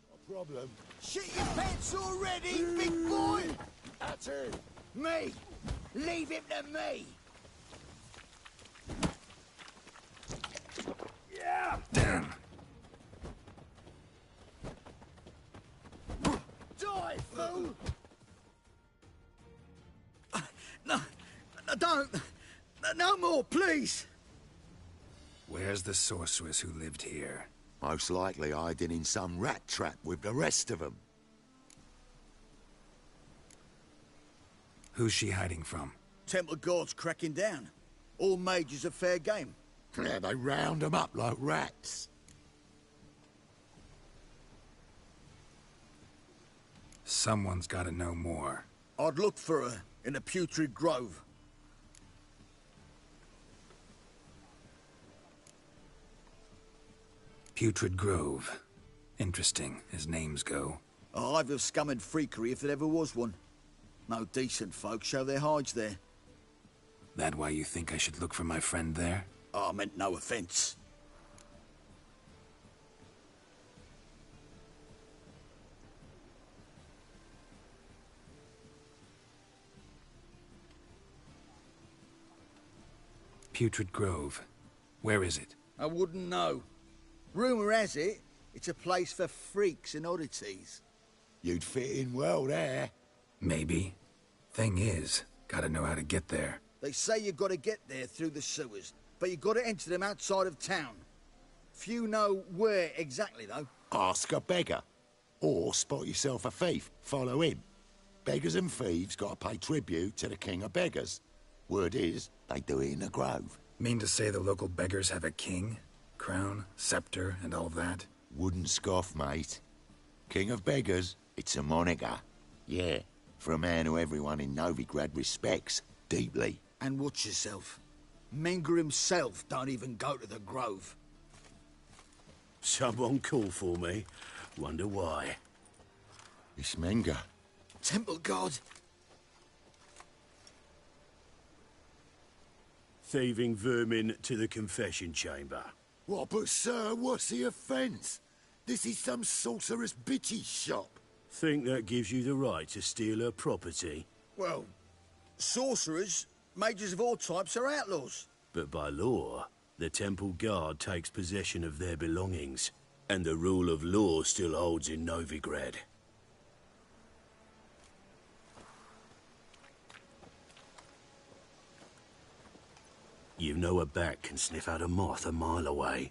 No problem. Shit your pants already, big boy! That's it. Me! Leave him to me! Yeah! Damn. Die, fool! No, don't! No more, please! Where's the sorceress who lived here? Most likely hiding in some rat trap with the rest of them. Who's she hiding from? Temple Guard's cracking down. All mages are fair game. Yeah, they round them up like rats. Someone's gotta know more. I'd look for her in the Putrid Grove. Putrid Grove. Interesting, as names go. A hive of scum and freakery if there ever was one. No decent folk show their hides there. That why you think I should look for my friend there? I meant no offence. Putrid Grove. Where is it? I wouldn't know. Rumour has it, it's a place for freaks and oddities. You'd fit in well there. Maybe. Thing is, gotta know how to get there. They say you gotta get there through the sewers, but you gotta enter them outside of town. Few know where exactly, though. Ask a beggar. Or spot yourself a thief. Follow him. Beggars and thieves gotta pay tribute to the king of beggars. Word is, they do it in the grove. Mean to say the local beggars have a king? Crown, scepter, and all that? Wouldn't scoff, mate. King of beggars, it's a moniker. Yeah, for a man who everyone in Novigrad respects deeply. And watch yourself. Menger himself don't even go to the Grove. Someone call for me. Wonder why. It's Menger. Temple Guard. Thieving vermin to the confession chamber. What, but sir, what's the offence? This is some sorceress bitch's shop. Think that gives you the right to steal her property? Well, sorcerers, mages of all types are outlaws. But by law, the Temple Guard takes possession of their belongings, and the rule of law still holds in Novigrad. You know a bat can sniff out a moth a mile away.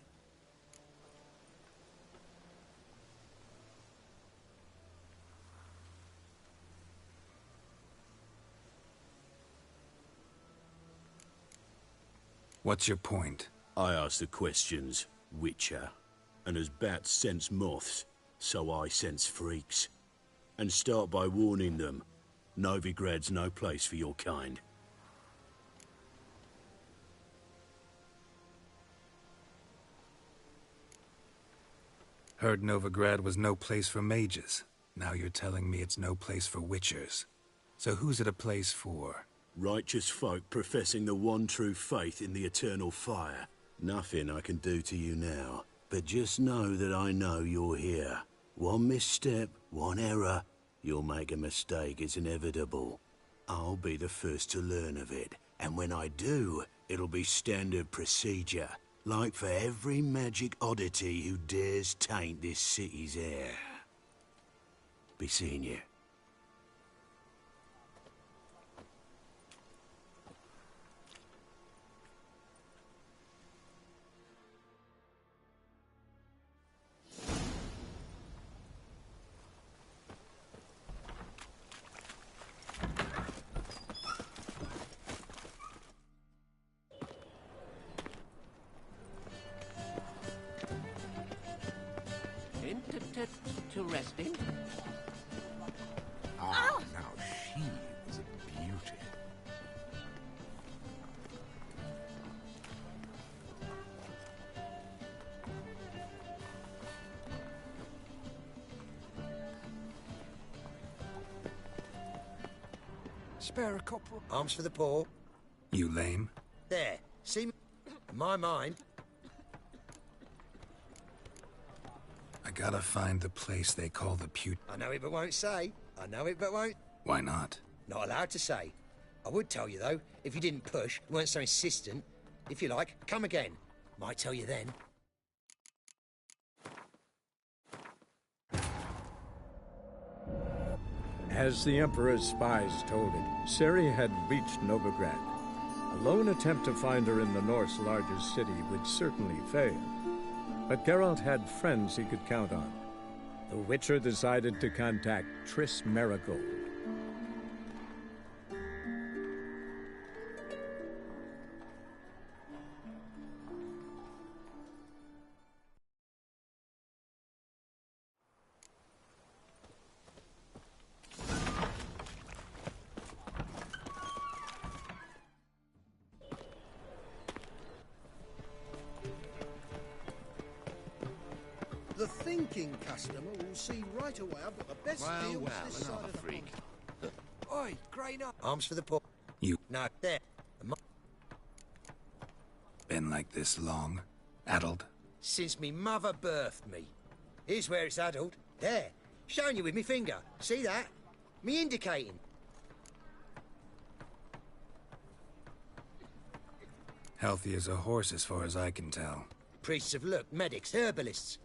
What's your point? I ask the questions, Witcher. And as bats sense moths, so I sense freaks. And start by warning them, Novigrad's no place for your kind. Heard Novigrad was no place for mages. Now you're telling me it's no place for witchers. So who's it a place for? Righteous folk professing the one true faith in the eternal fire. Nothing I can do to you now, but just know that I know you're here. One misstep, one error, you'll make a mistake, it's inevitable. I'll be the first to learn of it, and when I do, it'll be standard procedure. Like for every magic oddity who dares taint this city's air. Be seeing you. To resting. Ah, now she is a beauty. Spare a couple. Arms for the poor. You lame? There. See, in my mind, gotta find the place they call the I know it but won't say. I know it but won't. Why not? Not allowed to say. I would tell you, though, if you didn't push, weren't so insistent. If you like, come again. Might tell you then. As the Emperor's spies told it, Ciri had reached Novigrad. A lone attempt to find her in the North's largest city would certainly fail. But Geralt had friends he could count on. The Witcher decided to contact Triss Merigold. The thinking customer will see right away I've got the best deals this side of the freak. Oi, Grey Knight. Arms for the poor. You No, there. been like this long? Addled? Since me mother birthed me. Here's where it's addled. There. Showing you with me finger. See that? Me indicating. Healthy as a horse as far as I can tell. Priests of look, medics, herbalists.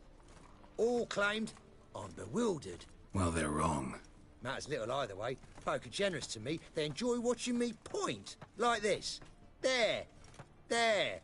All claimed I'm bewildered. Well, they're wrong. Matters little either way. Folk are generous to me. They enjoy watching me point. Like this. There. There.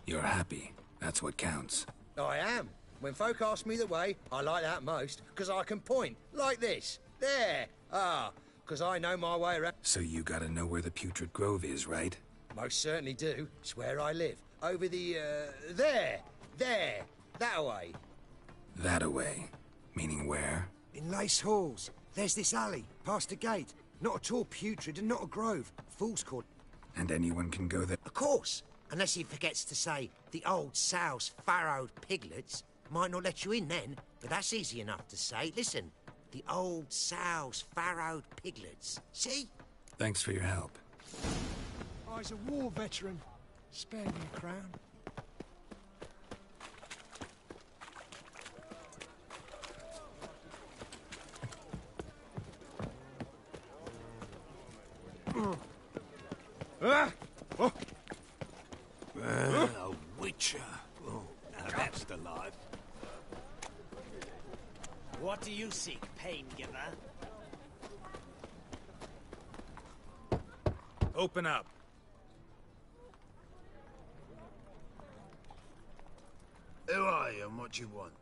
You're happy. That's what counts. I am. When folk ask me the way, I like that most, because I can point. Like this. There. Ah. Because I know my way around. So you gotta know where the Putrid Grove is, right? Most certainly do. It's where I live. Over the, there. There. That way. That-a-way. Meaning where? In Lace Halls. There's this alley, past the gate. Not at all putrid and not a grove. Fool's Court. And anyone can go there? Of course. Unless he forgets to say the old sow's farrowed piglets. Might not let you in then, but that's easy enough to say. Listen, the old sow's farrowed piglets. See? Thanks for your help. I was a war veteran. Spare me a crown. A witcher. Oh, now that's the life. What do you seek, pain giver? Open up. Who are you and what do you want?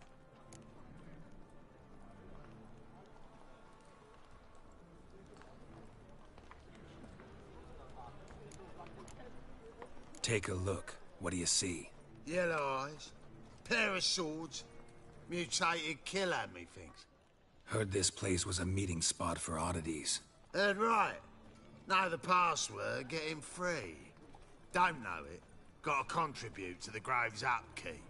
Take a look. What do you see? Yellow eyes, pair of swords, mutated killer, methinks. Heard this place was a meeting spot for oddities. Heard right. Know the password, get him free. Don't know it, gotta contribute to the Grove's upkeep.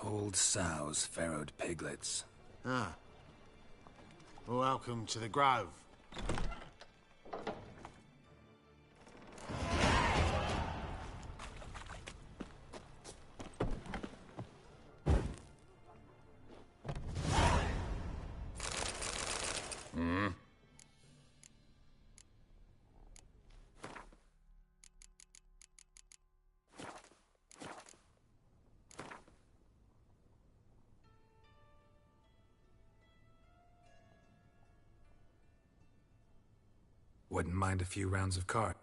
Old sows, farrowed piglets. Ah. Welcome to the Grove. Wouldn't mind a few rounds of cards.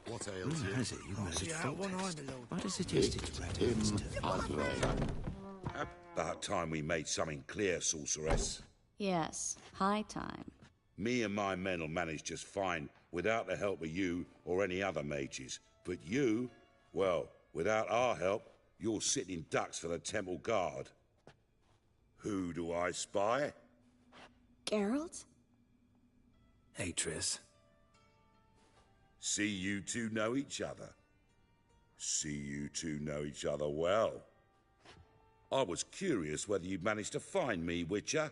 What ails you? Has it? You made it full test. Why does it Hit it's ready? him, Andre. About time we made something clear, sorceress. Yes, high time. Me and my men will manage just fine without the help of you or any other mages. But you, well, without our help, you're sitting ducks for the temple guard. Who do I spy? Geralt? Hey, Triss. See you two know each other. See you two know each other well. I was curious whether you'd managed to find me, Witcher.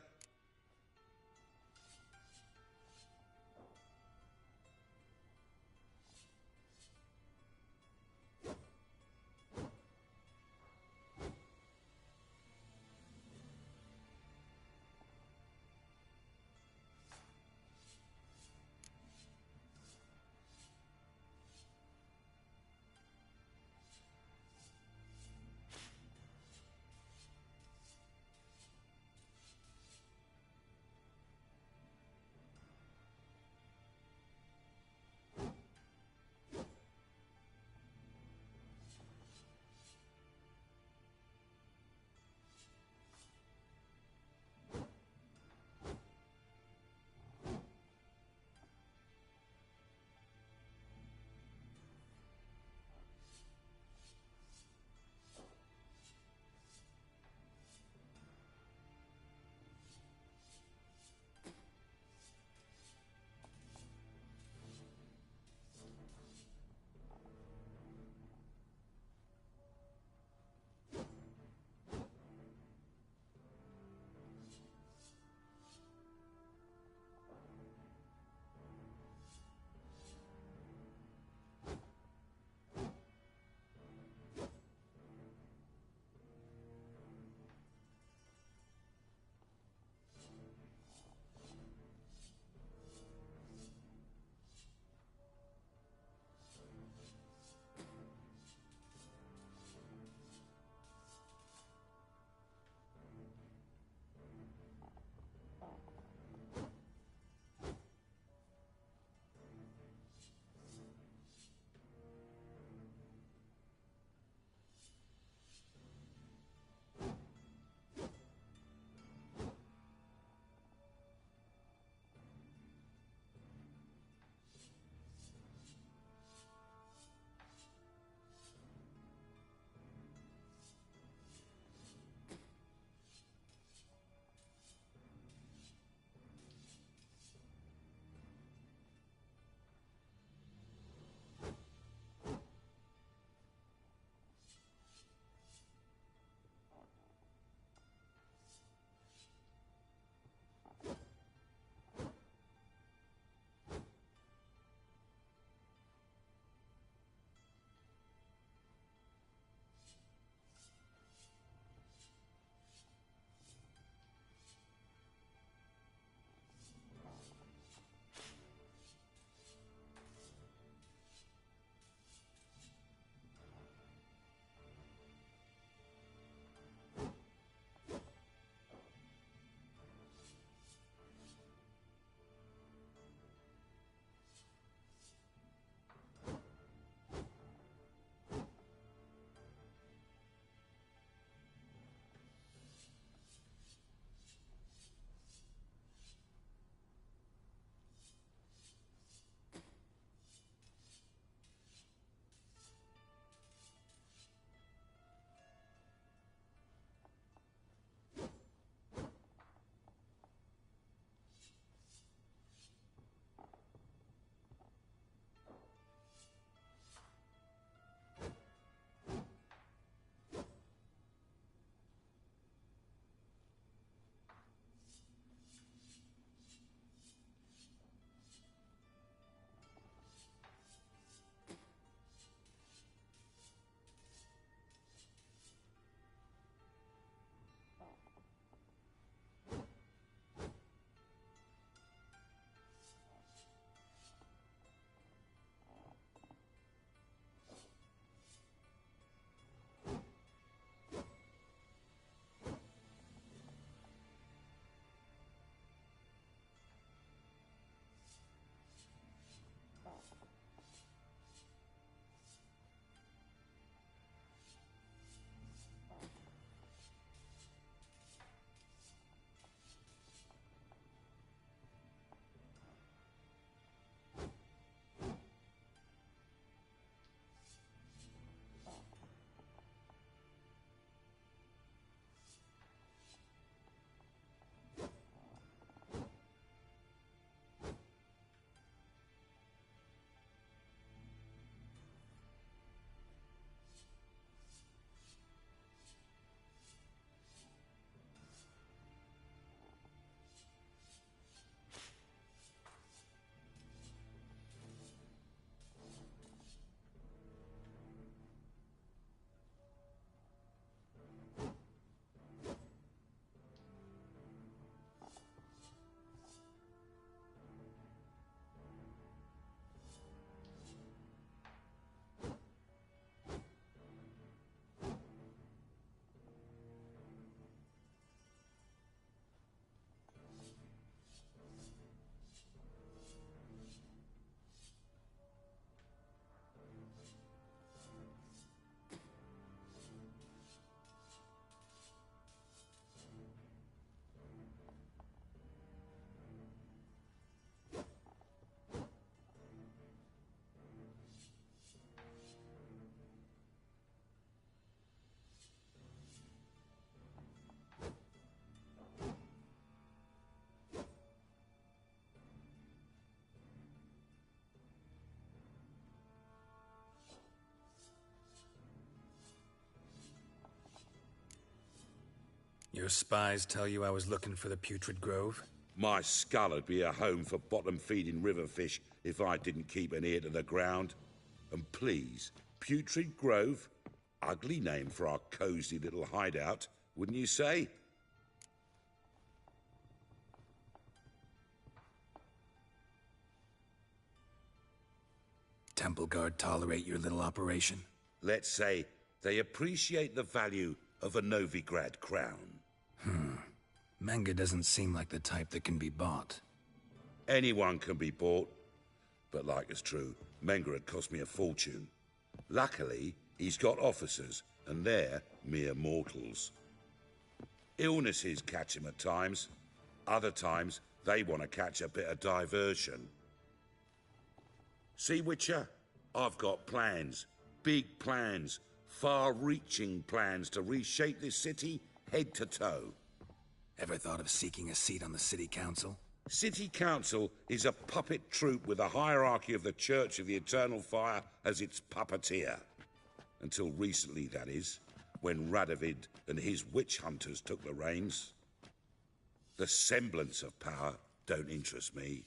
Your spies tell you I was looking for the Putrid Grove? My skull'd be a home for bottom-feeding river fish if I didn't keep an ear to the ground. And please, Putrid Grove? Ugly name for our cosy little hideout, wouldn't you say? Temple Guard tolerate your little operation? Let's say they appreciate the value of a Novigrad crown. Menga doesn't seem like the type that can be bought. Anyone can be bought. But like it's true, Menga had cost me a fortune. Luckily, he's got officers, and they're mere mortals. Illnesses catch him at times. Other times, they want to catch a bit of diversion. See, Witcher? I've got plans. Big plans. Far-reaching plans to reshape this city head to toe. Ever thought of seeking a seat on the city council? City Council is a puppet troupe with a hierarchy of the Church of the Eternal Fire as its puppeteer. Until recently, that is, when Radovid and his witch hunters took the reins. The semblance of power don't interest me.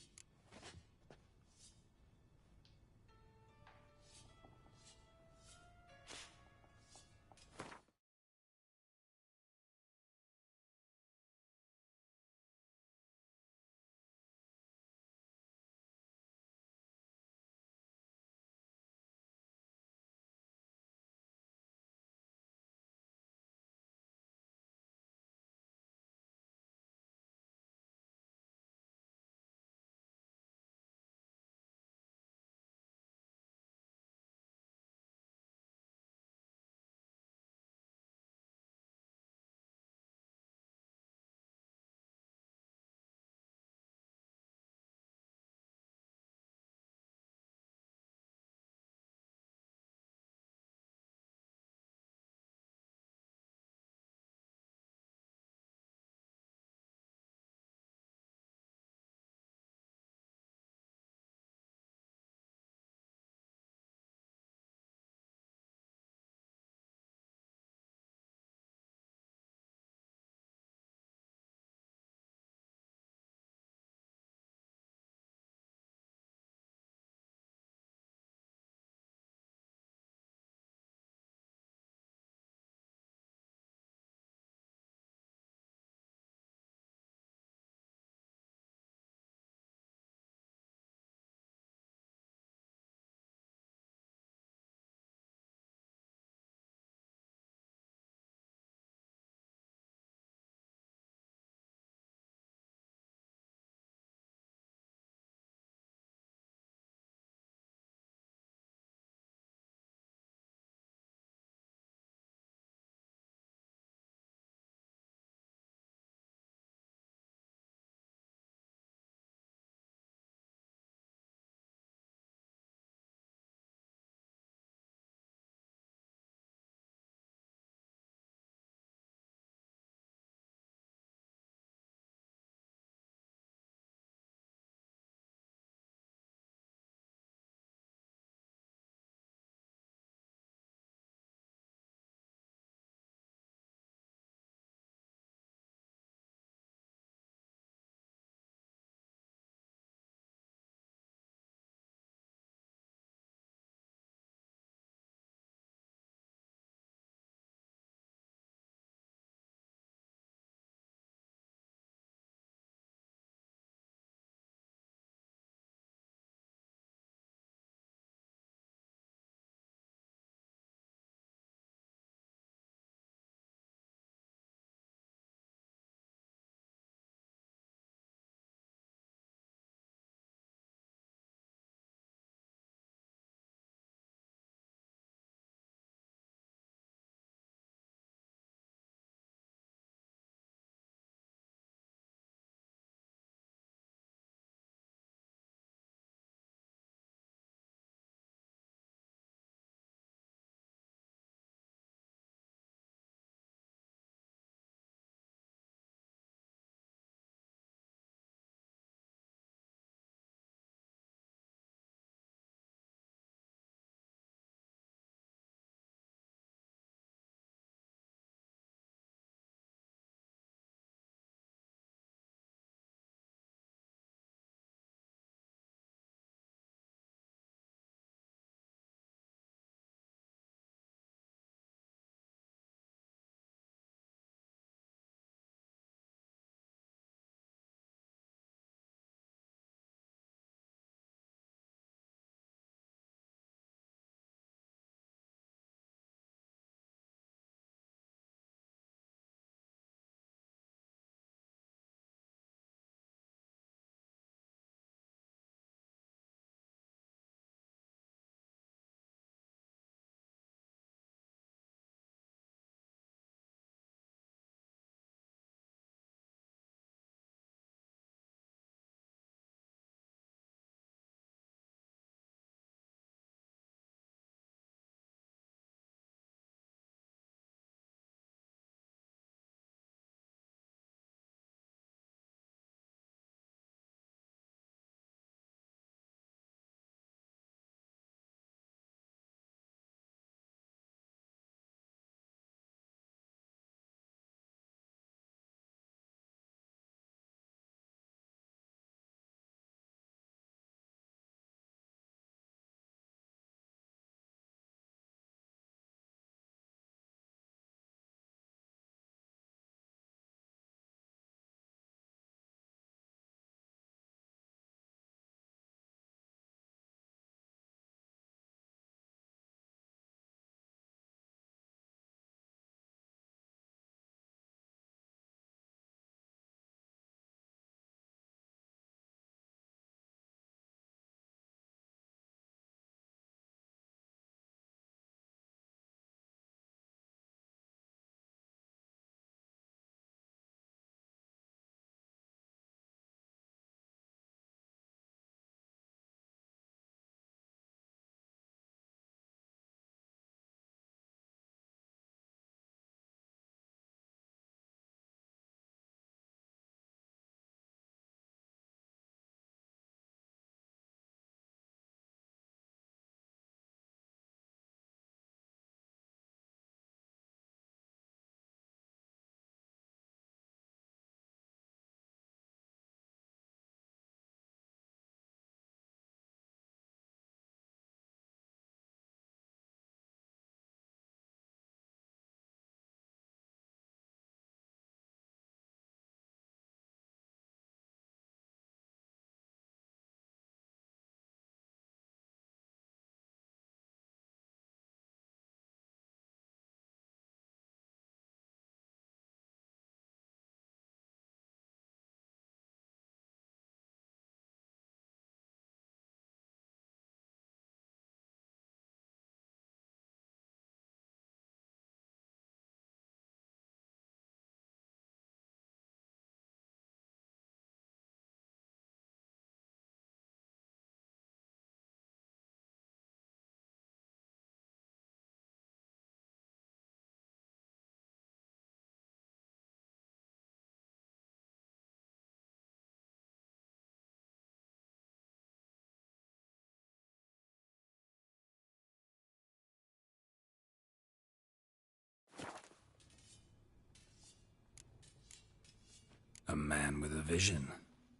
A man with a vision.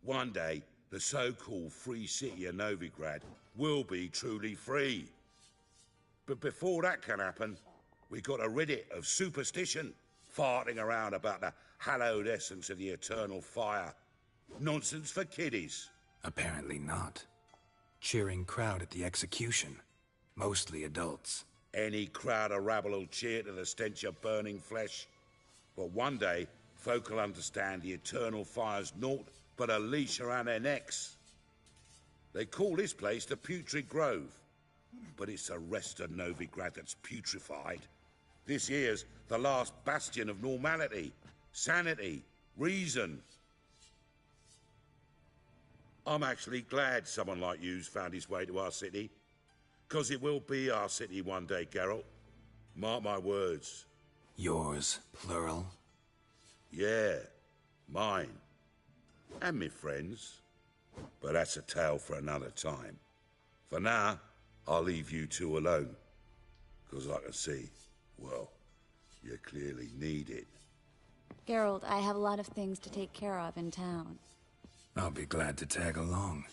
One day, the so-called free city of Novigrad will be truly free. But before that can happen, we got to rid it of superstition, farting around about the hallowed essence of the eternal fire. Nonsense for kiddies. Apparently not. Cheering crowd at the execution. Mostly adults. Any crowd of rabble will cheer to the stench of burning flesh. But one day, folk will understand the eternal fire's naught but a leash around their necks. They call this place the Putrid Grove, but it's the rest of Novigrad that's putrefied. This here's the last bastion of normality, sanity, reason. I'm actually glad someone like you's found his way to our city, 'cause it will be our city one day, Geralt. Mark my words. Yours, plural? Yeah, mine. And me friends. But that's a tale for another time. For now, I'll leave you two alone. 'Cause I can see, well, you clearly need it. Geralt, I have a lot of things to take care of in town. I'll be glad to tag along.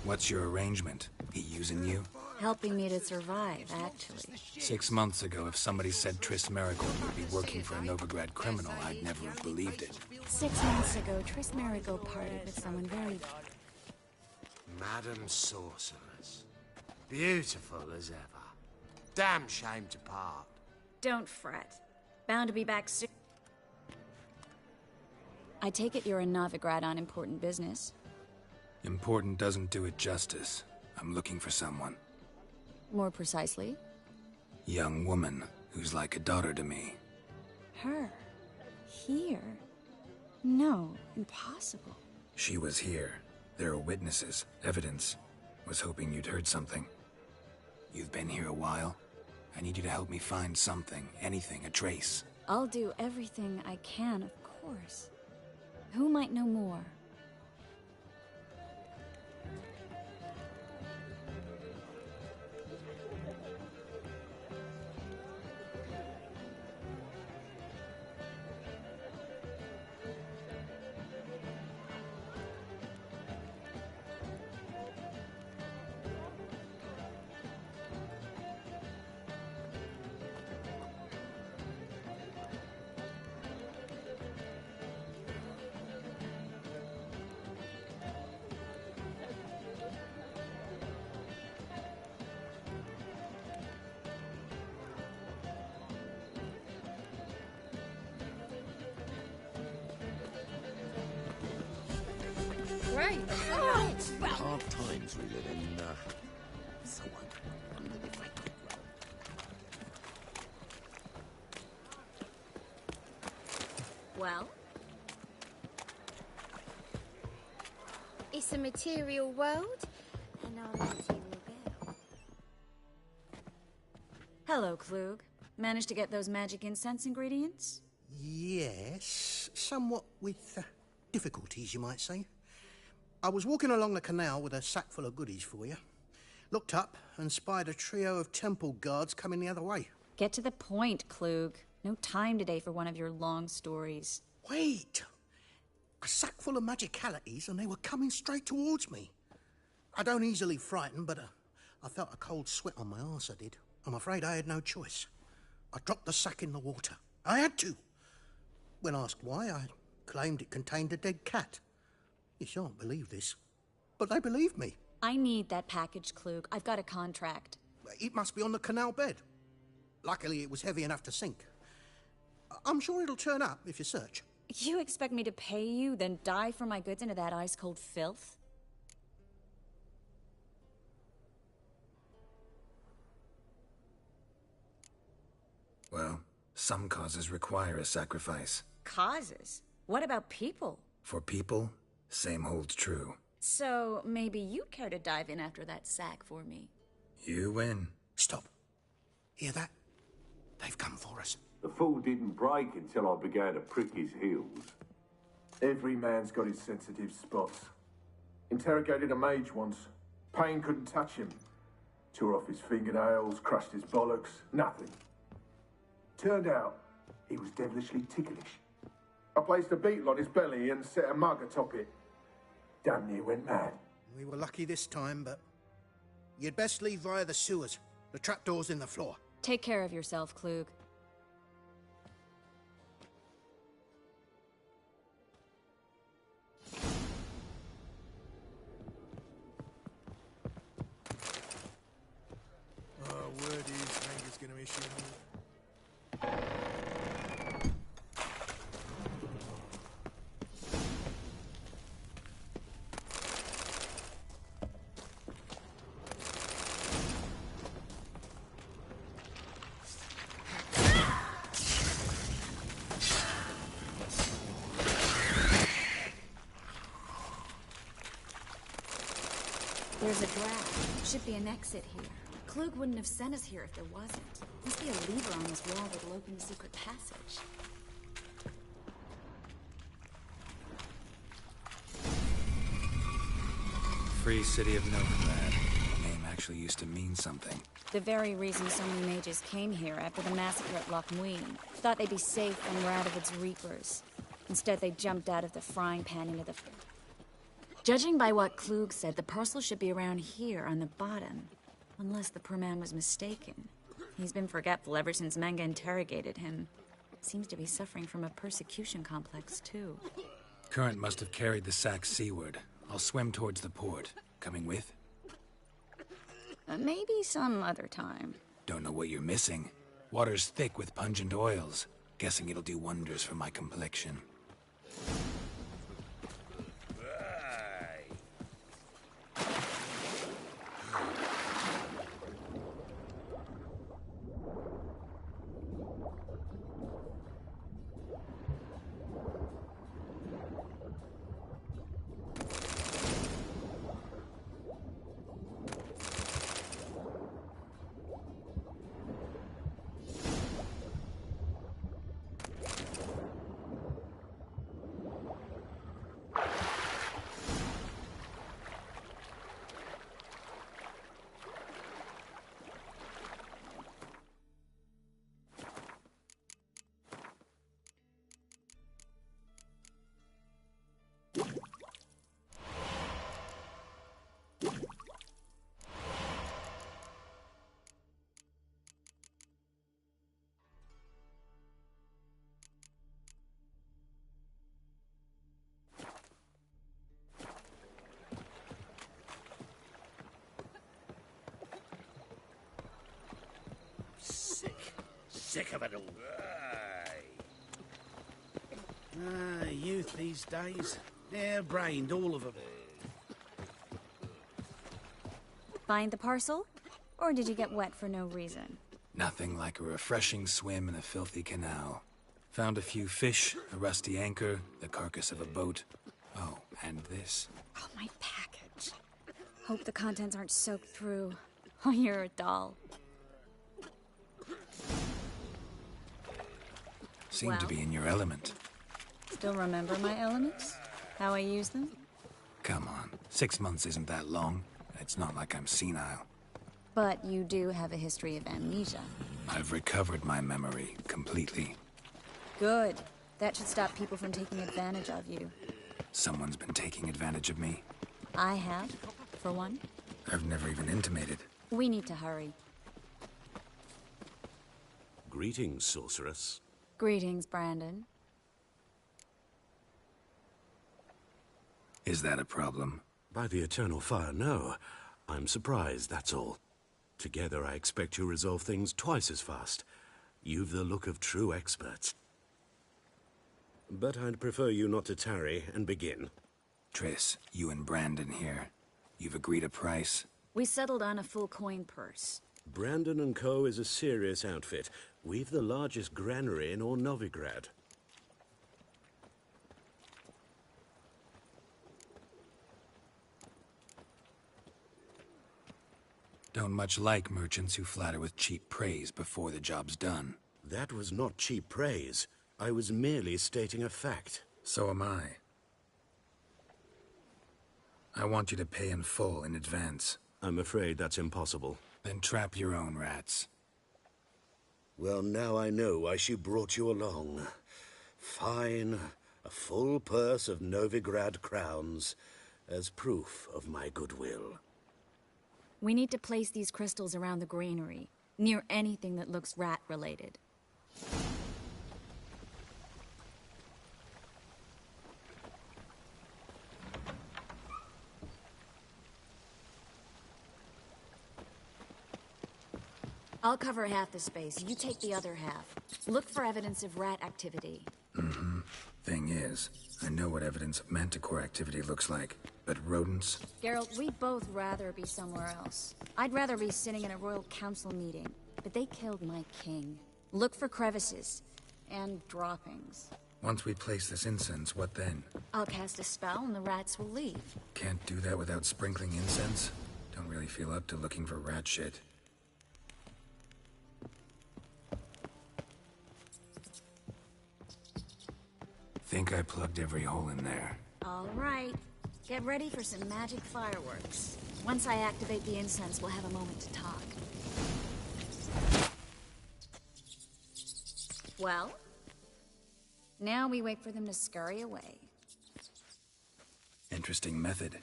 What's your arrangement? He using you? Helping me to survive, actually. 6 months ago, if somebody said Triss Merigold would be working for a Novigrad criminal, I'd never have believed it. 6 months ago, Triss Merigold parted with someone very... Madam Sorceress. Beautiful as ever. Damn shame to part. Don't fret. Bound to be back soon. I take it you're in Novigrad on important business. Important doesn't do it justice. I'm looking for someone. More precisely? Young woman who's like a daughter to me. Her? Here? No, impossible. She was here. There are witnesses, evidence. Was hoping you'd heard something. You've been here a while. I need you to help me find something, anything, a trace. I'll do everything I can, of course. Who might know more? Right. Hard times we live in, so I wondered if I could roll. Well? It's a material world, and I'm a material girl. Hello, Klug. Managed to get those magic incense ingredients? Yes, somewhat with difficulties, you might say. I was walking along the canal with a sack full of goodies for you. Looked up and spied a trio of temple guards coming the other way. Get to the point, Klug. No time today for one of your long stories. Wait! A sack full of magicalities and they were coming straight towards me. I don't easily frighten, but I felt a cold sweat on my arse, I did. I'm afraid I had no choice. I dropped the sack in the water. I had to. When asked why, I claimed it contained a dead cat. You shan't believe this, but they believed me. I need that package, Klug. I've got a contract. It must be on the canal bed. Luckily, it was heavy enough to sink. I'm sure it'll turn up if you search. You expect me to pay you, then dive for my goods into that ice-cold filth? Well, some causes require a sacrifice. Causes? What about people? For people, same holds true. So, maybe you'd care to dive in after that sack for me. You win. Stop. Hear that? They've come for us. The fool didn't break until I began to prick his heels. Every man's got his sensitive spots. Interrogated a mage once. Pain couldn't touch him. Tore off his fingernails, crushed his bollocks, nothing. Turned out, he was devilishly ticklish. I placed a beetle on his belly and set a mug atop it. Damn near went mad. We were lucky this time, but you'd best leave via the sewers. The trapdoor's in the floor. Take care of yourself, Klug. Word is Ranger's gonna issue a move. There's a draft. Should be an exit here. Klug wouldn't have sent us here if there wasn't. Must be a lever on this wall that'll open the secret passage. Free City of Novigrad. The name actually used to mean something. The very reason so many mages came here after the massacre at Loch Muin. Thought they'd be safe from Radovid's reapers. Instead, they jumped out of the frying pan into the... Judging by what Klug said, the parcel should be around here on the bottom. Unless the poor man was mistaken. He's been forgetful ever since Manga interrogated him. Seems to be suffering from a persecution complex, too. Current must have carried the sack seaward. I'll swim towards the port. Coming with? Maybe some other time. Don't know what you're missing. Water's thick with pungent oils. Guessing it'll do wonders for my complexion. Sick of it all. Youth these days. Hair-brained, all of them. Find the parcel? Or did you get wet for no reason? Nothing like a refreshing swim in a filthy canal. Found a few fish, a rusty anchor, the carcass of a boat. Oh, and this. Oh, my package. Hope the contents aren't soaked through. Oh, you're a doll. Seem to be in your element. Still remember my elements? How I use them? Come on. 6 months isn't that long. It's not like I'm senile. But you do have a history of amnesia. I've recovered my memory completely. Good. That should stop people from taking advantage of you. Someone's been taking advantage of me. I have, for one. I've never even intimated. We need to hurry. Greetings, sorceress. Greetings, Brandon. Is that a problem? By the Eternal Fire, no. I'm surprised, that's all. Together, I expect you'll resolve things twice as fast. You've the look of true experts. But I'd prefer you not to tarry and begin. Triss, you and Brandon here. You've agreed a price? We settled on a full coin purse. Brandon & Co. is a serious outfit. We've the largest granary in all Novigrad. Don't much like merchants who flatter with cheap praise before the job's done. That was not cheap praise. I was merely stating a fact. So am I. I want you to pay in full in advance. I'm afraid that's impossible. Then trap your own rats. Well, now I know why she brought you along. Fine. A full purse of Novigrad crowns as proof of my goodwill. We need to place these crystals around the granary, near anything that looks rat-related. I'll cover half the space, you take the other half. Look for evidence of rat activity. Mm-hmm. Thing is, I know what evidence of manticore activity looks like, but rodents? Geralt, we'd both rather be somewhere else. I'd rather be sitting in a royal council meeting, but they killed my king. Look for crevices, and droppings. Once we place this incense, what then? I'll cast a spell and the rats will leave. Can't do that without sprinkling incense? Don't really feel up to looking for rat shit. Think I plugged every hole in there. All right. Get ready for some magic fireworks. Once I activate the incense, we'll have a moment to talk. Well? Now we wait for them to scurry away. Interesting method.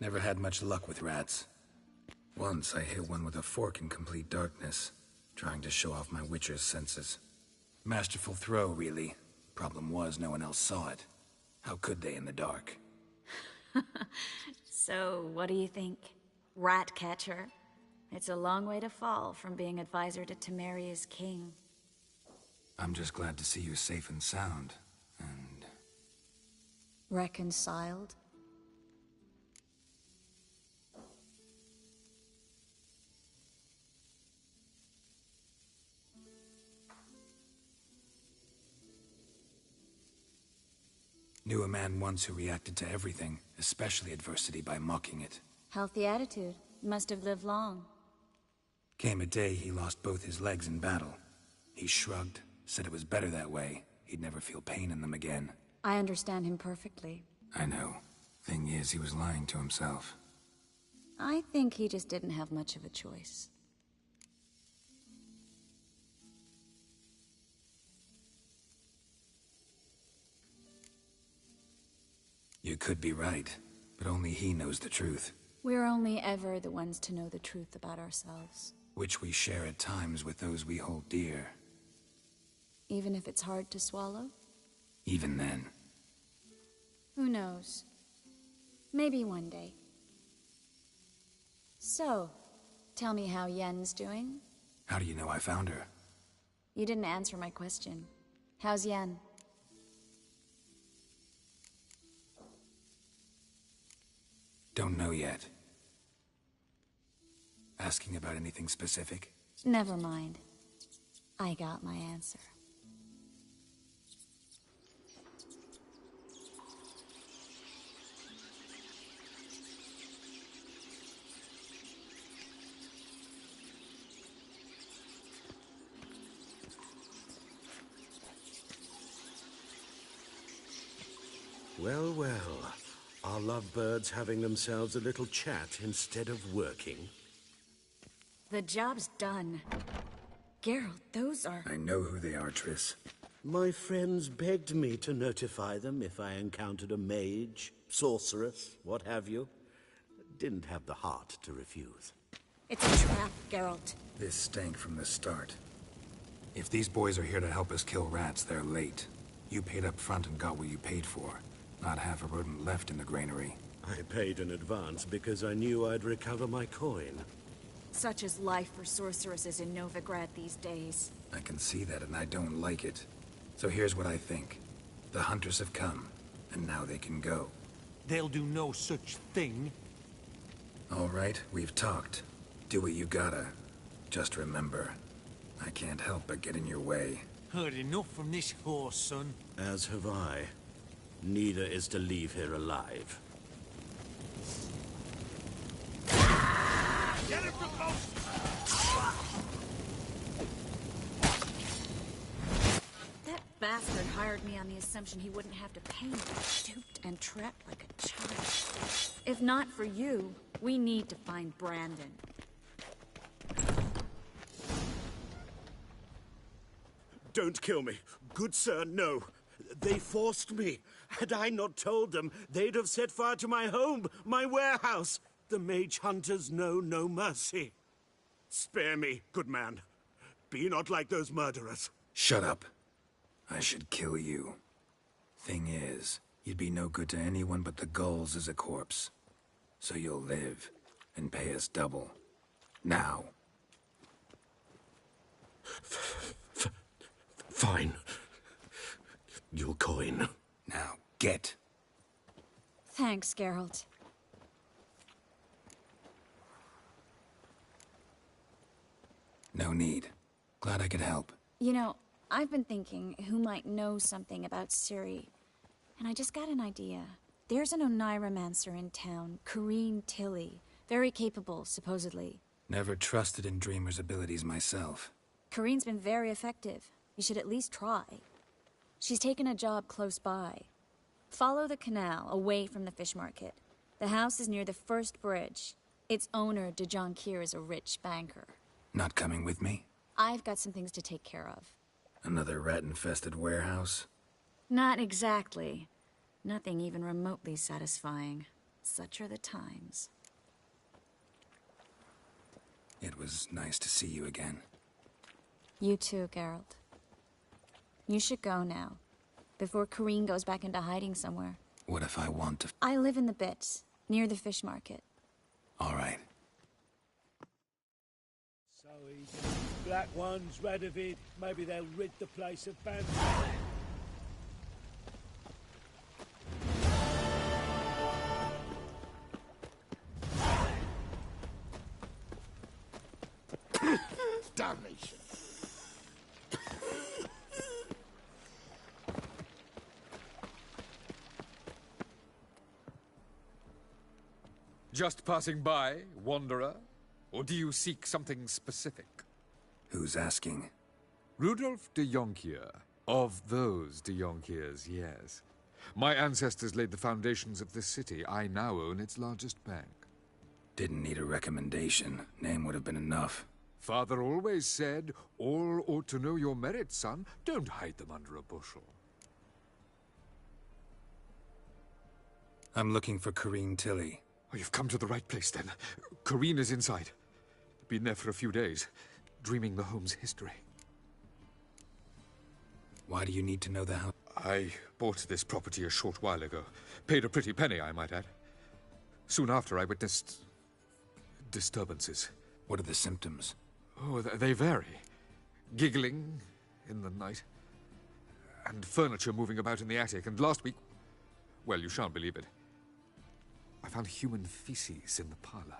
Never had much luck with rats. Once I hit one with a fork in complete darkness, trying to show off my witcher's senses. Masterful throw, really. Problem was, no one else saw it. How could they in the dark? So, what do you think? Rat catcher? It's a long way to fall from being advisor to Temeria's king. I'm just glad to see you safe and sound, and... Reconciled? Knew a man once who reacted to everything, especially adversity, by mocking it. Healthy attitude. Must have lived long. Came a day he lost both his legs in battle. He shrugged, said it was better that way. He'd never feel pain in them again. I understand him perfectly. I know. Thing is, he was lying to himself. I think he just didn't have much of a choice. You could be right, but only he knows the truth. We're only ever the ones to know the truth about ourselves. Which we share at times with those we hold dear. Even if it's hard to swallow? Even then. Who knows? Maybe one day. So, tell me how Yen's doing? How do you know I found her? You didn't answer my question. How's Yen? Don't know yet. Asking about anything specific? Never mind. I got my answer. Well, well. Are lovebirds having themselves a little chat instead of working? The job's done. Geralt, those are... I know who they are, Triss. My friends begged me to notify them if I encountered a mage, sorceress, what have you. Didn't have the heart to refuse. It's a trap, Geralt. This stank from the start. If these boys are here to help us kill rats, they're late. You paid up front and got what you paid for. Not half a rodent left in the granary. I paid in advance because I knew I'd recover my coin. Such is life for sorceresses in Novigrad these days. I can see that, and I don't like it. So here's what I think. The hunters have come, and now they can go. They'll do no such thing. All right, we've talked. Do what you gotta. Just remember, I can't help but get in your way. Heard enough from this horse, son. As have I. Neither is to leave here alive. Get him from That bastard hired me on the assumption he wouldn't have to pay me. Duped and trapped like a child. If not for you, We need to find Brandon. Don't kill me. Good sir, no. They forced me. Had I not told them, they'd have set fire to my home, my warehouse. The mage hunters know no mercy. Spare me, good man. Be not like those murderers. Shut up. I should kill you. Thing is, you'd be no good to anyone but the gulls as a corpse. So you'll live, and pay us double. Now. Fine. Your coin. Now, get. Thanks, Geralt. No need. Glad I could help. You know, I've been thinking who might know something about Ciri. And I just got an idea. There's an Oneiromancer in town, Corrine Tilly. Very capable, supposedly. Never trusted in Dreamer's abilities myself. Corrine's been very effective. You should at least try. She's taken a job close by. Follow the canal, away from the fish market. The house is near the first bridge. Its owner, de Jonquière, is a rich banker. Not coming with me? I've got some things to take care of. Another rat-infested warehouse? Not exactly. Nothing even remotely satisfying. Such are the times. It was nice to see you again. You too, Geralt. You should go now, before Corrine goes back into hiding somewhere. What if I want to? I live in the Bits, near the fish market. All right. So easy. Black Ones, Radovid, maybe they'll rid the place of bandits. Damnation. Just passing by, wanderer? Or do you seek something specific? Who's asking? Rudolf de Jonquière. Of those de Jonquières, yes. My ancestors laid the foundations of this city. I now own its largest bank. Didn't need a recommendation. Name would have been enough. Father always said, all ought to know your merits, son. Don't hide them under a bushel. I'm looking for Corrine Tilly. Oh, you've come to the right place, then. Corrine is inside. Been there for a few days, dreaming the home's history. Why do you need to know the house? I bought this property a short while ago. Paid a pretty penny, I might add. Soon after, I witnessed disturbances. What are the symptoms? Oh, they vary. Giggling in the night. And furniture moving about in the attic. And last week... well, you shan't believe it. I found human feces in the parlor.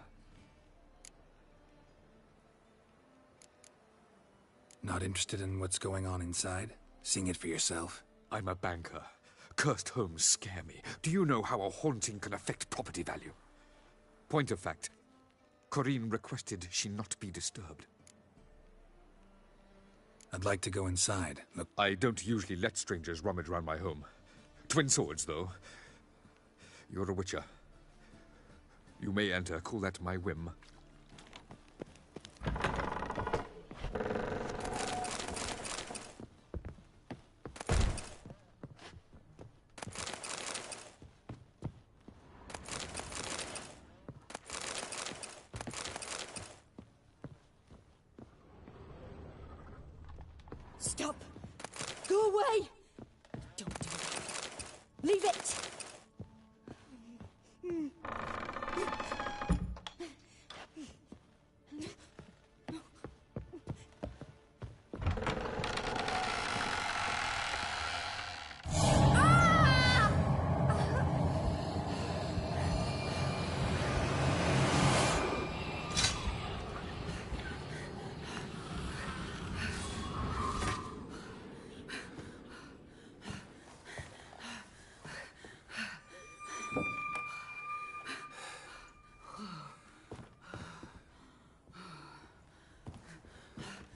Not interested in what's going on inside? Seeing it for yourself? I'm a banker. Cursed homes scare me. Do you know how a haunting can affect property value? Point of fact, Corrine requested she not be disturbed. I'd like to go inside. Look, I don't usually let strangers rummage around my home. Twin swords, though. You're a witcher. You may enter. Call that my whim. Stop! Go away! Don't do that. Leave it!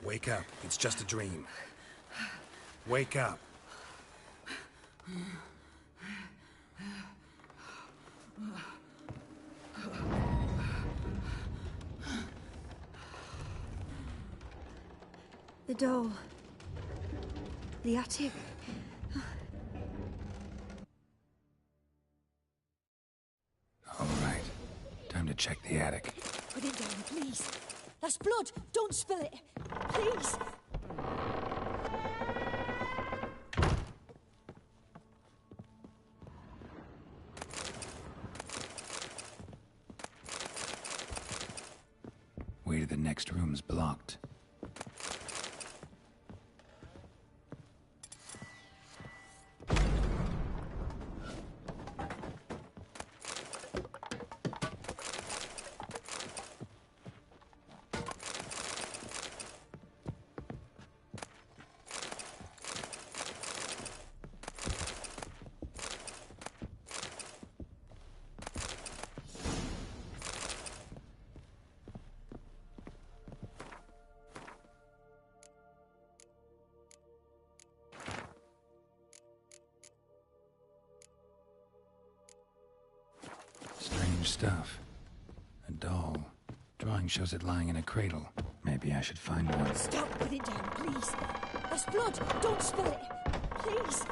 Wake up. It's just a dream. Wake up. The door. The attic. All right. Time to check the attic. Put it down, please. That's blood. Don't spill it. Please. Way to the next room's blocked. Strange stuff. A doll. Drawing shows it lying in a cradle. Maybe I should find one. Stop. Put it down, please. That's blood. Don't spill it. Please.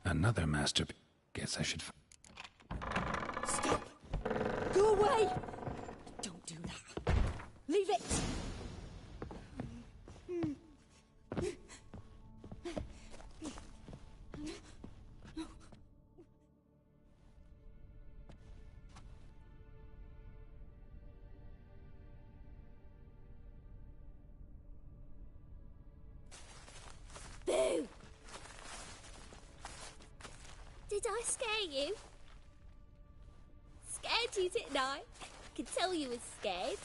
Another masterpiece. Guess I should. Stop! Go away! Don't do that. Leave it! Boo! Did I scare you? Scared you, didn't I? Could tell you was scared.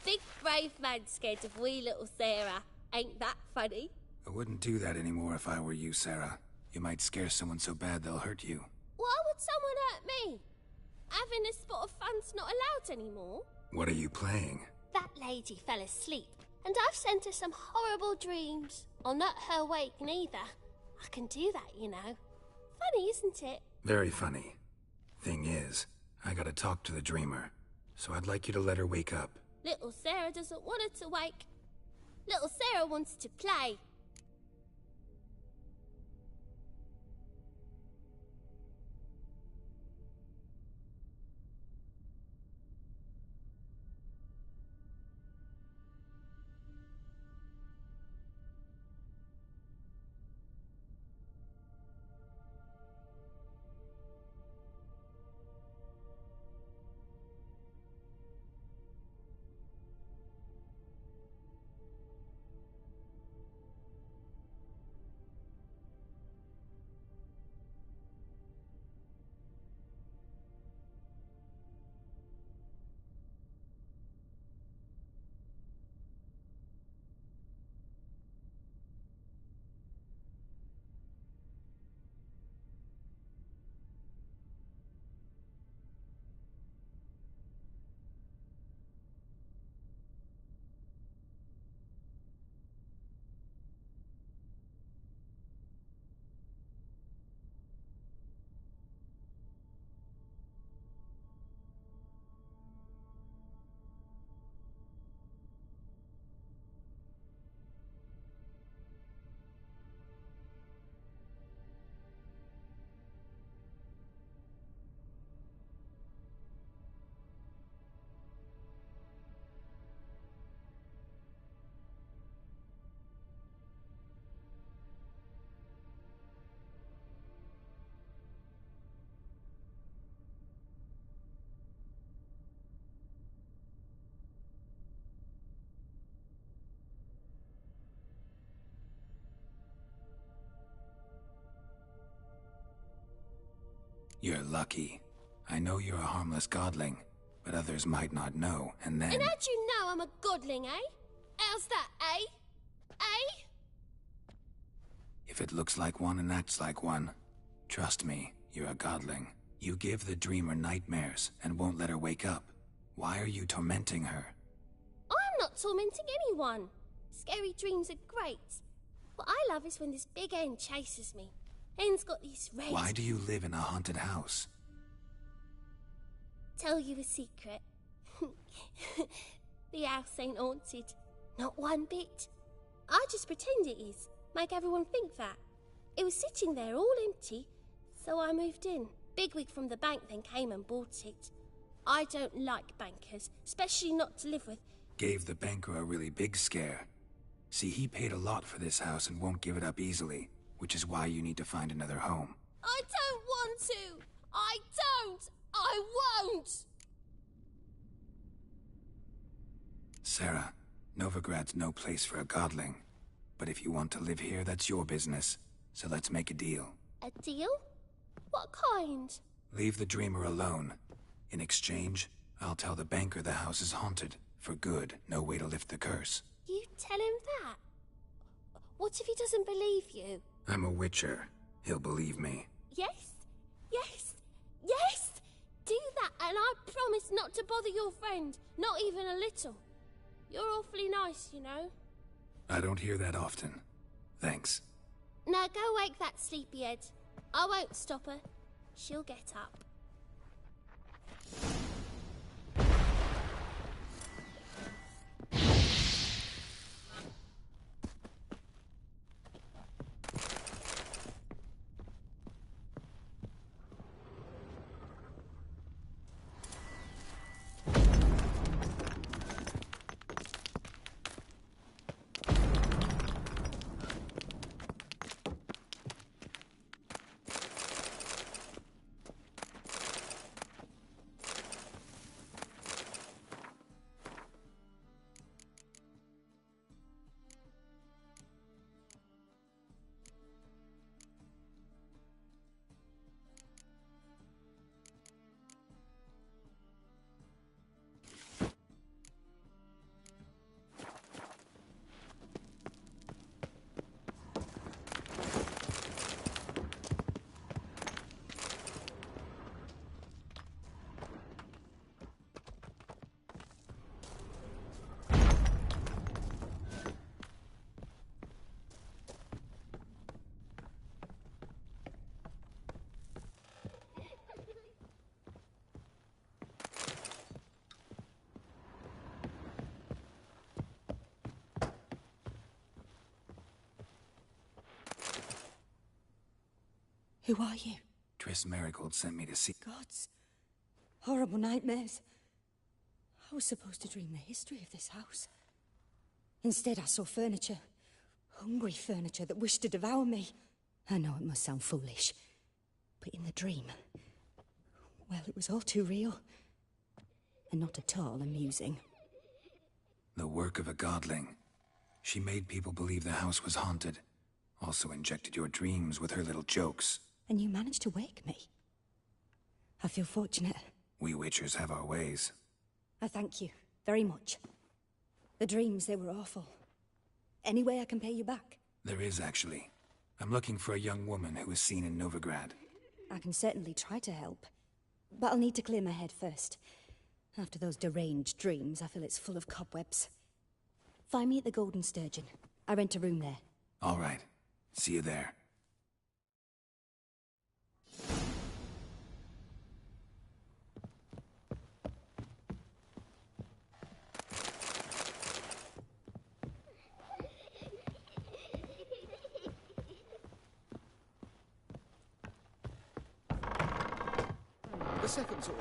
Big brave man scared of wee little Sarah. Ain't that funny? I wouldn't do that anymore if I were you, Sarah. You might scare someone so bad they'll hurt you. Why would someone hurt me? Having a spot of fun's not allowed anymore. What are you playing? That lady fell asleep, and I've sent her some horrible dreams. I'll not her wake neither. I can do that, you know. Funny, isn't it? Very funny. Thing is, I gotta talk to the dreamer, so I'd like you to let her wake up. Little Sarah doesn't want her to wake. Little Sarah wants to play. You're lucky. I know you're a harmless godling, but others might not know, and then... And how'd you know I'm a godling, eh? How's that, eh? Eh? If it looks like one and acts like one, trust me, you're a godling. You give the dreamer nightmares and won't let her wake up. Why are you tormenting her? I'm not tormenting anyone. Scary dreams are great. What I love is when this big hen chases me. Hen's got these red... Why do you live in a haunted house? Tell you a secret. The house ain't haunted. Not one bit. I just pretend it is. Make everyone think that. It was sitting there all empty, so I moved in. Bigwig from the bank then came and bought it. I don't like bankers, especially not to live with. Gave the banker a really big scare. See, he paid a lot for this house and won't give it up easily, which is why you need to find another home. I don't want to! I don't! I won't! Sarah, Novigrad's no place for a godling. But if you want to live here, that's your business. So let's make a deal. A deal? What kind? Leave the dreamer alone. In exchange, I'll tell the banker the house is haunted. For good, no way to lift the curse. You tell him that? What if he doesn't believe you? I'm a witcher. He'll believe me. Yes? Yes? Yes! Do that and I promise not to bother your friend. Not even a little. You're awfully nice, you know. I don't hear that often. Thanks. Now go wake that sleepyhead. I won't stop her. She'll get up. Who are you? Triss Marigold sent me to see... Gods. Horrible nightmares. I was supposed to dream the history of this house. Instead, I saw furniture. Hungry furniture that wished to devour me. I know it must sound foolish, but in the dream, well, it was all too real. And not at all amusing. The work of a godling. She made people believe the house was haunted. Also injected your dreams with her little jokes. And you managed to wake me. I feel fortunate. We Witchers have our ways. I thank you very much. The dreams, they were awful. Any way I can pay you back? There is, actually. I'm looking for a young woman who was seen in Novigrad. I can certainly try to help. But I'll need to clear my head first. After those deranged dreams, I feel it's full of cobwebs. Find me at the Golden Sturgeon. I rent a room there. All right. See you there. The second sword.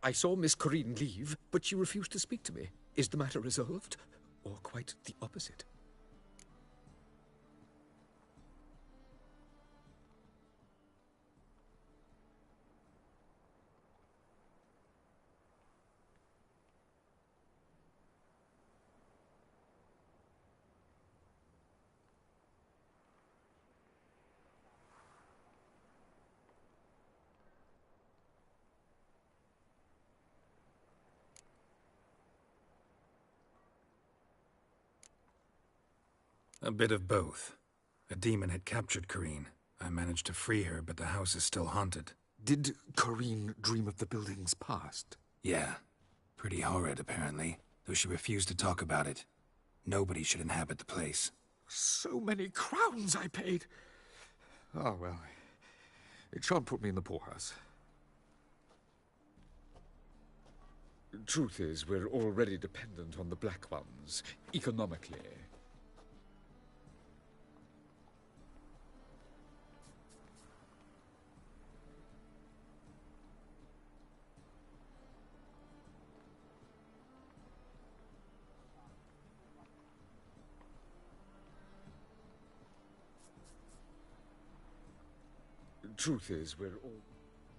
I saw Miss Corinne leave, but she refused to speak to me. Is the matter resolved? Or quite the opposite? A bit of both. A demon had captured Corinne. I managed to free her, but the house is still haunted. Did Corinne dream of the building's past? Yeah. Pretty horrid, apparently, though she refused to talk about it. Nobody should inhabit the place. So many crowns I paid. Oh, well. It shan't put me in the poorhouse. Truth is, we're already dependent on the Black Ones, economically. Truth is, we're all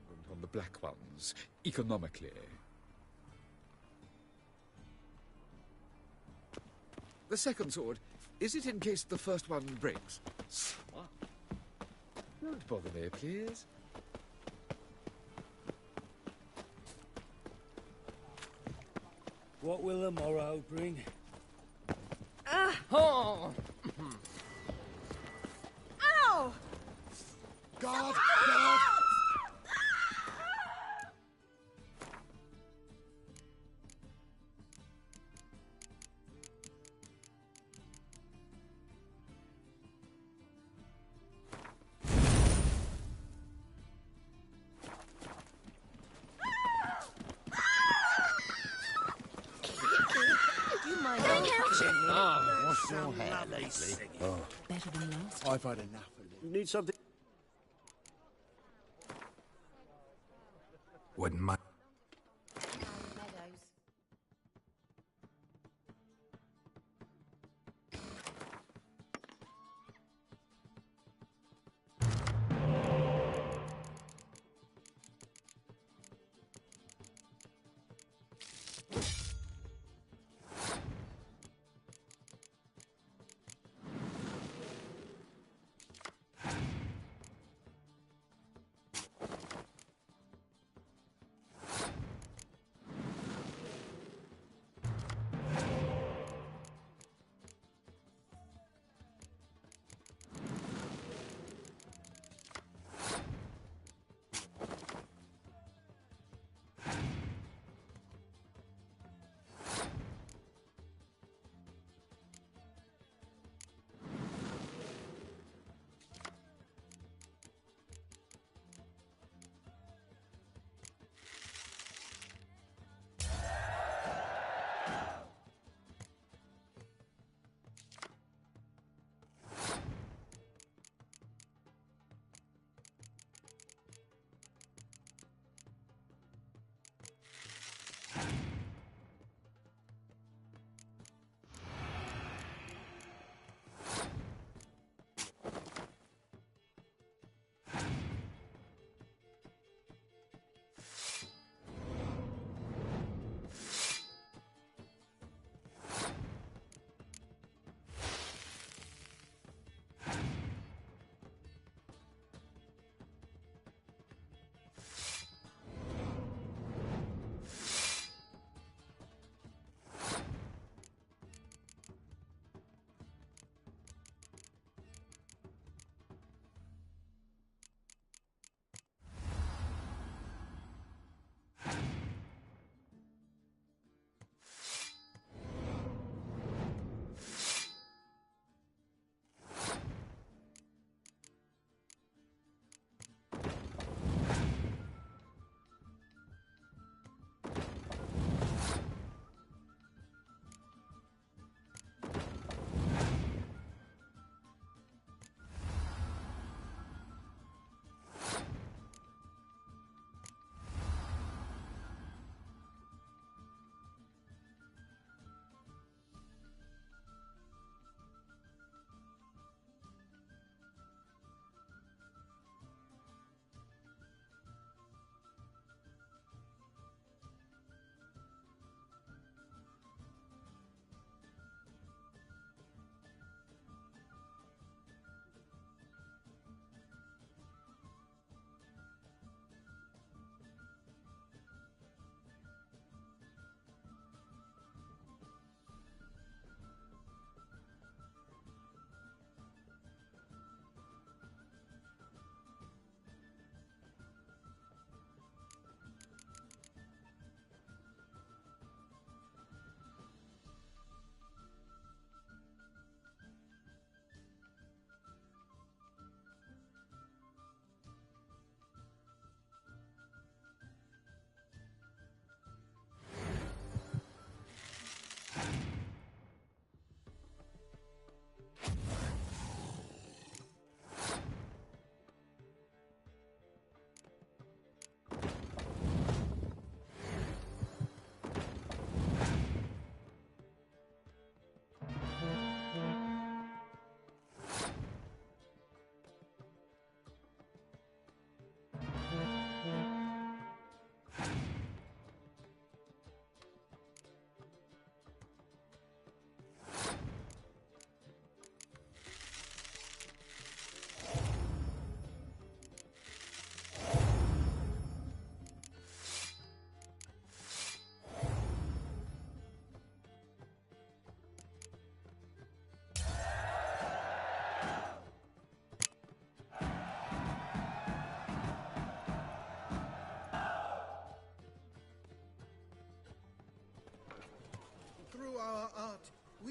dependent on the Black Ones, economically. The second sword, is it in case the first one breaks? Smart. Don't bother me, please. What will the morrow bring? Oh! Ow! God! God! Do you mind? Oh, what's your hair lately? Oh, Better than last. I've had enough of it. Need something? Wouldn't mind.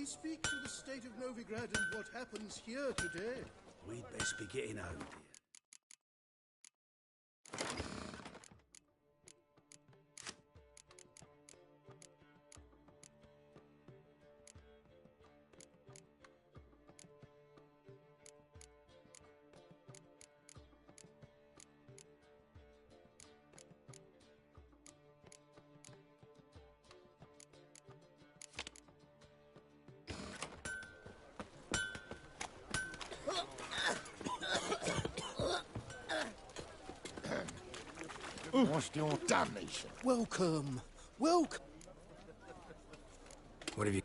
speak to the state of Novigrad and what happens here today. We'd best be getting home, dear. What's your damnation? Welcome. Welcome. What have you...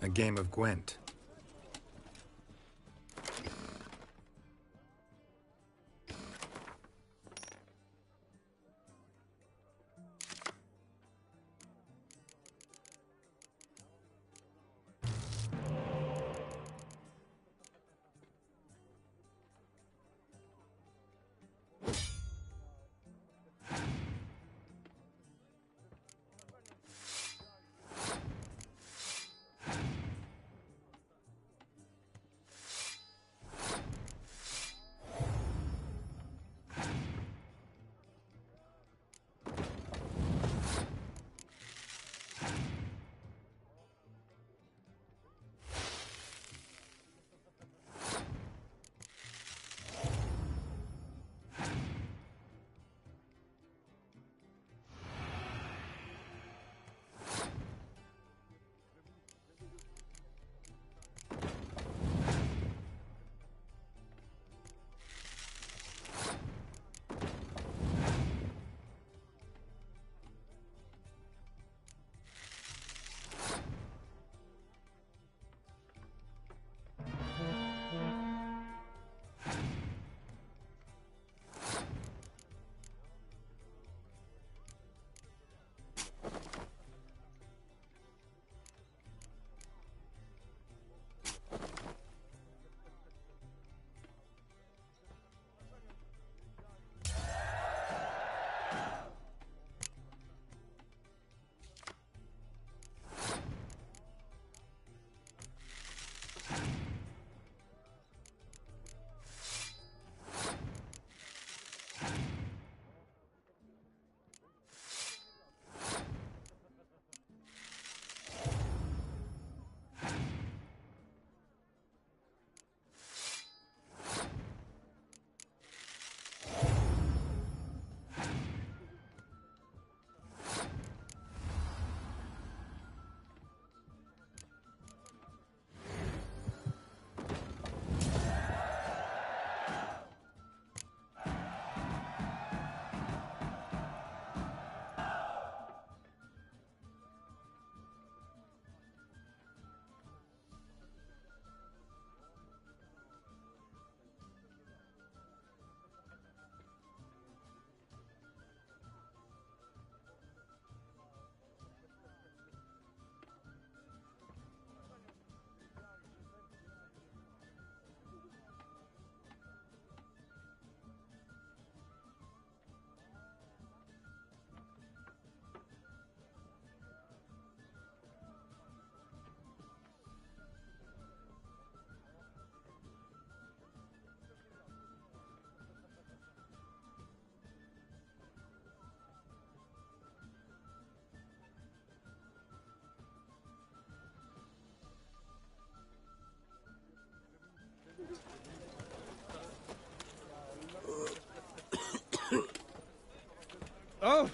A game of Gwent. Oh!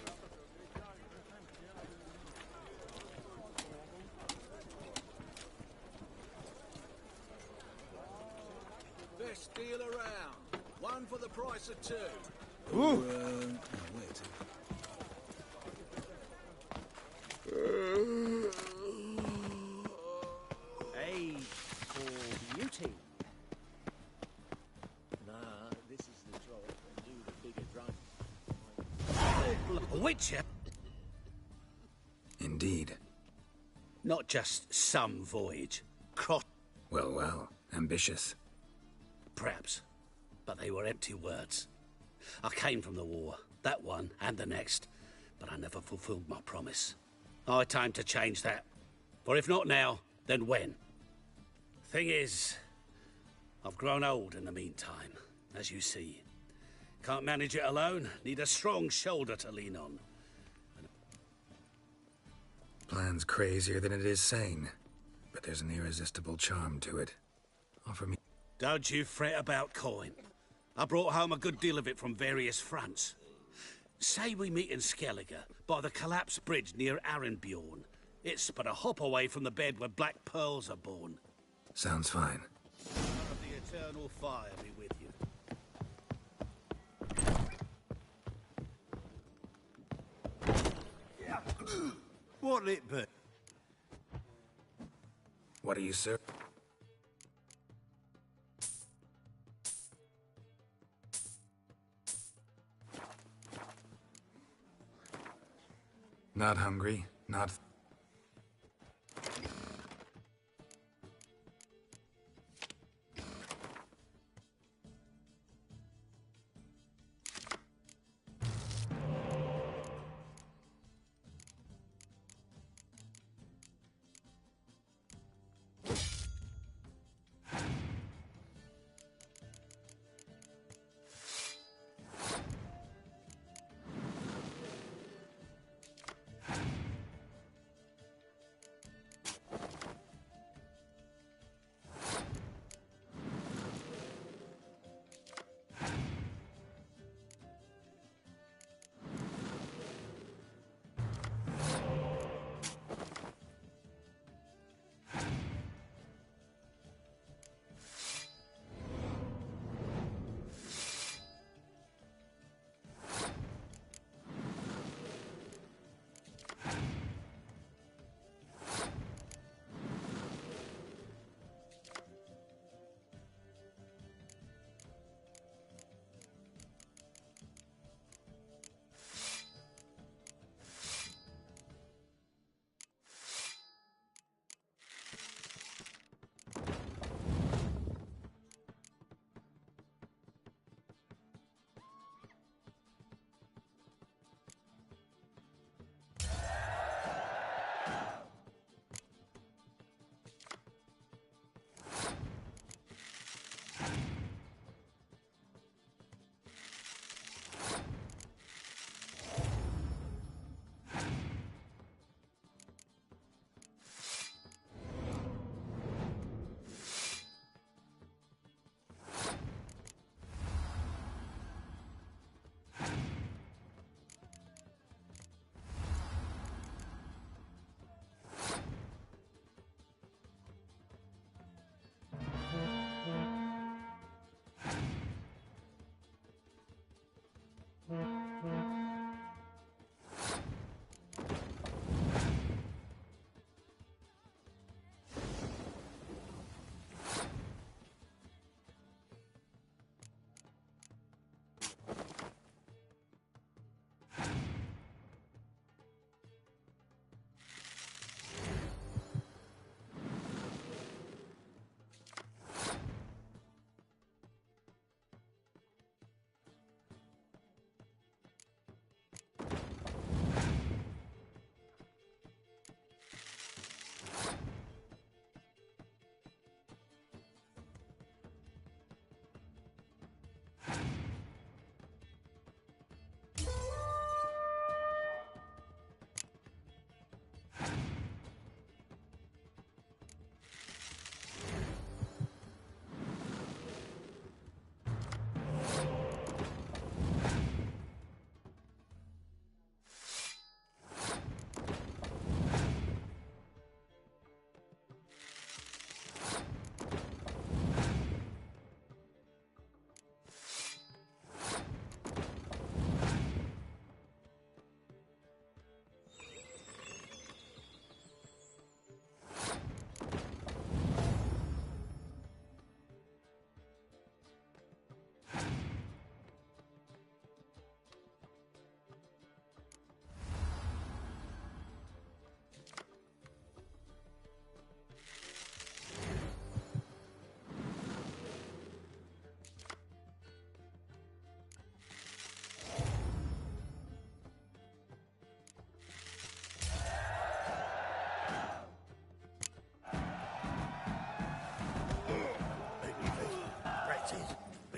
Best deal around. One for the price of two. Ooh. Wait. Witcher? Indeed. Not just some voyage. Well, well, ambitious. Perhaps. But they were empty words. I came from the war, that one and the next, but I never fulfilled my promise. High time to change that. For if not now, then when? Thing is, I've grown old in the meantime, as you see. Can't manage it alone, need a strong shoulder to lean on. Plan's crazier than it is sane, but there's an irresistible charm to it. Offer me... Don't you fret about coin. I brought home a good deal of it from various fronts. Say we meet in Skellige, by the collapsed bridge near Arenbjorn. It's but a hop away from the bed where black pearls are born. Sounds fine. Of the eternal fire be with you. What'll it be? What are you, sir? Not hungry, not...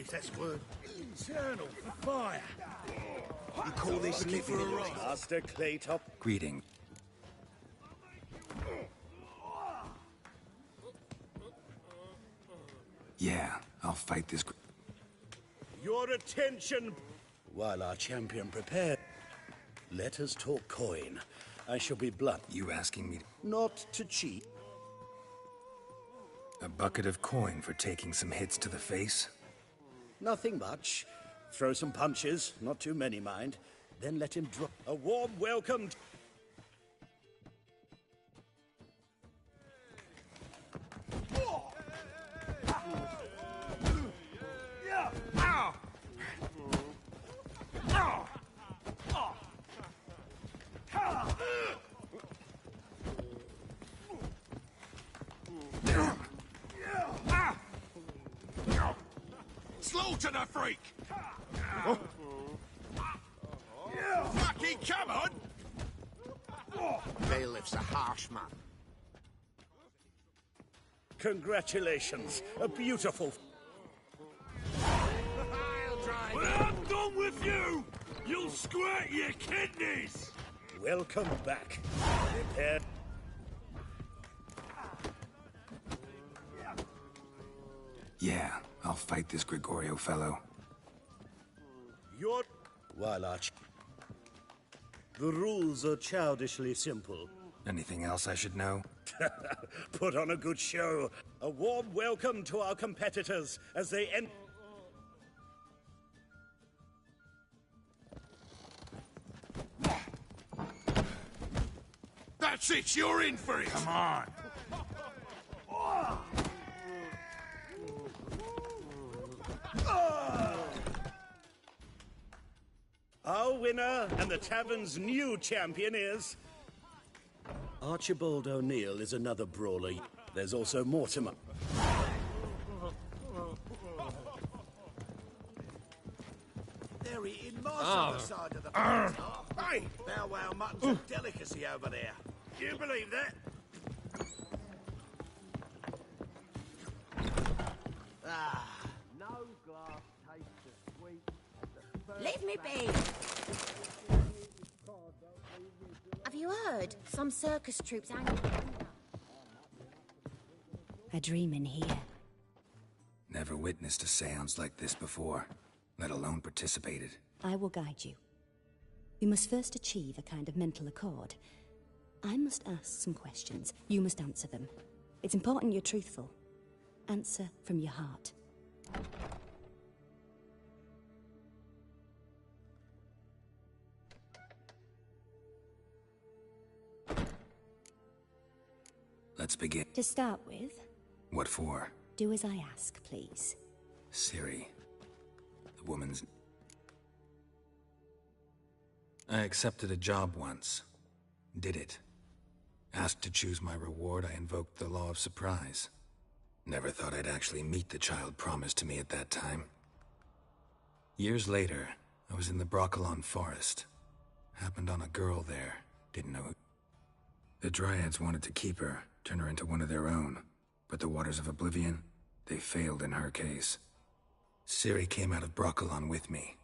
use this word. Eternal fire. You call this living in a Master Claytop? Greeting. Yeah, I'll fight this. Your attention! While our champion prepares, let us talk coin. I shall be blunt. You asking me not to cheat. A bucket of coin for taking some hits to the face? Nothing much. Throw some punches, not too many, mind. Then let him drop. A warm welcome. Slaughter the freak! Fucking come on! Bailiff's a harsh man. Congratulations. A beautiful... When I'm done with you, you'll squirt your kidneys! Welcome back. Prepare... Yeah, I'll fight this Gregorio fellow. You're... While Arch... The rules are childishly simple. Anything else I should know? Put on a good show. A warm welcome to our competitors as they end... That's it, you're in for it! Come on. Our winner and the tavern's new champion is... Archibald O'Neill is another brawler. There's also Mortimer. They're eating mice on the side of the place. Hey! Bow wow mutton's a delicacy over there. You believe that? No glass tastes as sweet as the Leave me be! Have you heard? Some circus troops hanging. A dream in here. Never witnessed a seance like this before, let alone participated. I will guide you. We must first achieve a kind of mental accord. I must ask some questions. You must answer them. It's important you're truthful. Answer from your heart. Let's begin. To start with, What for? do as I ask, please. Ciri. The woman's... I accepted a job once. Did it. Asked to choose my reward, I invoked the law of surprise. Never thought I'd actually meet the child promised to me at that time. Years later, I was in the Broccolon forest. Happened on a girl there. Didn't know who. The Dryads wanted to keep her, turn her into one of their own. But the Waters of Oblivion, they failed in her case. Ciri came out of Broccolon with me.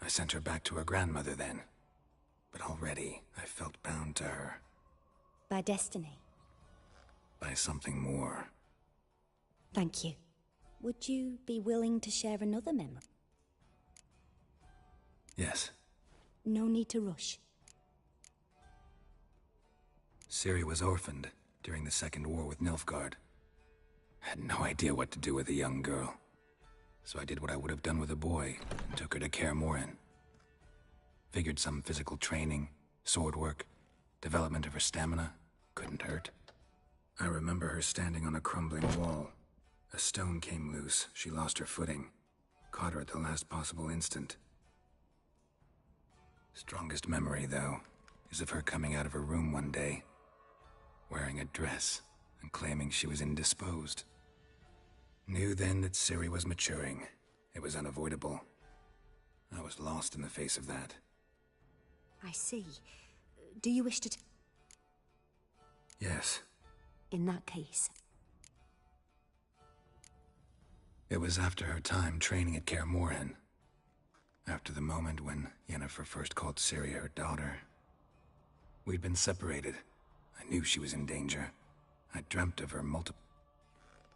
I sent her back to her grandmother then. But already, I felt bound to her. By destiny. By something more. Thank you. Would you be willing to share another memory? Yes. No need to rush. Ciri was orphaned during the Second War with Nilfgaard. Had no idea what to do with a young girl. So I did what I would have done with a boy and took her to Kaer Morhen. Figured some physical training, sword work, development of her stamina couldn't hurt. I remember her standing on a crumbling wall. A stone came loose, she lost her footing. Caught her at the last possible instant. Strongest memory, though, is of her coming out of her room one day, wearing a dress and claiming she was indisposed. Knew then that Ciri was maturing. It was unavoidable. I was lost in the face of that. I see. Do you wish to... Yes. In that case... It was after her time training at Kaer Morhen. After the moment when Yennefer first called Ciri her daughter. We'd been separated. I knew she was in danger. I dreamt of her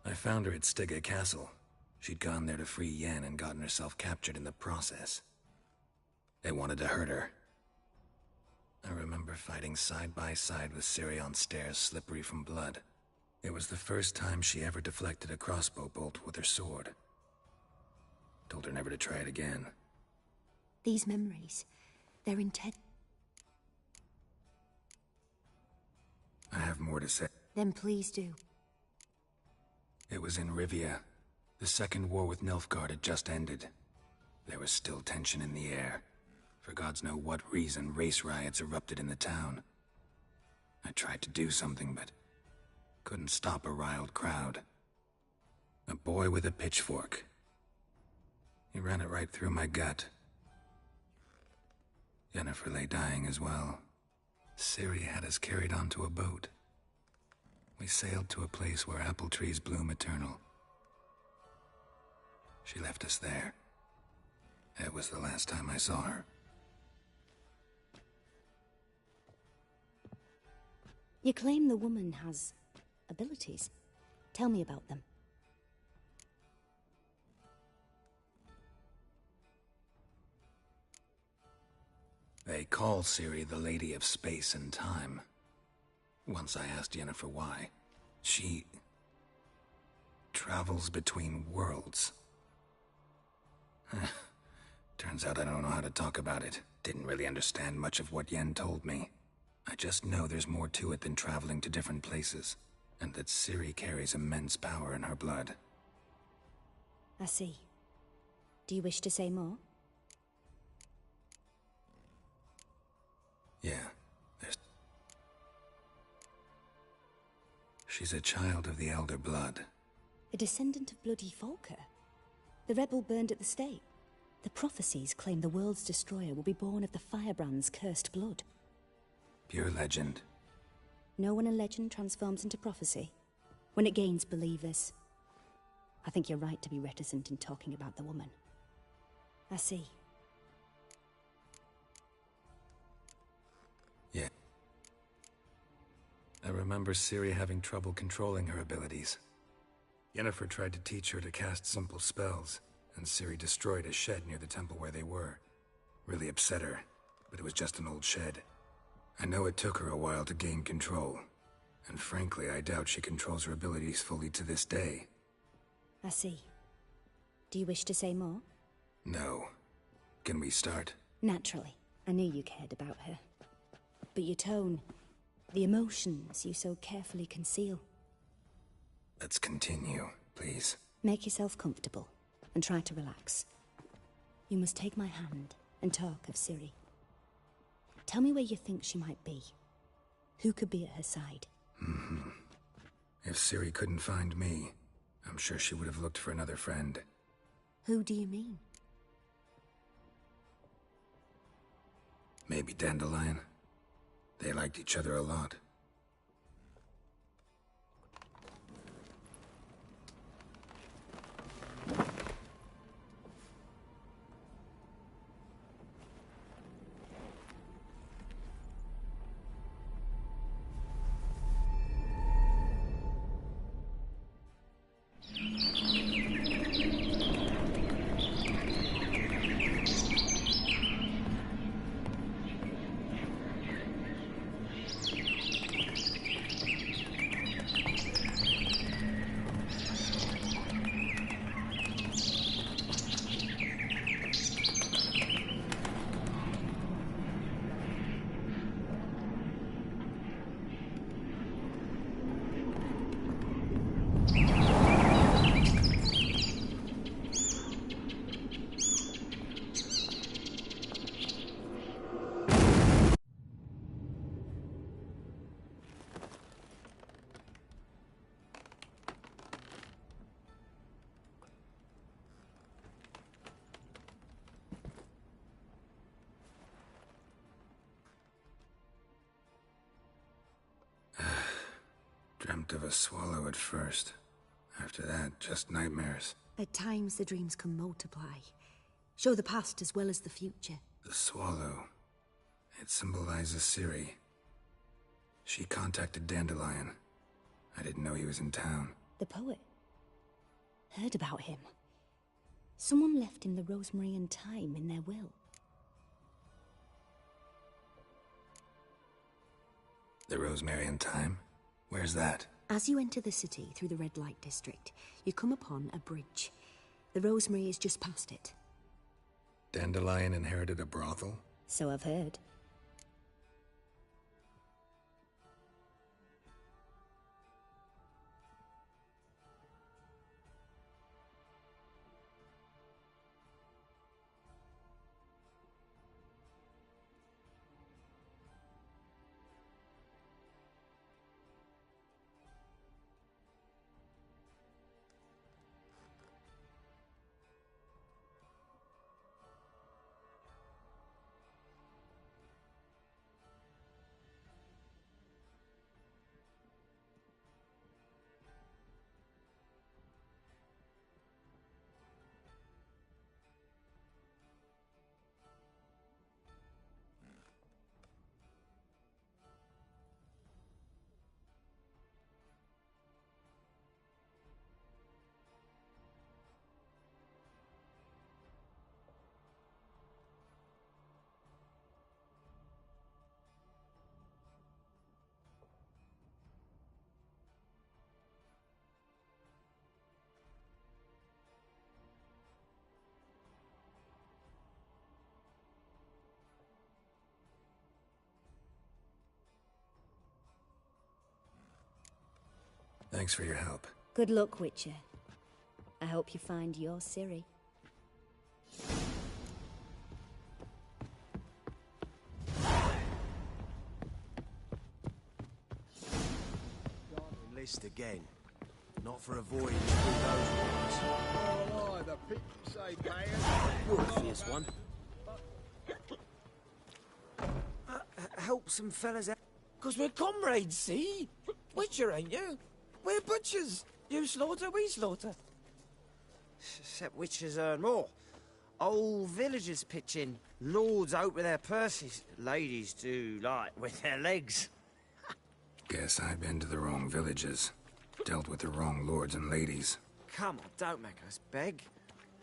I found her at Stygga Castle. She'd gone there to free Yen and gotten herself captured in the process. They wanted to hurt her. I remember fighting side by side with Ciri on stairs slippery from blood. It was the first time she ever deflected a crossbow bolt with her sword. Told her never to try it again. These memories, they're intense. I have more to say. Then please do. It was in Rivia. The second war with Nilfgaard had just ended. There was still tension in the air. For gods know what reason, race riots erupted in the town. I tried to do something, but couldn't stop a riled crowd. A boy with a pitchfork. He ran it right through my gut. Yennefer lay dying as well. Ciri had us carried onto a boat. We sailed to a place where apple trees bloom eternal. She left us there. It was the last time I saw her. You claim the woman has abilities. Tell me about them. They call Ciri the Lady of Space and Time. Once I asked Yennefer why. She travels between worlds. Turns out I don't know how to talk about it. Didn't really understand much of what Yen told me. I just know there's more to it than traveling to different places, and that Ciri carries immense power in her blood. I see. Do you wish to say more? Yeah, She's a child of the Elder Blood. A descendant of bloody Volker. The rebel burned at the stake. The prophecies claim the world's destroyer will be born of the Firebrand's cursed blood. Pure legend. Know when a legend transforms into prophecy? When it gains believers. I think you're right to be reticent in talking about the woman. I see. Yeah. I remember Ciri having trouble controlling her abilities. Yennefer tried to teach her to cast simple spells, and Ciri destroyed a shed near the temple where they were. Really upset her, but it was just an old shed. I know it took her a while to gain control, and frankly, I doubt she controls her abilities fully to this day. I see. Do you wish to say more? No. Can we start? Naturally. I knew you cared about her. But your tone, the emotions you so carefully conceal. Let's continue, please. Make yourself comfortable, and try to relax. You must take my hand and talk of Ciri. Tell me where you think she might be. Who could be at her side? If Ciri couldn't find me, I'm sure she would have looked for another friend. Who do you mean? Maybe Dandelion. They liked each other a lot. Dreamt of a swallow at first. After that, just nightmares. At times, the dreams can multiply, show the past as well as the future. The swallow. It symbolizes Ciri. She contacted Dandelion. I didn't know he was in town. The poet. Heard about him. Someone left him the rosemary and thyme in their will. The rosemary and thyme? Where's that? As you enter the city through the red light district, you come upon a bridge. The rosemary is just past it. Dandelion inherited a brothel? So I've heard. Thanks for your help. Good luck, Witcher. I hope you find your Ciri. Enlist again. Not for a voyage through those waters. Oh, aye, the people say payers. You're a fierce one. Help some fellas out. 'Cause we're comrades, see? Witcher, ain't you? We're butchers. You slaughter, we slaughter. Except witchers earn more. Old villagers pitch in. Lords out with their purses. Ladies do like with their legs. Guess I've been to the wrong villages. Dealt with the wrong lords and ladies. Come on, don't make us beg.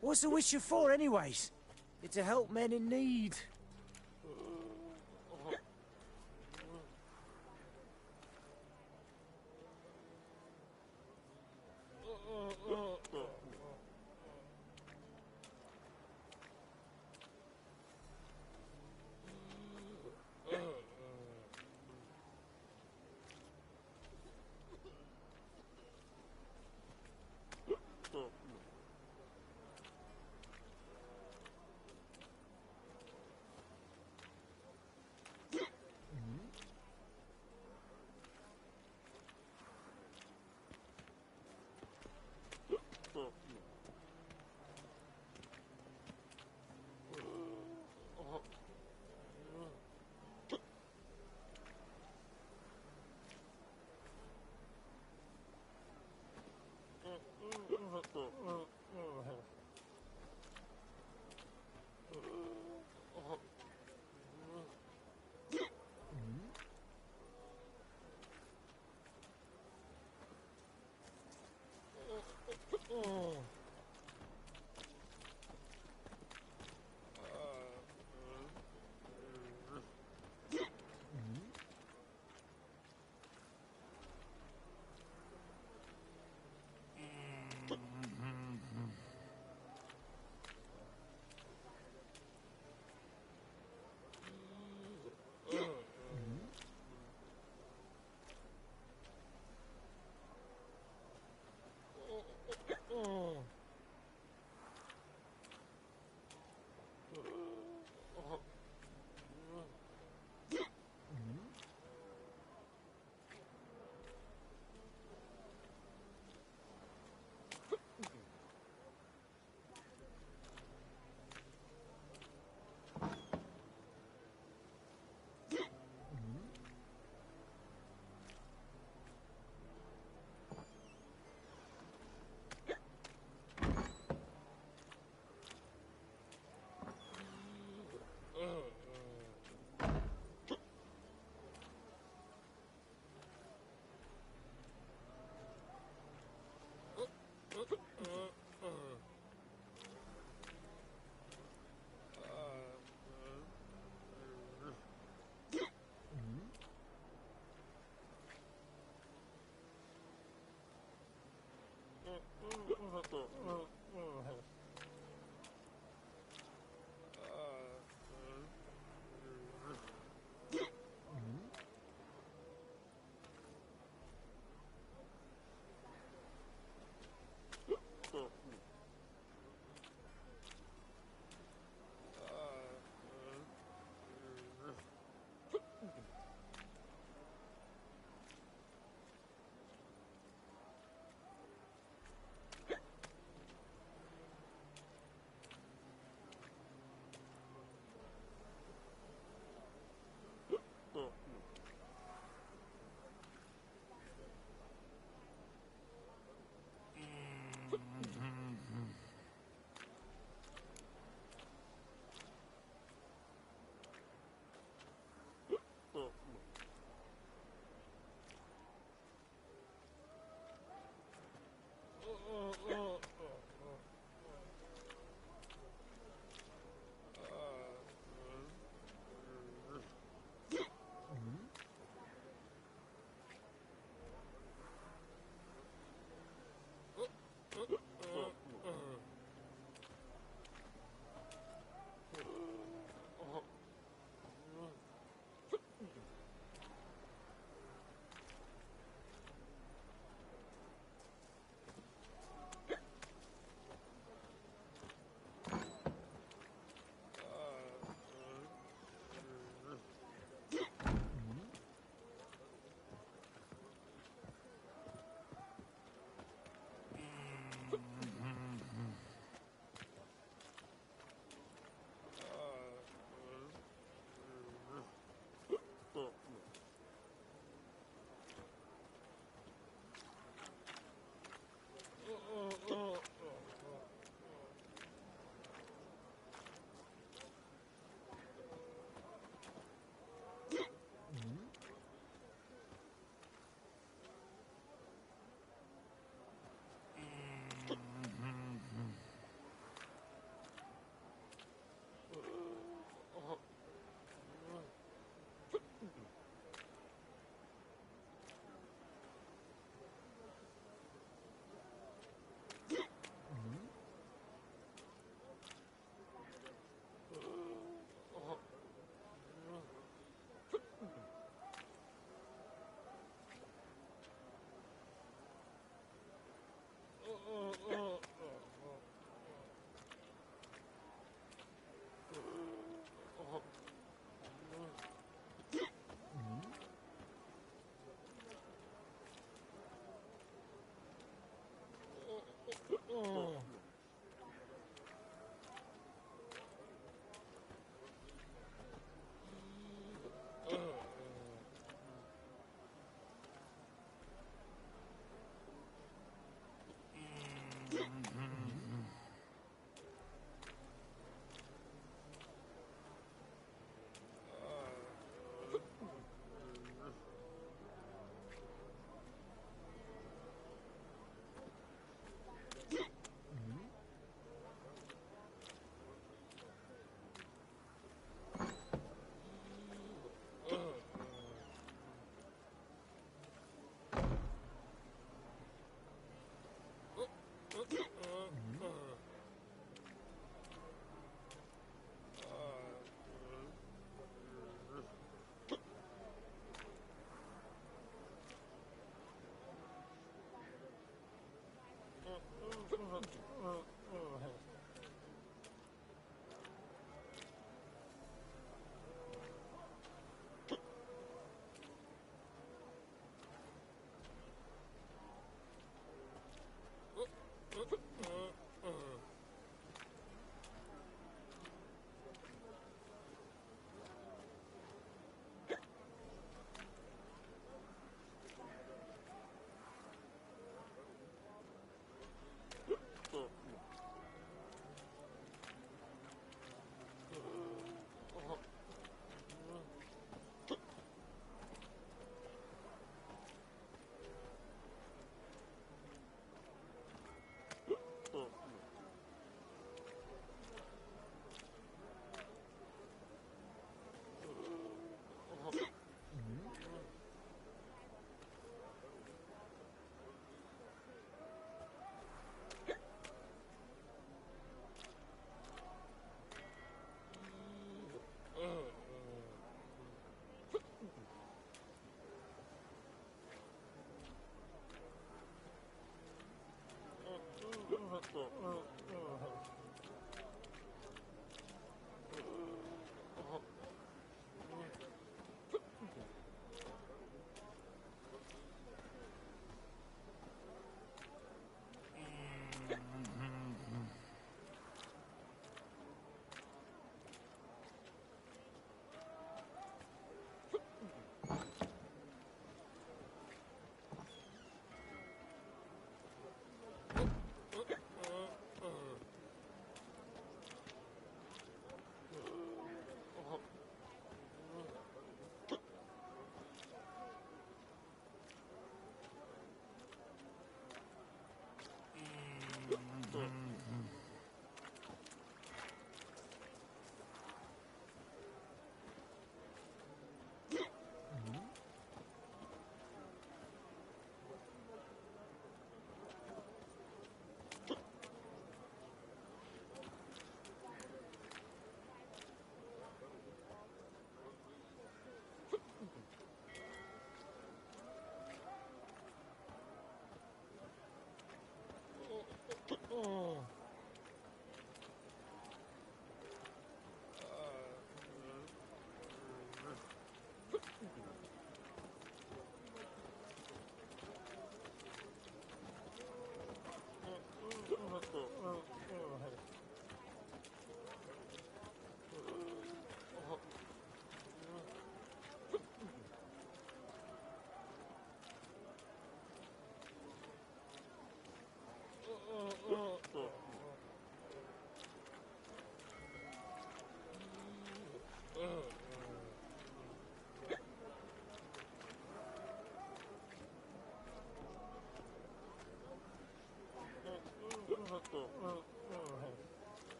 What's a witcher for, anyways? It's to help men in need.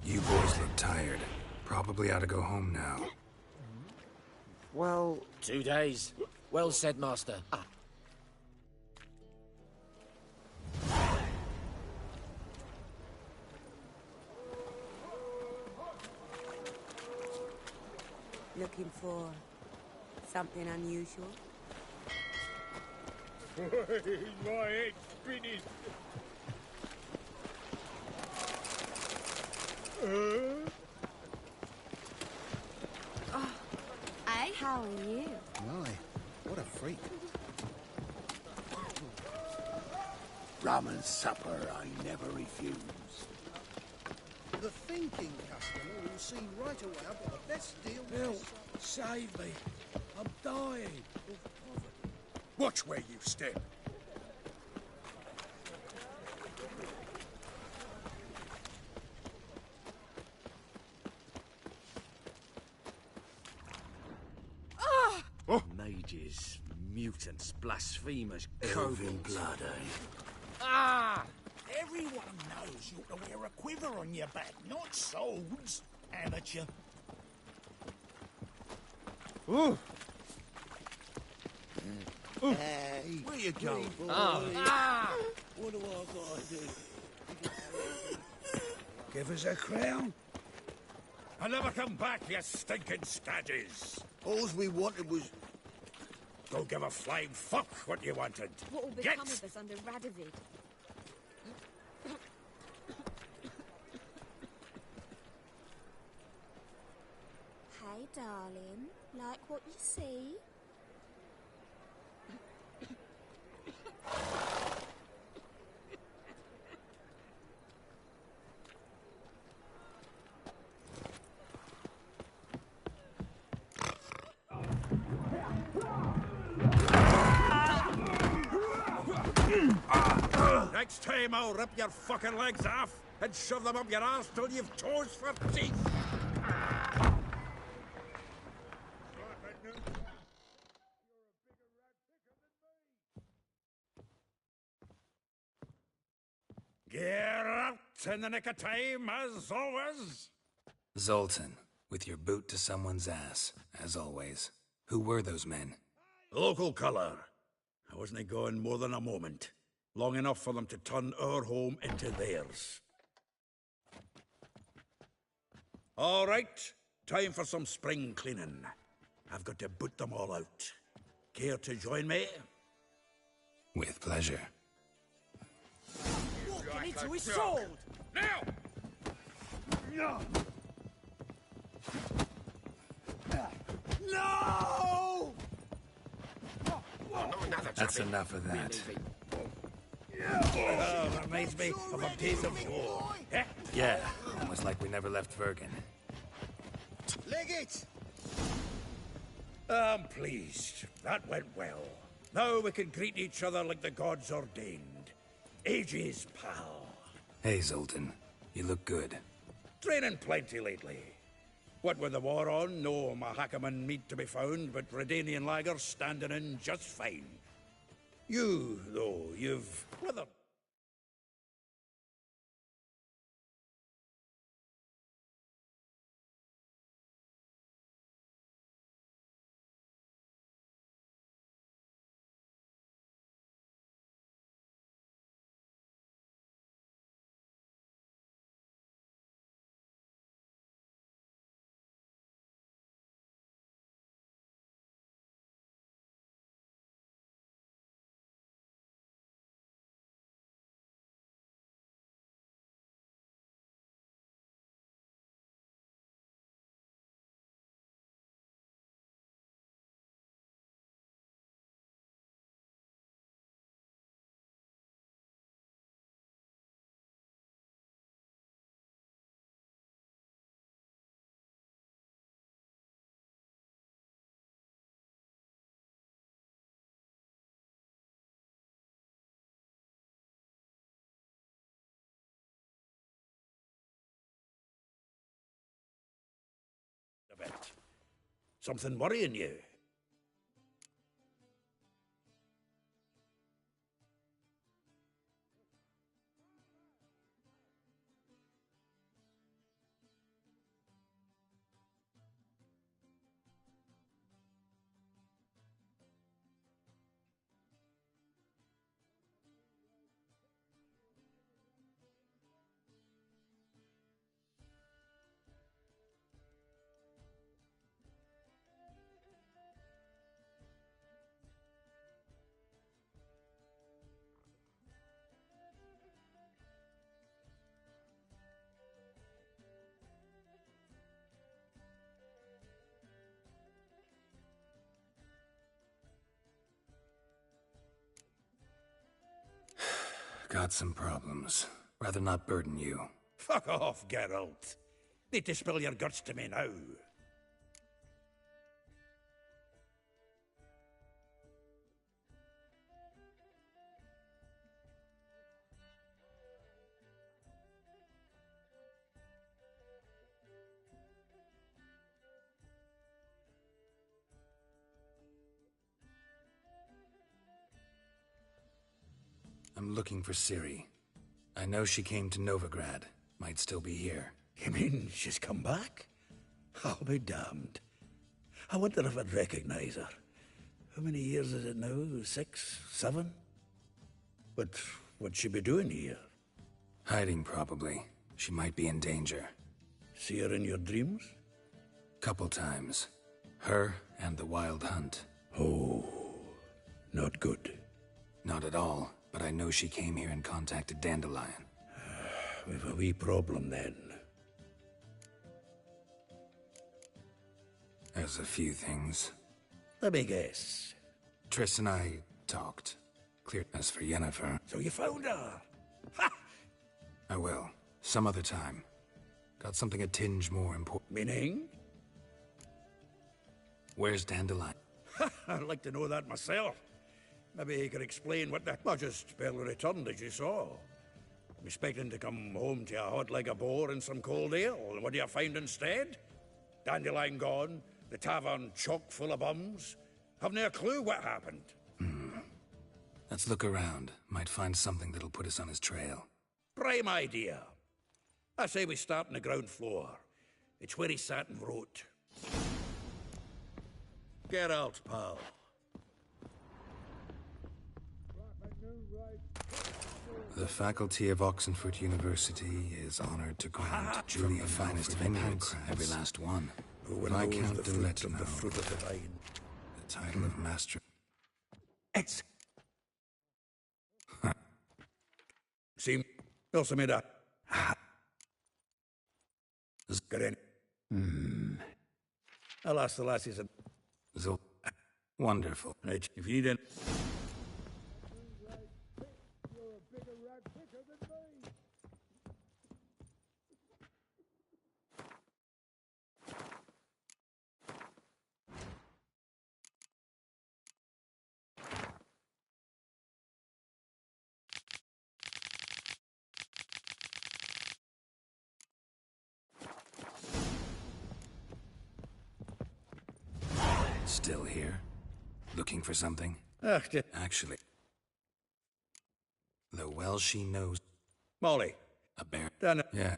You boys look tired. Probably ought to go home now. Well... 2 days. Well said, Master. Looking for something unusual? My head's spinning. Oh, eh? How are you? My, what a freak. Rum and supper I never refuse. The thinking customer will see right away I've got the best deal. Bill, save me. I'm dying of poverty. Watch where you step. Mages, mutants, blasphemers, Elven kobolds. blood, eh? Ah! Everyone knows you ought to wear a quiver on your back, not swords, amateur. Ooh! Hey, Where you going? boy. Ah! What do I gotta do? Give us a crown. I'll never come back, you stinking stagges. All we wanted was... Go give a flying fuck what you wanted. What will Get! become of us under Radovid? Hey, darling. Like what you see? Next time I'll rip your fucking legs off and shove them up your ass till you've toes for teeth. Get out in the nick of time, as always. Zoltan, with your boot to someone's ass, as always. Who were those men? Local colour. I wasn't going more than a moment. Long enough for them to turn our home into theirs. All right, time for some spring cleaning. I've got to boot them all out. Care to join me? With pleasure. Walking into his sword! Now! No! No! That's enough of that. Oh, reminds me of a days of war. Eh? Yeah, almost like we never left Vergen. Leg it! I'm pleased. That went well. Now we can greet each other like the gods ordained. Ages, pal. Hey, Zoltan. You look good. Training plenty lately. What with the war on, no Mahakaman meat to be found, but Redanian lagers standing in just fine. You, though, you've weathered. A bit. Something worrying you? Got some problems. Rather not burden you. Fuck off, Geralt. Need to spill your guts to me now. I'm looking for Ciri. I know she came to Novigrad. Might still be here. You mean she's come back? I'll be damned. I wonder if I'd recognize her. How many years is it now? 6, 7? But what'd she be doing here? Hiding, probably. She might be in danger. See her in your dreams? Couple times. Her and the Wild Hunt. Oh, not good. Not at all, but I know she came here and contacted Dandelion. We've a wee problem then. There's a few things. Let me guess. Triss and I talked. Clear as for Yennefer. So you found her? I will. Some other time. Got something a tinge more important. Meaning? Where's Dandelion? I'd like to know that myself. Maybe he could explain what that... I just barely returned, as you saw. I'm expecting to come home to a hot leg of boar and some cold ale. What do you find instead? Dandelion gone, the tavern chock full of bums. Haven't a clue what happened. Let's look around. Might find something that'll put us on his trail. Prime idea. I say we start on the ground floor. It's where he sat and wrote. Get out, pal. The faculty of Oxenford University is honored to grant Julia the finest of England, every last one. If I count the fruit of the vine, the title of Master... It's... See, also made a... Get in. I'll ask the lassies... Wonderful. Right, if you need any... Still here? Looking for something? Actually, the well she knows... Molly. A bear. Done it. Yeah.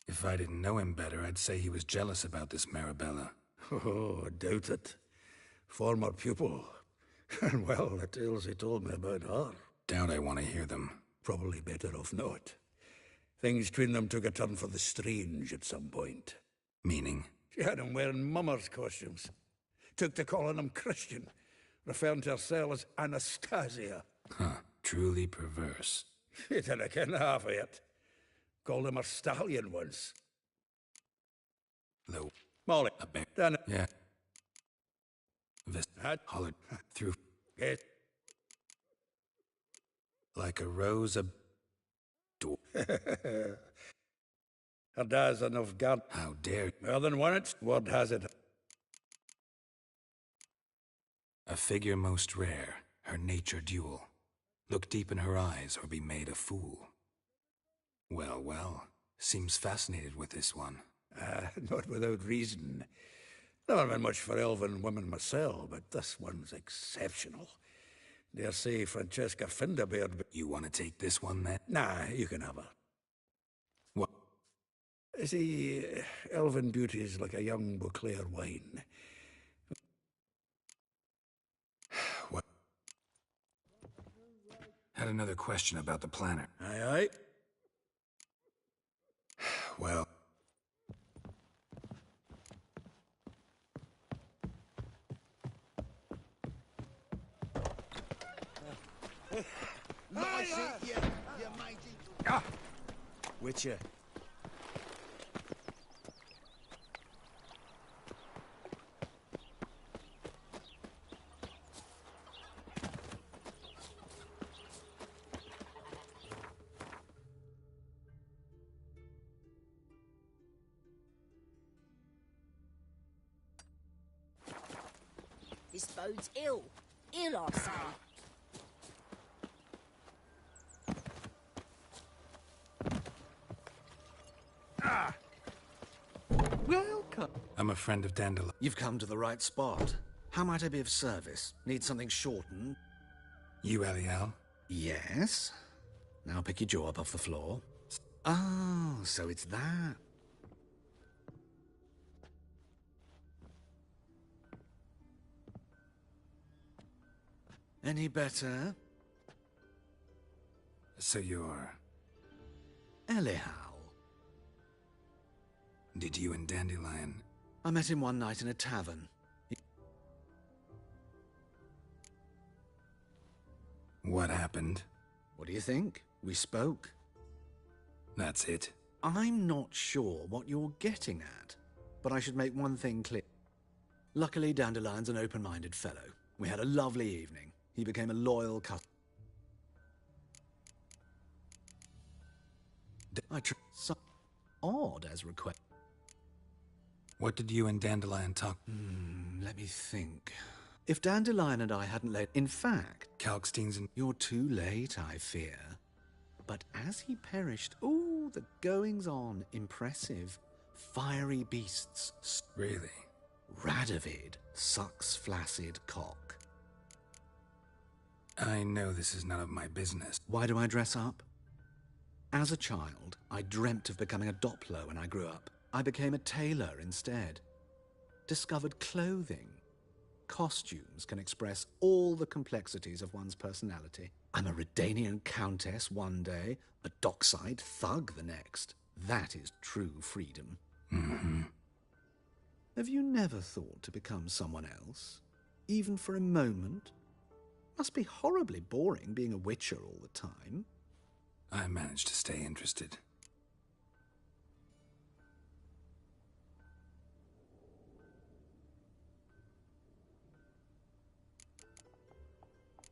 If I didn't know him better, I'd say he was jealous about this Marabella. Oh, I doubt it. Former pupil. And well, the tales he told me about her. Doubt I want to hear them. Probably better off not. Things between them took a turn for the strange at some point. Meaning? She had 'em wearing mummers' costumes. Took to calling 'em Christian, referring to herself as Anastasia. Huh. Truly perverse. You didn't ken half of it. Called him a stallion once. Though. Molly. A bear. Done it. Yeah. Hollered through. Yes. Like a rose a door. Her dad's enough God. How dare you? More than once, word has it. A figure most rare, her nature dual. Look deep in her eyes or be made a fool. Well, well, seems fascinated with this one. Not without reason. Never been much for elven women myself, but this one's exceptional. Dare say Francesca Finderbeard. You want to take this one, then? Nah, you can have her. What? See, elven beauty is like a young Beauclair wine. What? Had another question about the planner. Aye, aye. Well... Witcher. This bodes ill. Ill, I say. Welcome. I'm a friend of Dandelion. You've come to the right spot. How might I be of service? Need something shortened? You, Eliel? Yes. Now pick your jaw up off the floor. Oh, so it's that. Any better? So you're... Eliel. Did you and Dandelion... I met him one night in a tavern. What happened? What do you think? We spoke. That's it? I'm not sure what you're getting at, but I should make one thing clear. Luckily, Dandelion's an open-minded fellow. We had a lovely evening. He became a loyal customer. So odd as request. What did you and Dandelion talk? Let me think. If Dandelion and I hadn't laid... In fact... Kalkstein's and... You're too late, I fear. But as he perished... Oh, the goings-on. Impressive. Fiery beasts. Really? Radovid sucks flaccid cock. I know this is none of my business. Why do I dress up? As a child, I dreamt of becoming a Doppler when I grew up. I became a tailor instead. Discovered clothing. Costumes can express all the complexities of one's personality. I'm a Redanian countess one day, a dockside thug the next. That is true freedom. Mm-hmm. Have you never thought to become someone else? Even for a moment? Must be horribly boring being a witcher all the time. I managed to stay interested.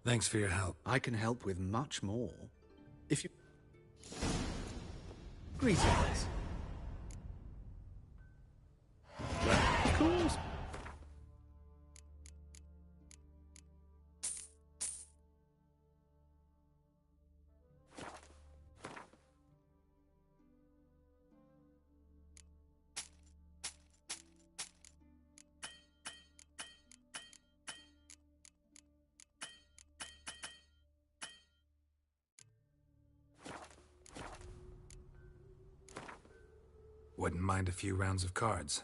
Thanks for your help. I can help with much more. If you... Greetings. Of course. Wouldn't mind a few rounds of cards.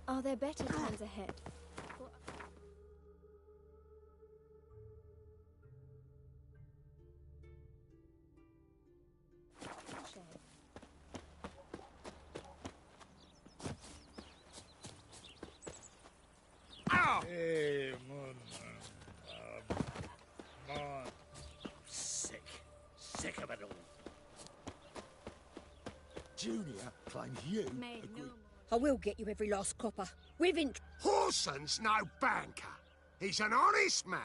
Are there better times ahead? Hey, man. Sick of it all. Junior claims you. I will get you every last copper. With Horson's no banker. He's an honest man.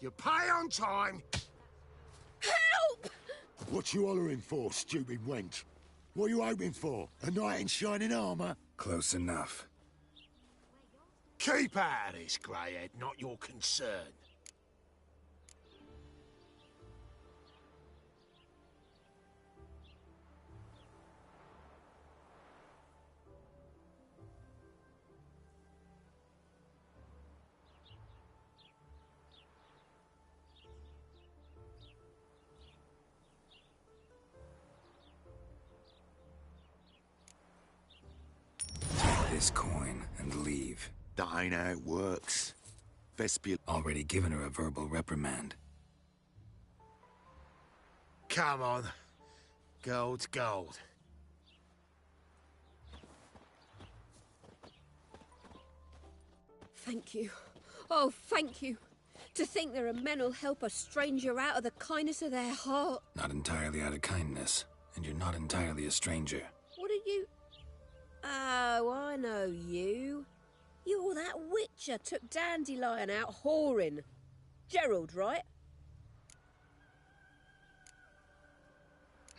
You pay on time. Help! What you hollering for, stupid wench? What are you hoping for? A knight in shining armour? Close enough. Keep out of this, Greyhead, not your concern. Take this coin and leave. That ain't how it works. Vespia... Already given her a verbal reprimand. Come on. Gold's gold. Thank you. Oh, thank you. To think there are men who'll help a stranger out of the kindness of their heart. Not entirely out of kindness, and you're not entirely a stranger. What are you... Oh, I know you. You're that witcher took Dandelion out whoring. Gerald, right?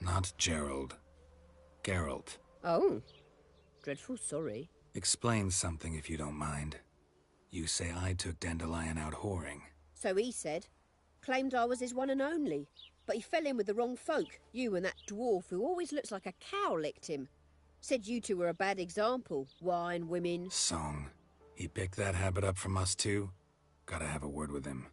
Not Gerald. Geralt. Oh. Dreadful sorry. Explain something if you don't mind. You say I took Dandelion out whoring. So he said. Claimed I was his one and only. But he fell in with the wrong folk. You and that dwarf who always looks like a cow licked him. Said you two were a bad example. Wine, women... Song. He picked that habit up from us too? Gotta have a word with him.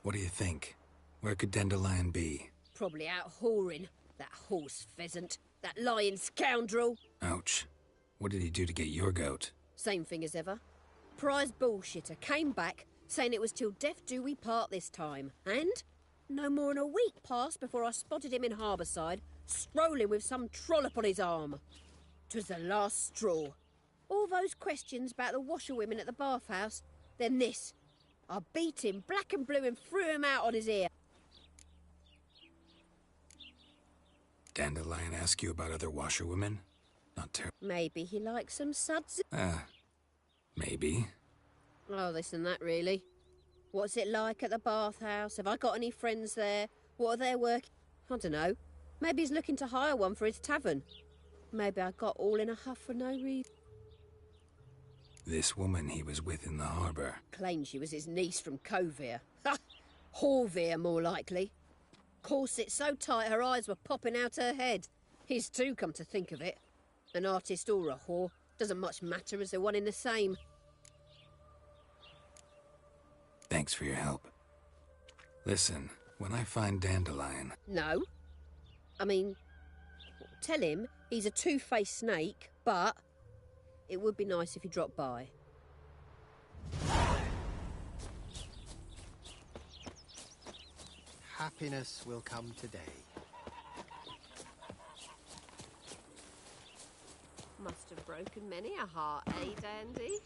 What do you think? Where could Dandelion be? Probably out whoring. That horse pheasant. That lying scoundrel. Ouch. What did he do to get your goat? Same thing as ever. Prize bullshitter came back, saying it was till death do we part this time. And no more than a week passed before I spotted him in Harbourside, strolling with some trollop on his arm. 'Twas the last straw. All those questions about the washerwomen at the bathhouse, then this. I beat him black and blue and threw him out on his ear. Dandelion ask you about other washerwomen? Not terrible. Maybe he likes some suds. Maybe. Oh, this and that, really. What's it like at the bathhouse? Have I got any friends there? What are their work? I don't know. Maybe he's looking to hire one for his tavern. Maybe I got all in a huff for no reason. This woman he was with in the harbour. Claimed she was his niece from Kovir. Ha! Horvir, more likely. Corset so tight her eyes were popping out her head. His too, come to think of it. An artist or a whore. Doesn't much matter as they're one in the same. Thanks for your help. Listen, when I find Dandelion... No. I mean, tell him he's a two-faced snake, but it would be nice if he dropped by. Happiness will come today. Must have broken many a heart, eh, Dandy?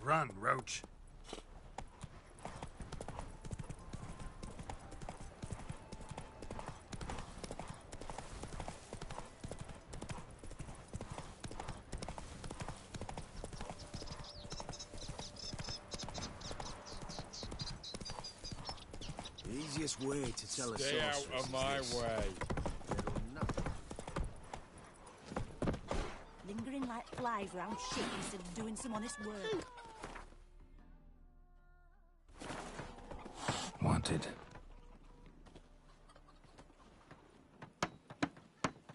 Run, Roach. The easiest way to tell a Stay out sorceress of my is this. way. Lingering like flies round shit instead of doing some honest work. Noted.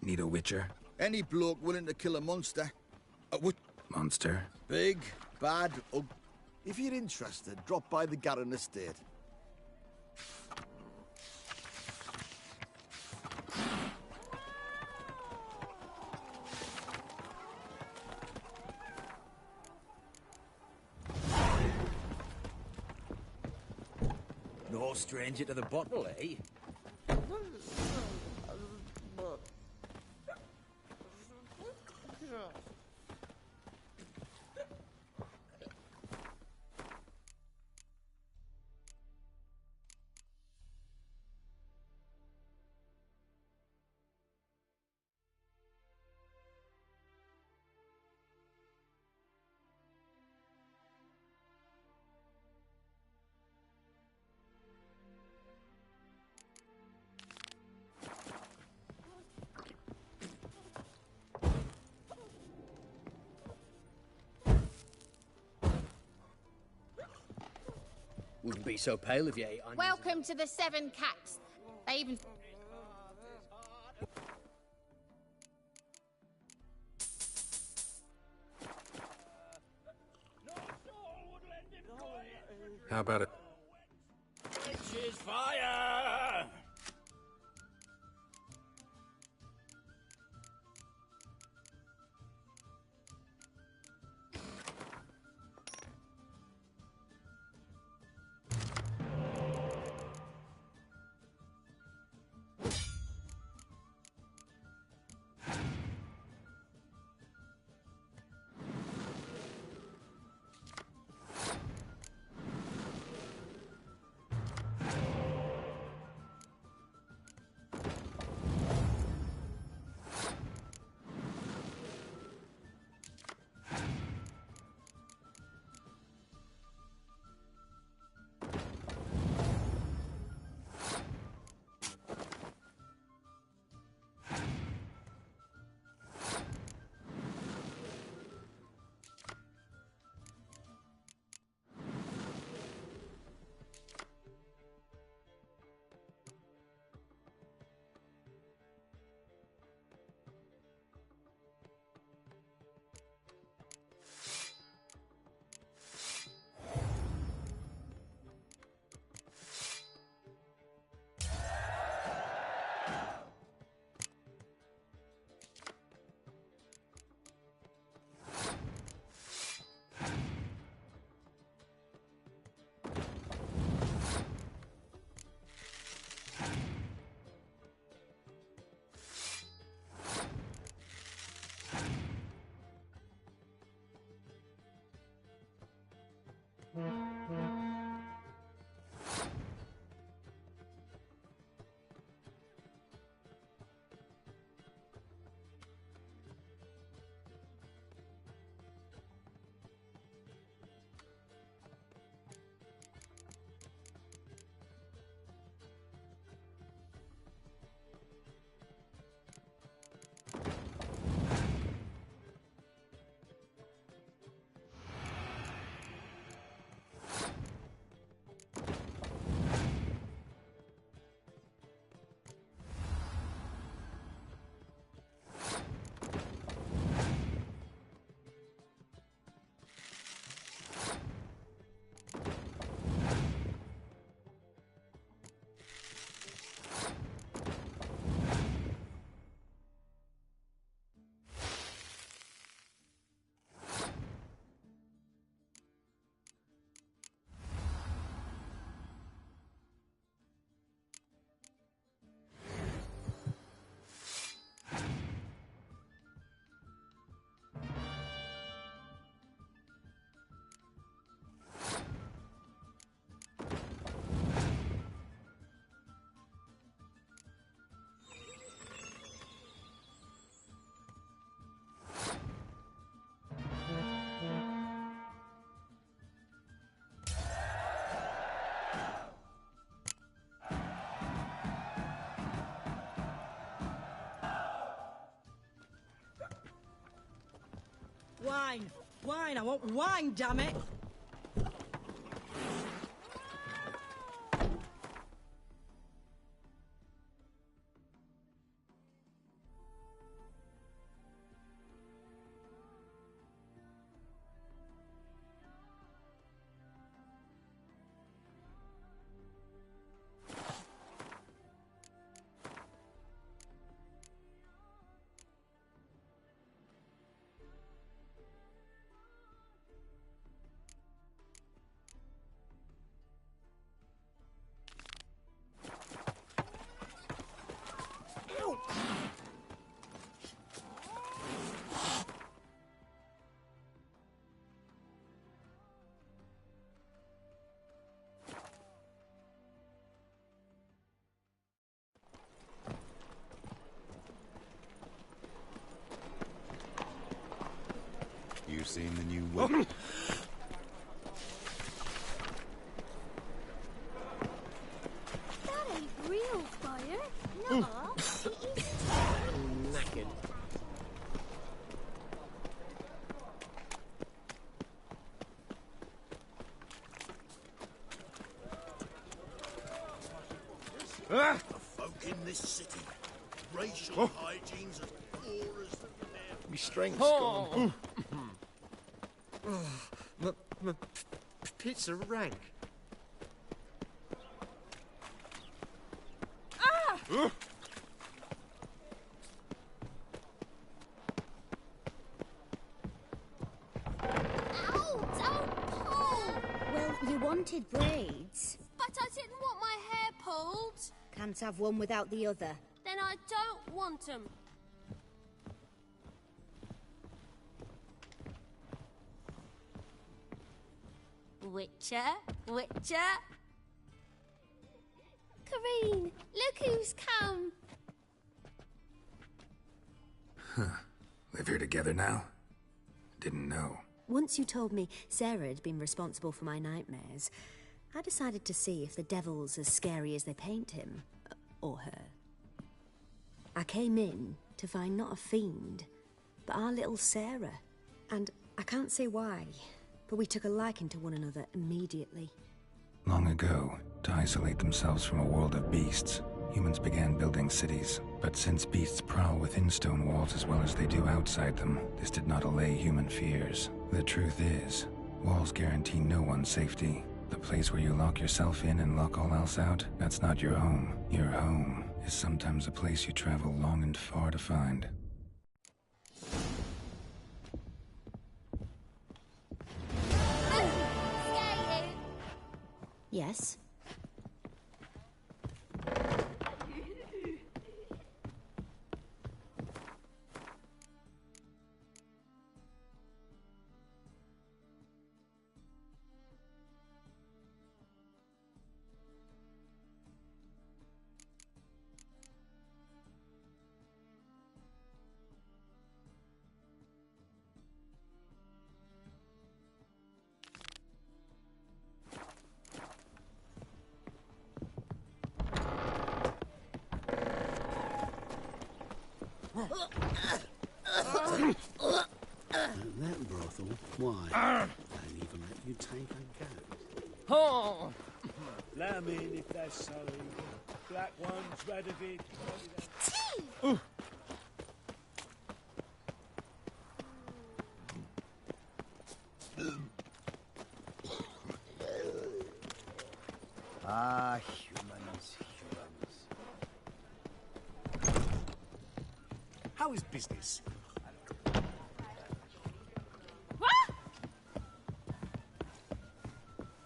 Need a witcher? Any bloke willing to kill a monster. Monster? Big, bad, If you're interested, drop by the Garren estate. No stranger to the bottle, eh? Wouldn't be so pale if you ate onions. Welcome to the Seven Cats. They even... How about it? Witches fire! Wine! Wine! I want wine, damn it! seeing the new world. That ain't real fire. No, it isn't. Knackered. The folk in this city. Racial hygiene's as poor as the My strength's gone. My pits are rank. Ow, don't pull! Well, you wanted braids. But I didn't want my hair pulled. Can't have one without the other. Then I don't want them. Witcher, Witcher. Kareen, look who's come. Live here together now? Didn't know. Once you told me Sarah had been responsible for my nightmares, I decided to see if the devil's as scary as they paint him. Or her. I came in to find not a fiend, but our little Sarah. And I can't say why, but we took a liking to one another immediately. Long ago, to isolate themselves from a world of beasts, humans began building cities. But since beasts prowl within stone walls as well as they do outside them, this did not allay human fears. The truth is, walls guarantee no one's safety. The place where you lock yourself in and lock all else out, that's not your home. Your home is sometimes a place you travel long and far to find. Yes? That brothel? Why? Don't even let you take a go. Oh! Let 'em in if they're sorry. Black ones, Radovid. Ah, humans. How is business?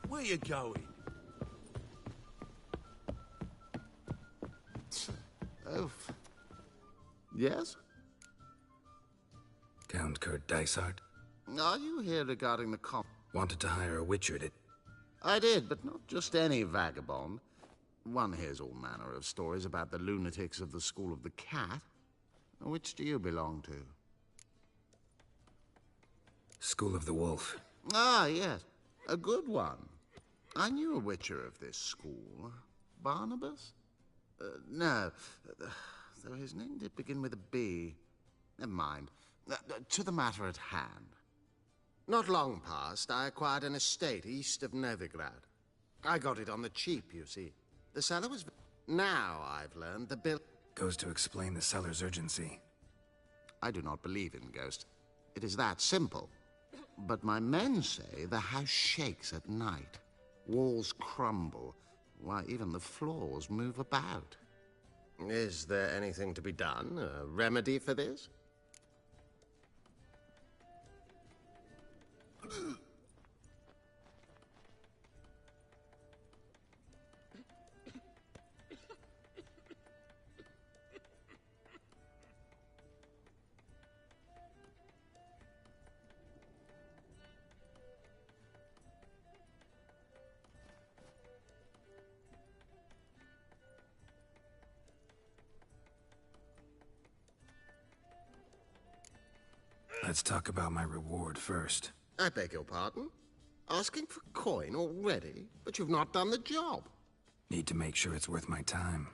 Where you going? Oof. Yes? Count Kurt Dysart? Are you here regarding the Wanted to hire a witcher, did... I did, but not just any vagabond. One hears all manner of stories about the lunatics of the School of the Cat. Which do you belong to? School of the Wolf. Ah, yes. A good one. I knew a witcher of this school. Barnabas? No. Though his name did begin with a B. Never mind. To the matter at hand. Not long past, I acquired an estate east of Novigrad. I got it on the cheap, you see. The seller was... Now, I've learned, the bill... Goes to explain the seller's urgency. I do not believe in ghosts. It is that simple. But my men say the house shakes at night. Walls crumble. Why, even the floors move about. Is there anything to be done? A remedy for this? Let's talk about my reward first. I beg your pardon? Asking for coin already? But you've not done the job. Need to make sure it's worth my time.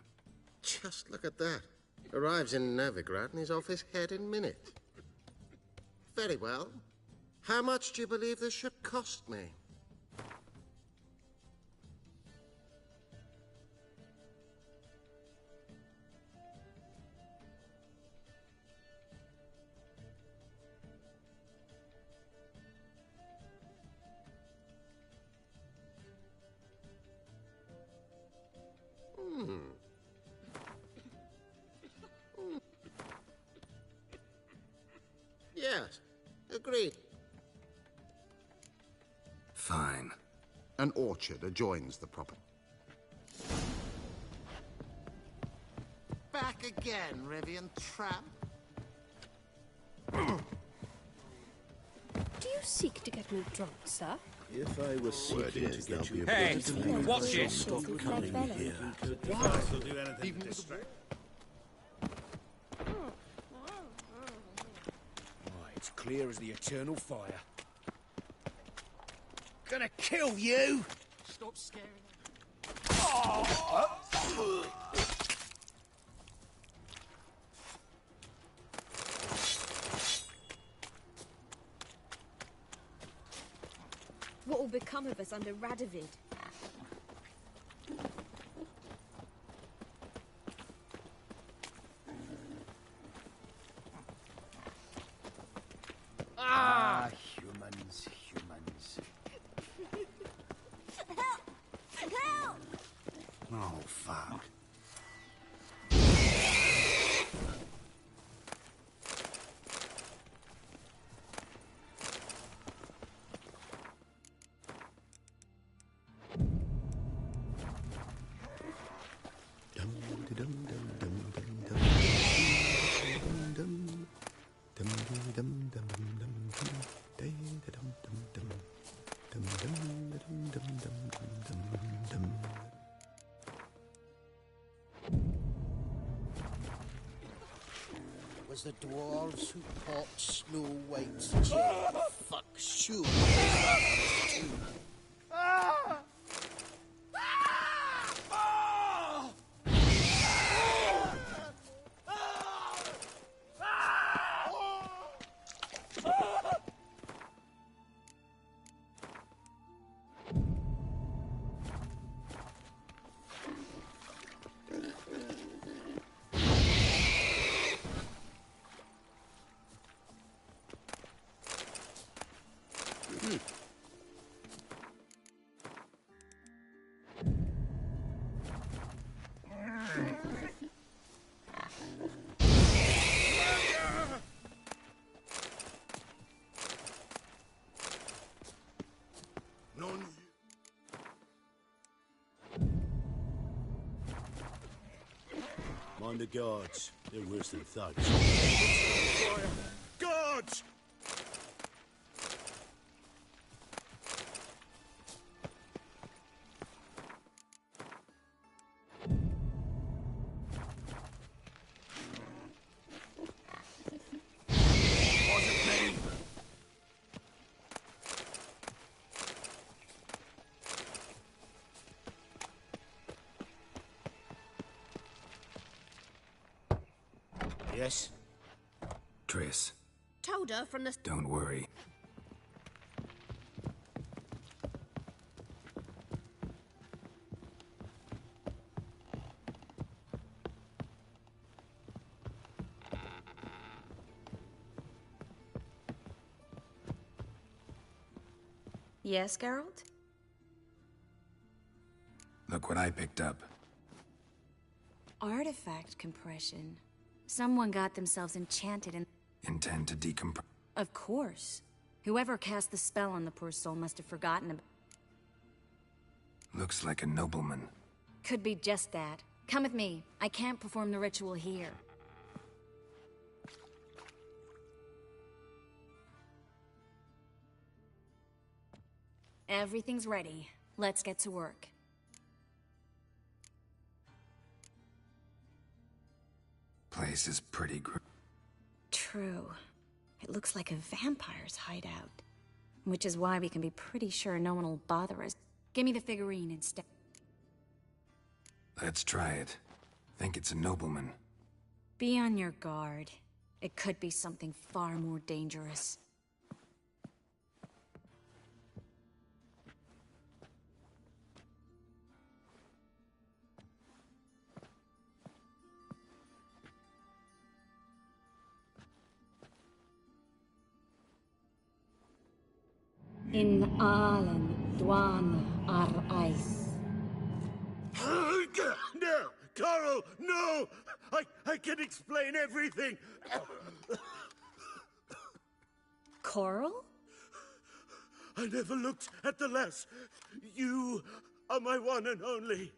Just look at that. Arrives in Novigrad and he's off his head in minutes. Very well. How much do you believe this should cost me? Yes, agreed. Fine. An orchard adjoins the property. Back again, Rivian tramp. Do you seek to get me drunk, sir? If I was seeking to get you... Hey, watch it! Stop coming here. I'll do anything to distract. It's clear as the eternal fire. Gonna kill you! Stop scaring What will become of us under Radovid? Humans. Help! Oh, fuck. Was the dwarves who caught Snow White's chair. Fuck, sure. Mind the guards. They're worse than thugs. Guards! Yes? Triss, Told her from the... don't worry. Yes, Geralt? Look what I picked up. Artifact compression. Someone got themselves enchanted and... Intend to decompress. Of course. Whoever cast the spell on the poor soul must have forgotten about... Looks like a nobleman. Could be just that. Come with me. I can't perform the ritual here. Everything's ready. Let's get to work. Place is pretty True. It looks like a vampire's hideout. Which is why we can be pretty sure no one will bother us. Give me the figurine instead. Let's try it. Think it's a nobleman. Be on your guard. It could be something far more dangerous. In Allen, Dwan ar Ice. No! Coral, no! I can explain everything! Coral? I never looked at the lass. You are my one and only.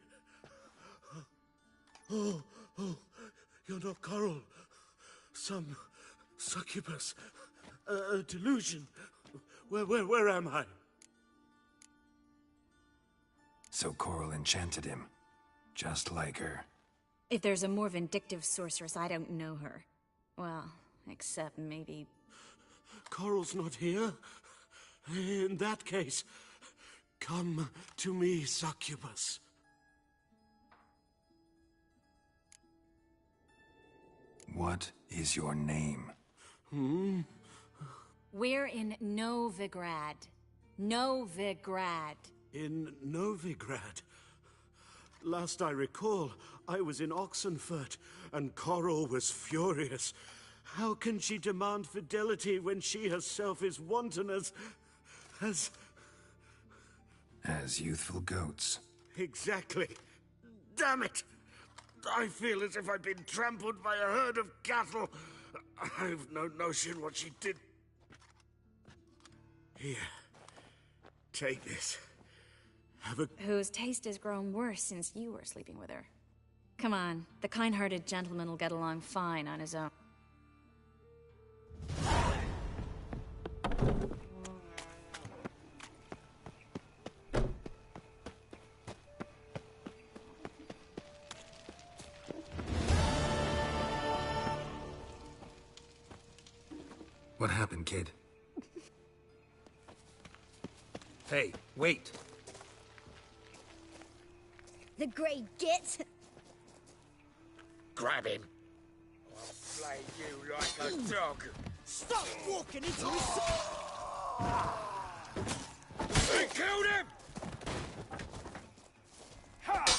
Oh, you're not Coral. Some succubus. A delusion. Where am I? So Coral enchanted him. Just like her. If there's a more vindictive sorceress, I don't know her. Well, except maybe... Coral's not here. In that case, come to me, succubus. What is your name? We're in Novigrad. Novigrad. In Novigrad? Last I recall, I was in Oxenfurt, and Coral was furious. How can she demand fidelity when she herself is wanton as youthful goats. Exactly. Damn it! I feel as if I'd been trampled by a herd of cattle. I've no notion what she did. Here. Take this. Whose taste has grown worse since you were sleeping with her. Come on, the kind-hearted gentleman will get along fine on his own. What happened, kid? Hey, wait! The grey git! Grab him. I'll flay you like a dog. Stop walking into his... They killed him! Help!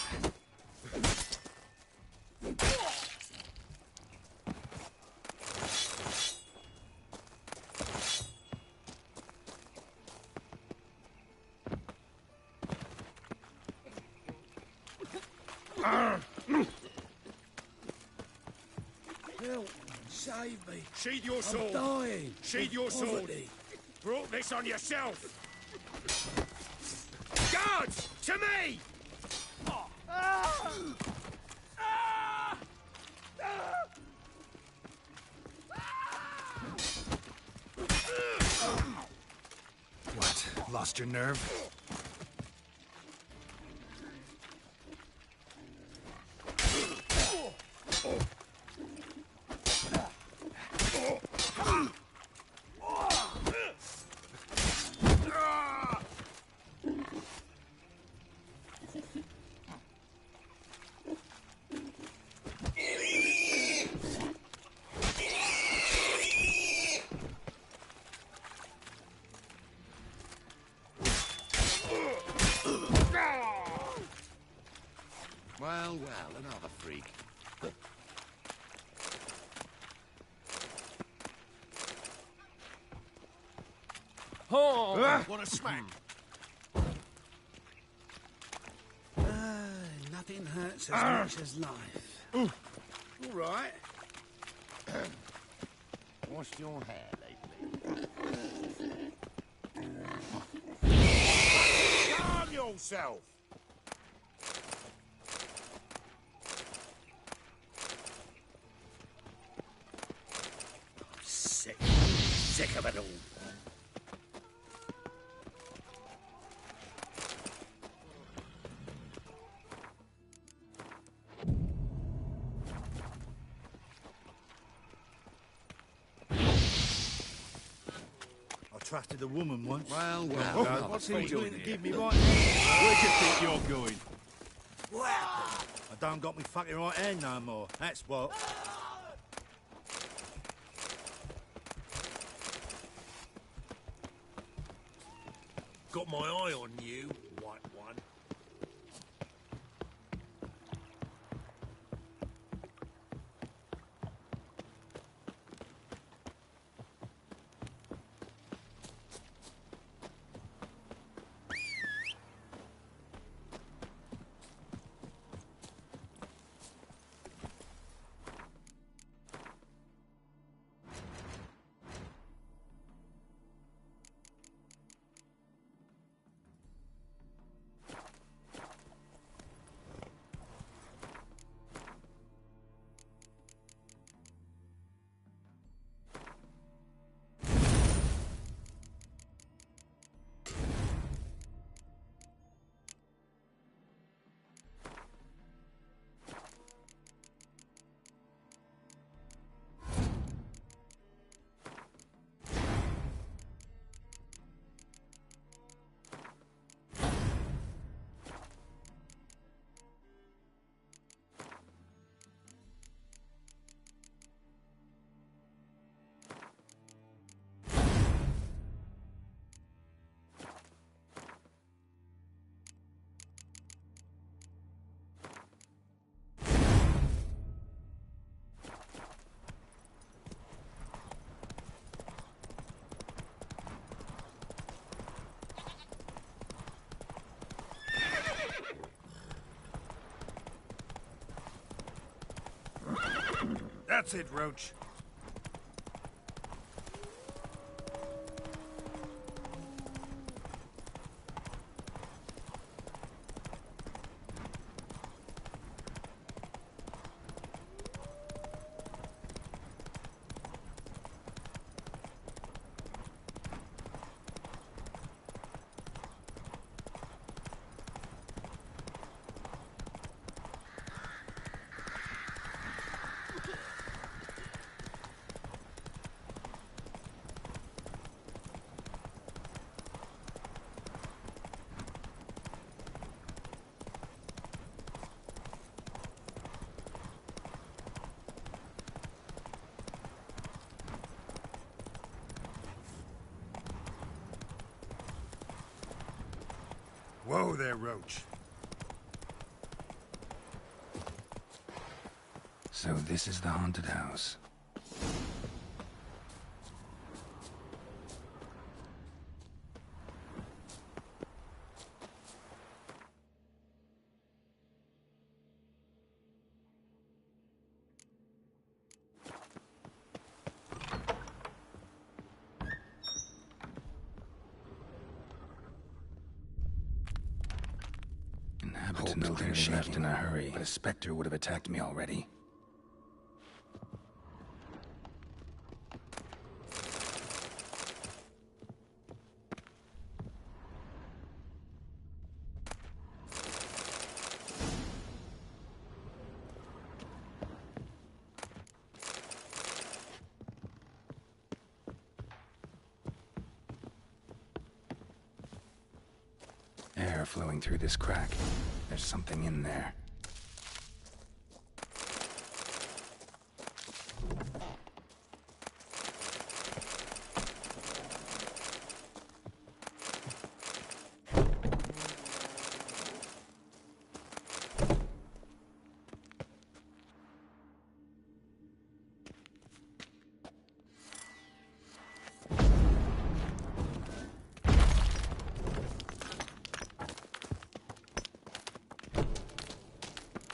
Save me! Sheathe your sword! I'm dying! Sheathe your sword! Poverty. Brought this on yourself! Guards! To me! What? Lost your nerve? Well, another freak. Oh! What a smack! Nothing hurts as much as life. All right. Washed your hair lately? Calm yourself! Sick of it all. trusted a woman once. Well, What's he doing to give me right hand? Where do you think you're going? I don't got me fucking right hand no more, that's what. Got my eye on you, white one. That's it, Roach. Whoa there, Roach. So this is the haunted house. Inhabitants clearly left in a hurry, but a specter would have attacked me already. Air flowing through this crack. There's something in there.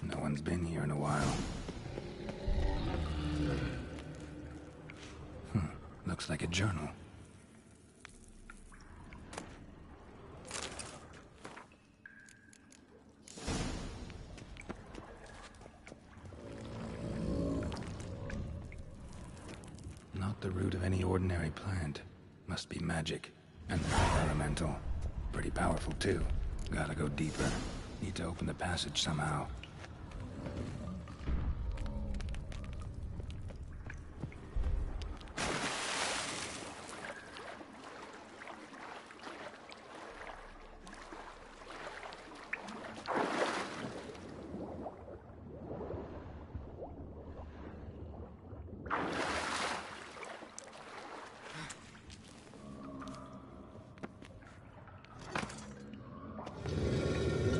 No one's been here in a while. Looks like a journal. Not the root of any ordinary plant. Must be magic. And environmental. Pretty powerful, too. Gotta go deeper. Need to open the passage somehow.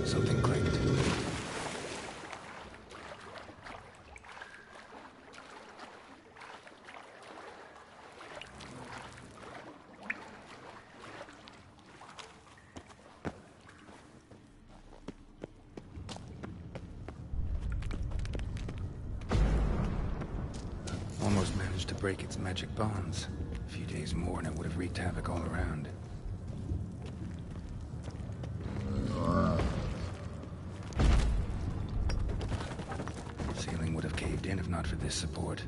Something clicked. Almost managed to break its magic bonds. A few days more and it would have wreaked havoc all around. Ceiling would have caved in if not for this support.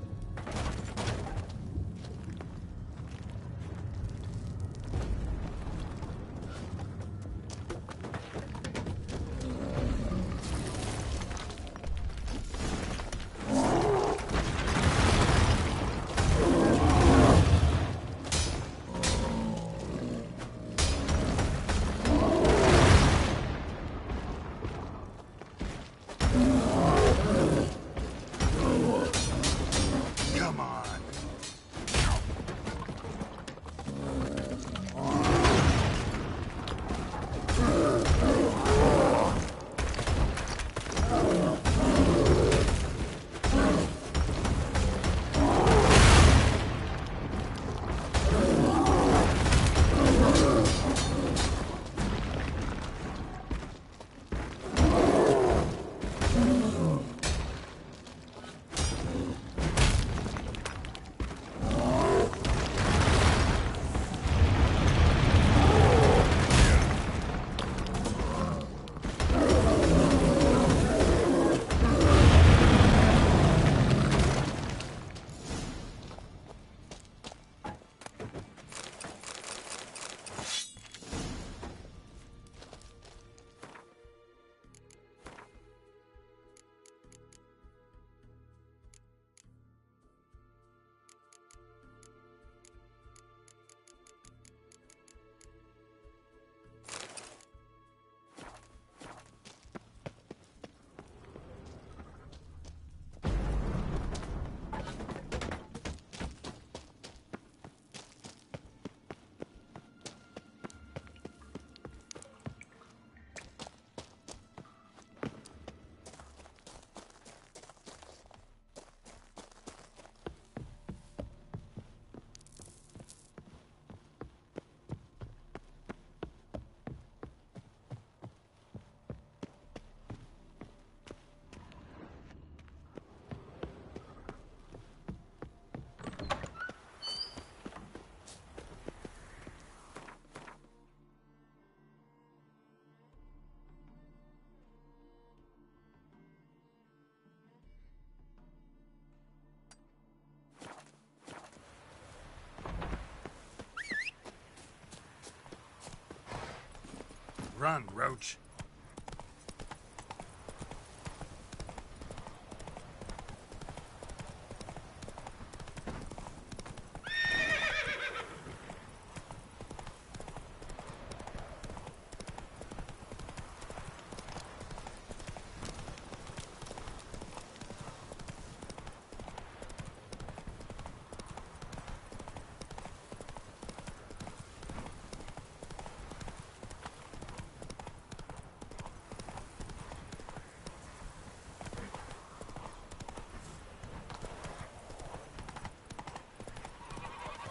Run, Roach.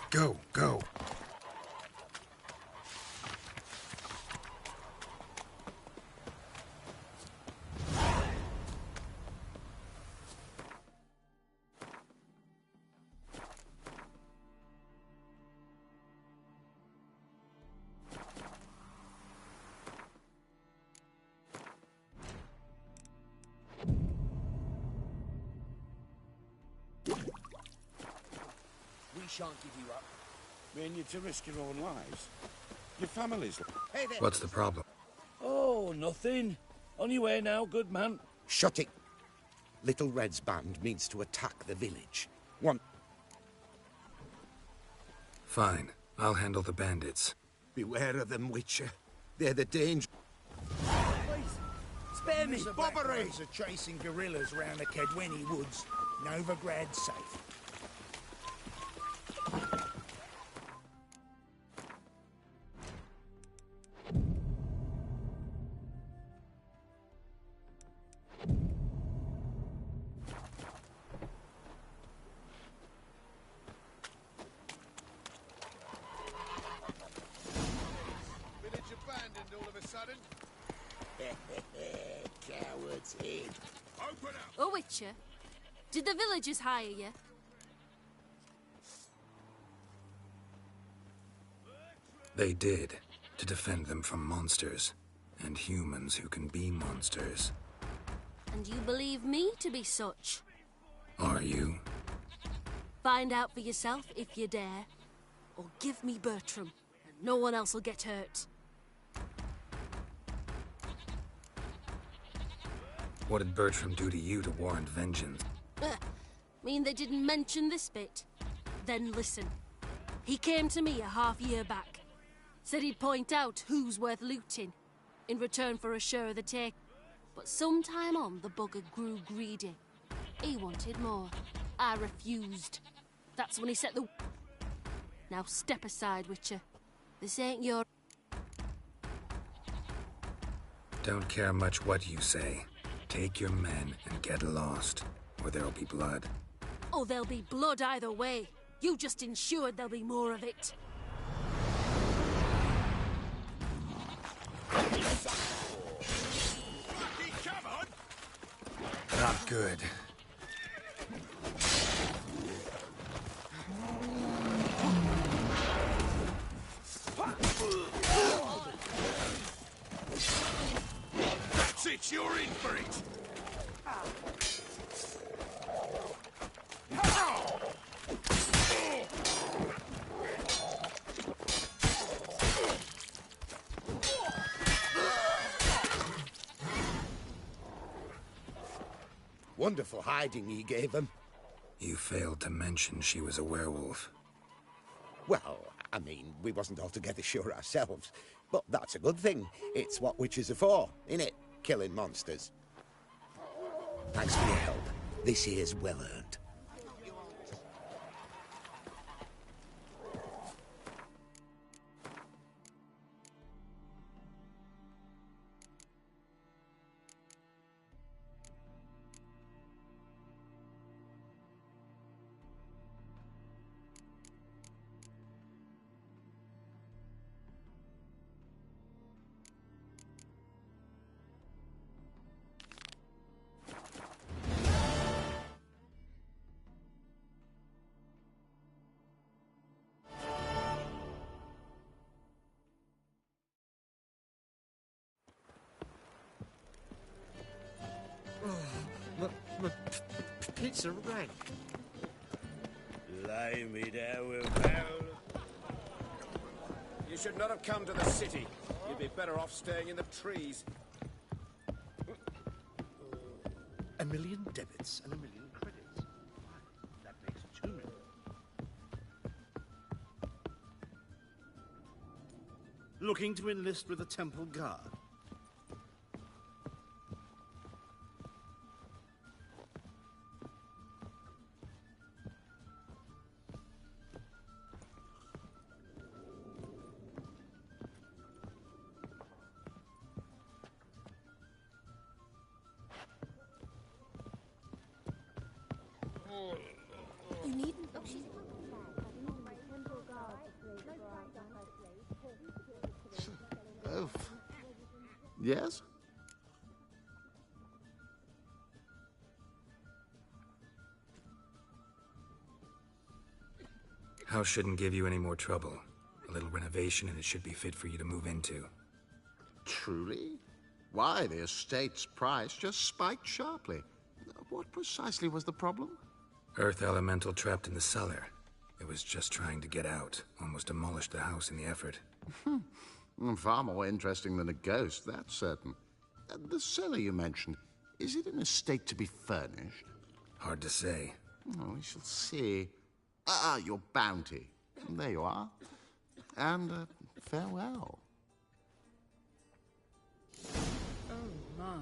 Go, go. We shan't give you up. Mean you to risk your own lives? Your family's... Hey there. What's the problem? Oh, nothing. On your way now, good man. Shut it. Little Red's band means to attack the village. One... Fine. I'll handle the bandits. Beware of them, Witcher. They're the danger... Spare me! Bobberies are chasing guerrillas round the Kedweni woods. Novigrad's safe. Coward's head. Open up! Oh, Witcher, did the villagers hire you? They did, to defend them from monsters, and humans who can be monsters. And you believe me to be such? Are you? Find out for yourself if you dare. Or give me Bertram, and no one else will get hurt. What did Bertram do to you to warrant vengeance? Mean they didn't mention this bit? Then listen. He came to me a half-year back. Said he'd point out who's worth looting, in return for a share of the take. But sometime on, the bugger grew greedy. He wanted more. I refused. That's when he set the... Now step aside, Witcher. This ain't your... Don't care much what you say. Take your men and get lost, or there'll be blood. Oh, there'll be blood either way. You just ensured there'll be more of it. Not good. That's it, you're in for it! Wonderful hiding he gave them. You failed to mention she was a werewolf. Well, I mean, we wasn't altogether sure ourselves. But that's a good thing. It's what witches are for, innit? Killing monsters. Thanks for your help. This here's well earned. Pizza rank. Lay me down with Val. You should not have come to the city. You'd be better off staying in the trees. A million debits and a million credits. That makes 2 million. Looking to enlist with the Temple Guard. You needn't... Oh. Yes? House shouldn't give you any more trouble. A little renovation and it should be fit for you to move into. Truly? Why, the estate's price just spiked sharply. What precisely was the problem? Earth elemental trapped in the cellar. It was just trying to get out. Almost demolished the house in the effort. Far more interesting than a ghost, that's certain. The cellar you mentioned, is it in a state to be furnished? Hard to say. Oh, we shall see. Your bounty. There you are. And farewell. Oh, my.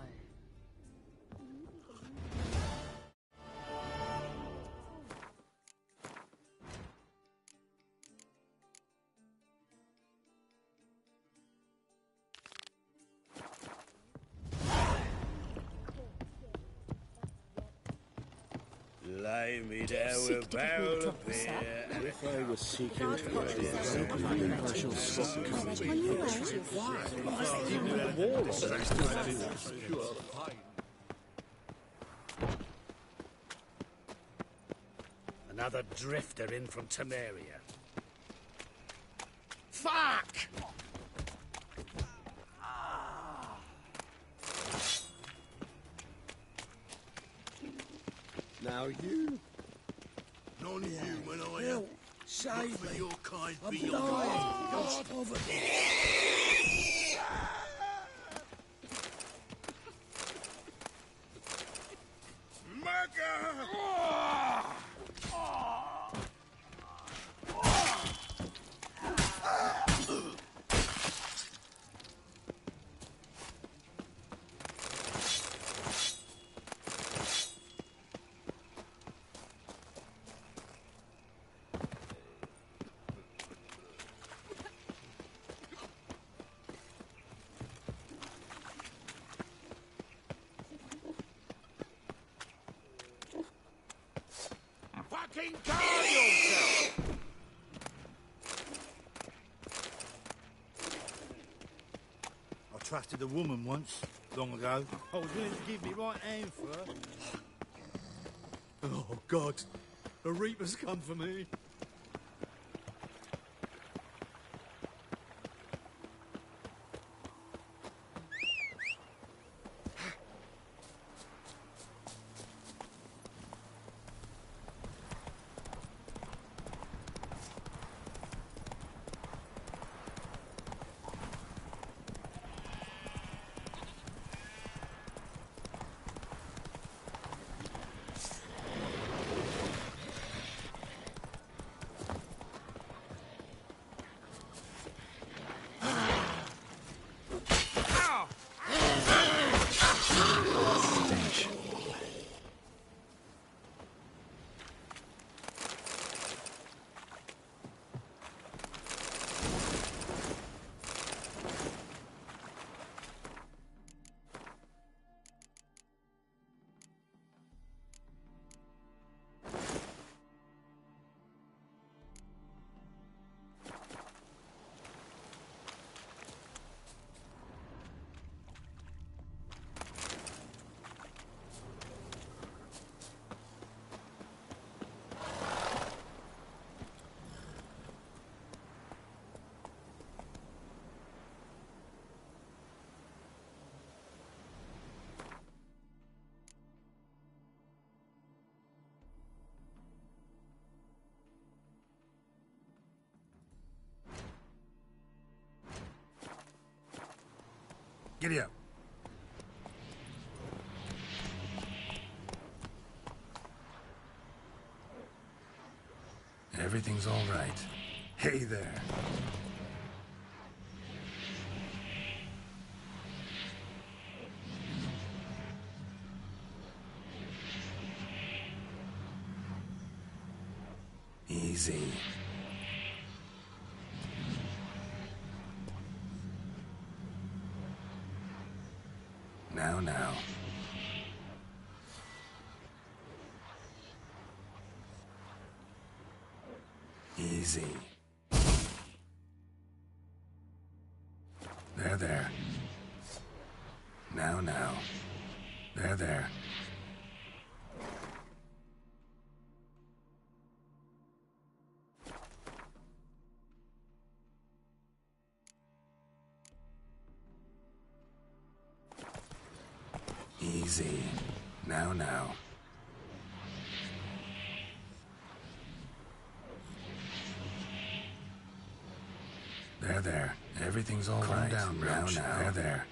lay me down with a barrel of beer. And if I was seeking to I shall stop coming. Another drifter in from Temeria. Fuck! Now you. None of you, when I Help! Save me! your kind I'm be dying! your God's poverty! Fucking guard yourself! I trusted a woman once, long ago. I was willing to give me right hand for her. Oh, God. The Reaper's come for me. Stench. Giddy up. Everything's all right. Hey there. Easy. Now. Easy. There. Now. There. Easy. Now. There. Everything's all right. Calm down, Roach. Now. There.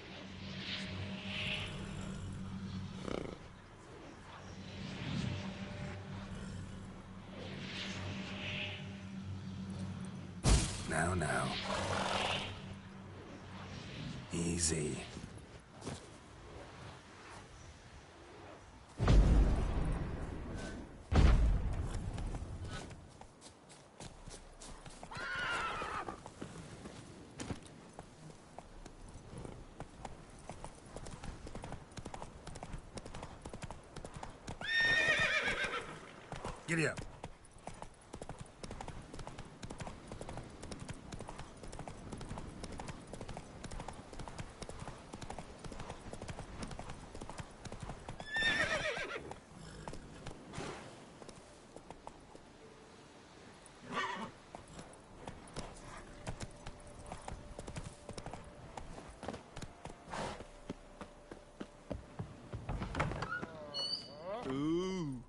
Now. Easy. Giddy up. Ooh.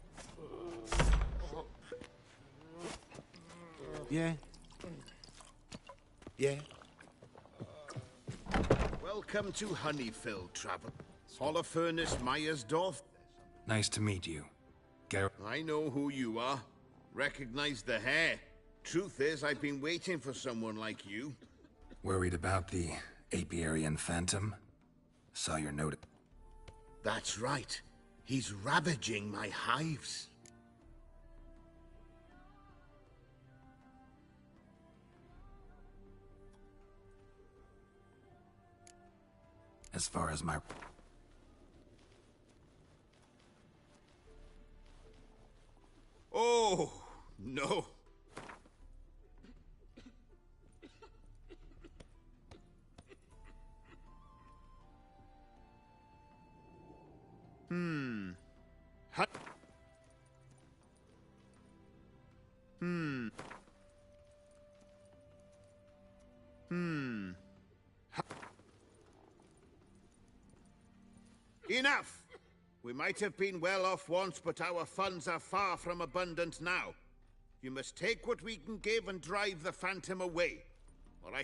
Yeah? Yeah? Welcome to Honeyfield, travel. Holofernes Myersdorf. Nice to meet you. I know who you are. Recognize the hair. Truth is, I've been waiting for someone like you. Worried about the Apiarian Phantom? Saw your note. That's right. He's ravaging my hives. As far as my... Oh, no. Enough! We might have been well off once, but our funds are far from abundant now. You must take what we can give and drive the Phantom away, or I...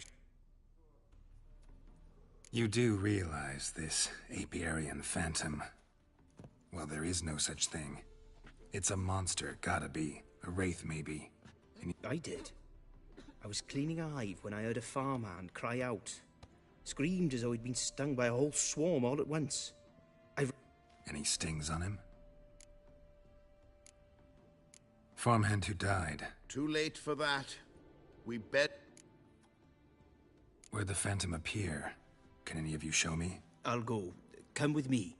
You do realize this Apiarian Phantom? Well, there is no such thing. It's a monster, gotta be. A wraith, maybe. I did. I was cleaning a hive when I heard a farmhand cry out. Screamed as though he'd been stung by a whole swarm all at once. Any stings on him? Farmhand who died. Too late for that. We bet... Where'd the Phantom appear? Can any of you show me? I'll go. Come with me.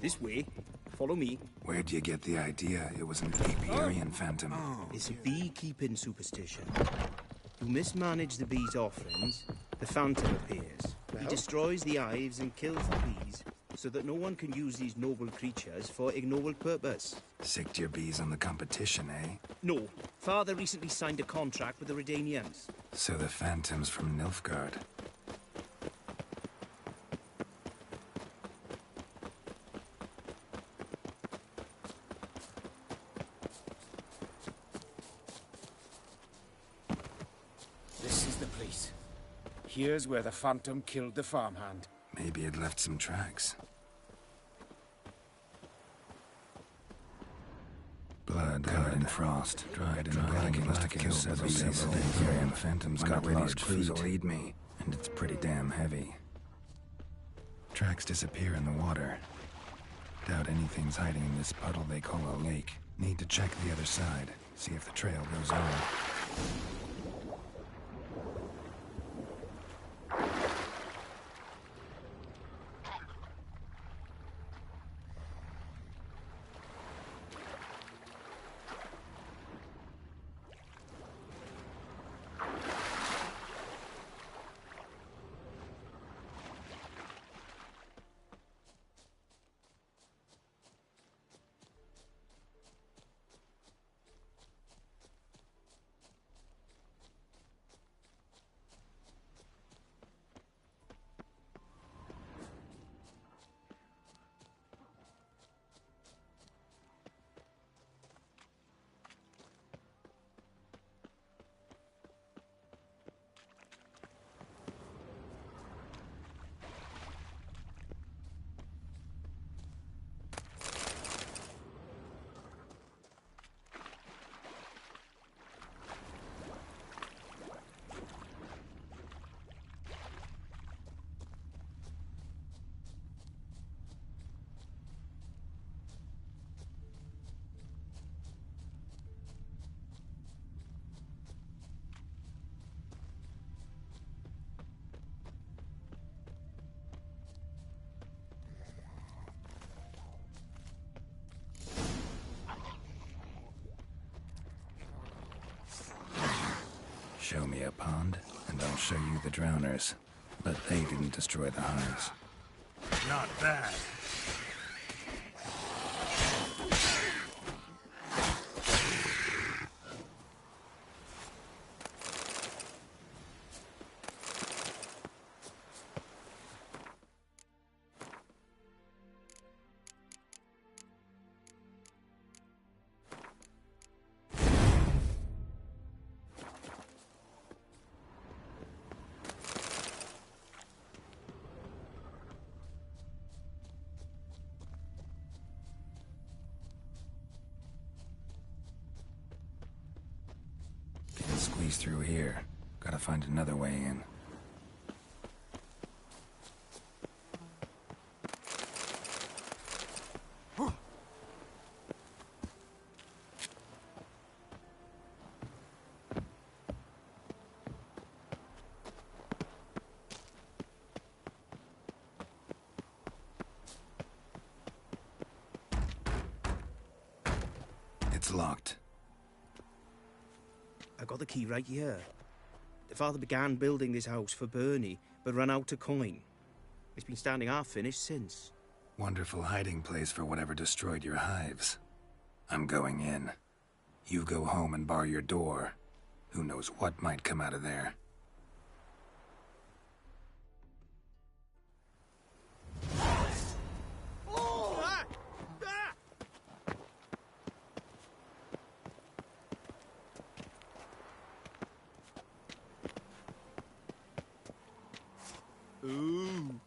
This way. Follow me. Where'd you get the idea it was an Apiarian Phantom? It's a beekeeping superstition. You mismanage the bees' offerings, the Phantom appears. He destroys the hives and kills the bees, so that no one can use these noble creatures for ignoble purpose. Sicked your bees on the competition, eh? No. Father recently signed a contract with the Redanians. So the Phantom's from Nilfgaard. This is the place. Here's where the Phantom killed the farmhand. Maybe it left some tracks. Blood and frost, dried in black. It must have killed several days. The Phantom's got where these clues will lead me, and it's pretty damn heavy. Tracks disappear in the water. Doubt anything's hiding in this puddle they call a lake. Need to check the other side, see if the trail goes on. Show me a pond, and I'll show you the drowners. But they didn't destroy the hives. Not bad. Can't squeeze through here. Gotta find another way in. It's locked. I got the key right here. The father began building this house for Bernie, but ran out of coin. It's been standing half finished since. Wonderful hiding place for whatever destroyed your hives. I'm going in. You go home and bar your door. Who knows what might come out of there. Ooh.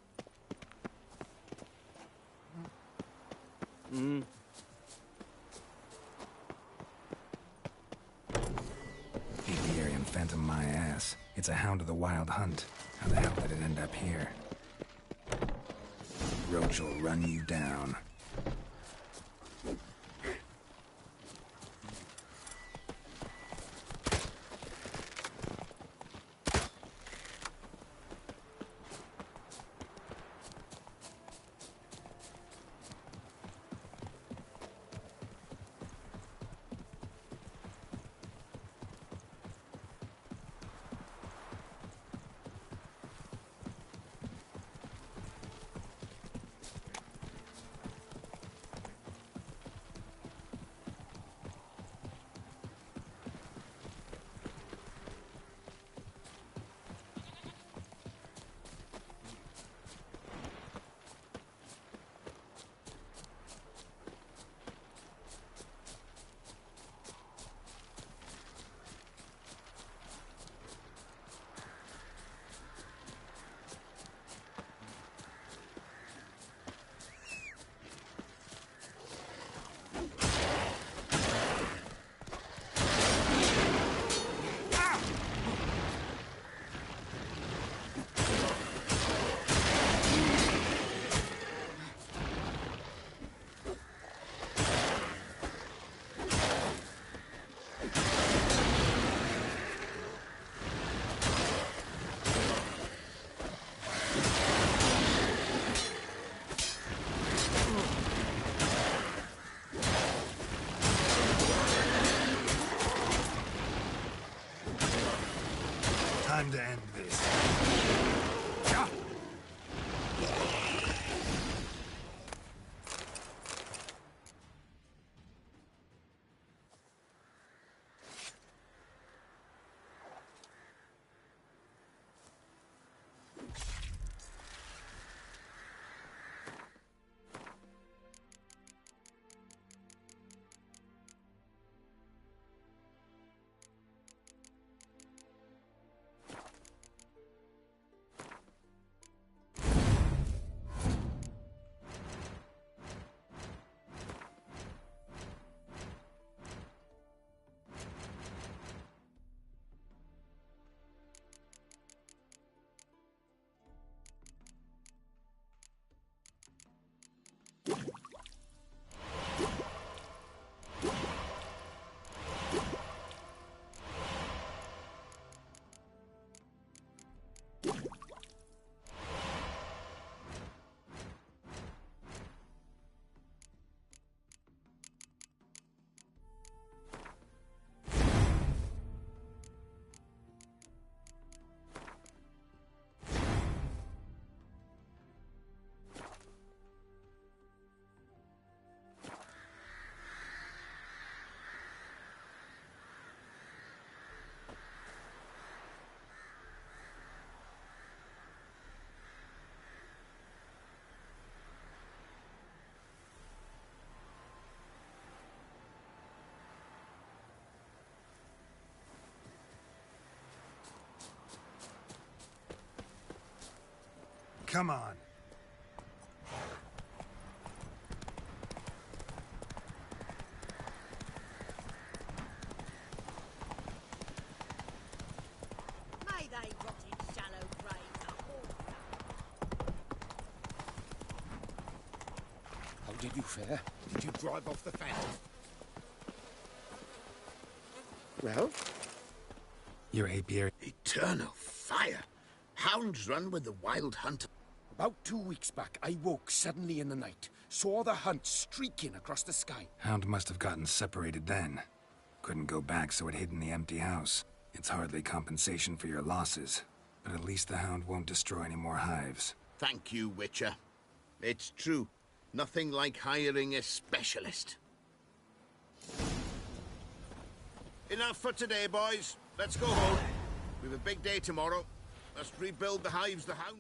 Apiarian phantom my ass. It's a hound of the wild hunt. How the hell did it end up here? Roach will run you down. Time to end this. come on. May they rot in shallow graves. How did you fare? Did you drive off the phantom? Well? Your apiary... Eternal fire! Hounds run with the wild hunter. About 2 weeks back, I woke suddenly in the night. Saw the hunt streaking across the sky. Hound must have gotten separated then. Couldn't go back, so it hid in the empty house. It's hardly compensation for your losses, but at least the Hound won't destroy any more hives. Thank you, Witcher. It's true. Nothing like hiring a specialist. Enough for today, boys. Let's go home. We've a big day tomorrow. Must rebuild the hives the Hound...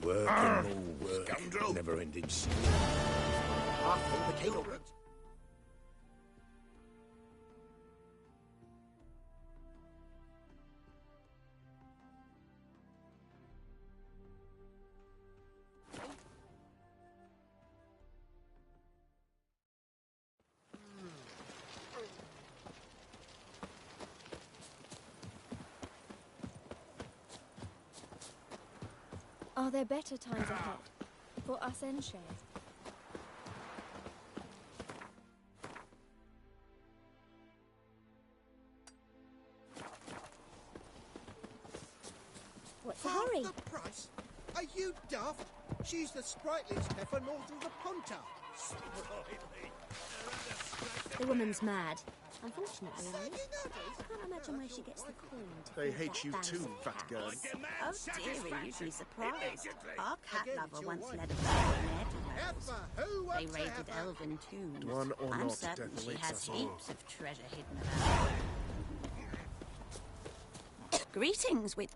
Work and more work. Scoundrel! Never-ending story. Half the kill. Are there better times ahead for us Enshares? What's the hurry? The price? Are you daft? She's the sprightliest heifer north of the Ponta. The woman's mad. Unfortunately, I can't imagine where she gets the coin to They feed hate that you thousand too, fat girl. Oh dearie, you'd be surprised. Our cat lover once led a billionaire to hers. They raided elven tombs. One or I'm not, certain death she awaits has us all. heaps of treasure hidden about her. Greetings, with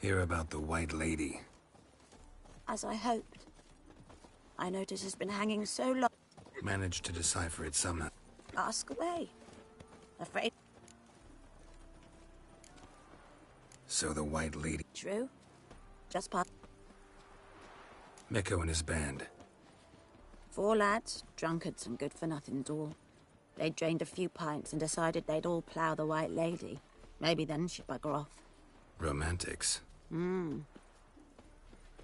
Hear about the White Lady. as I hoped. I notice it's been hanging so long. Managed to decipher it somehow. Ask away. Afraid. So the White Lady... True. Just part. Mikko and his band. 4 lads, drunkards and good-for-nothings all. They drained a few pints and decided they'd all plough the White Lady. Maybe then she'd bugger off. Romantics.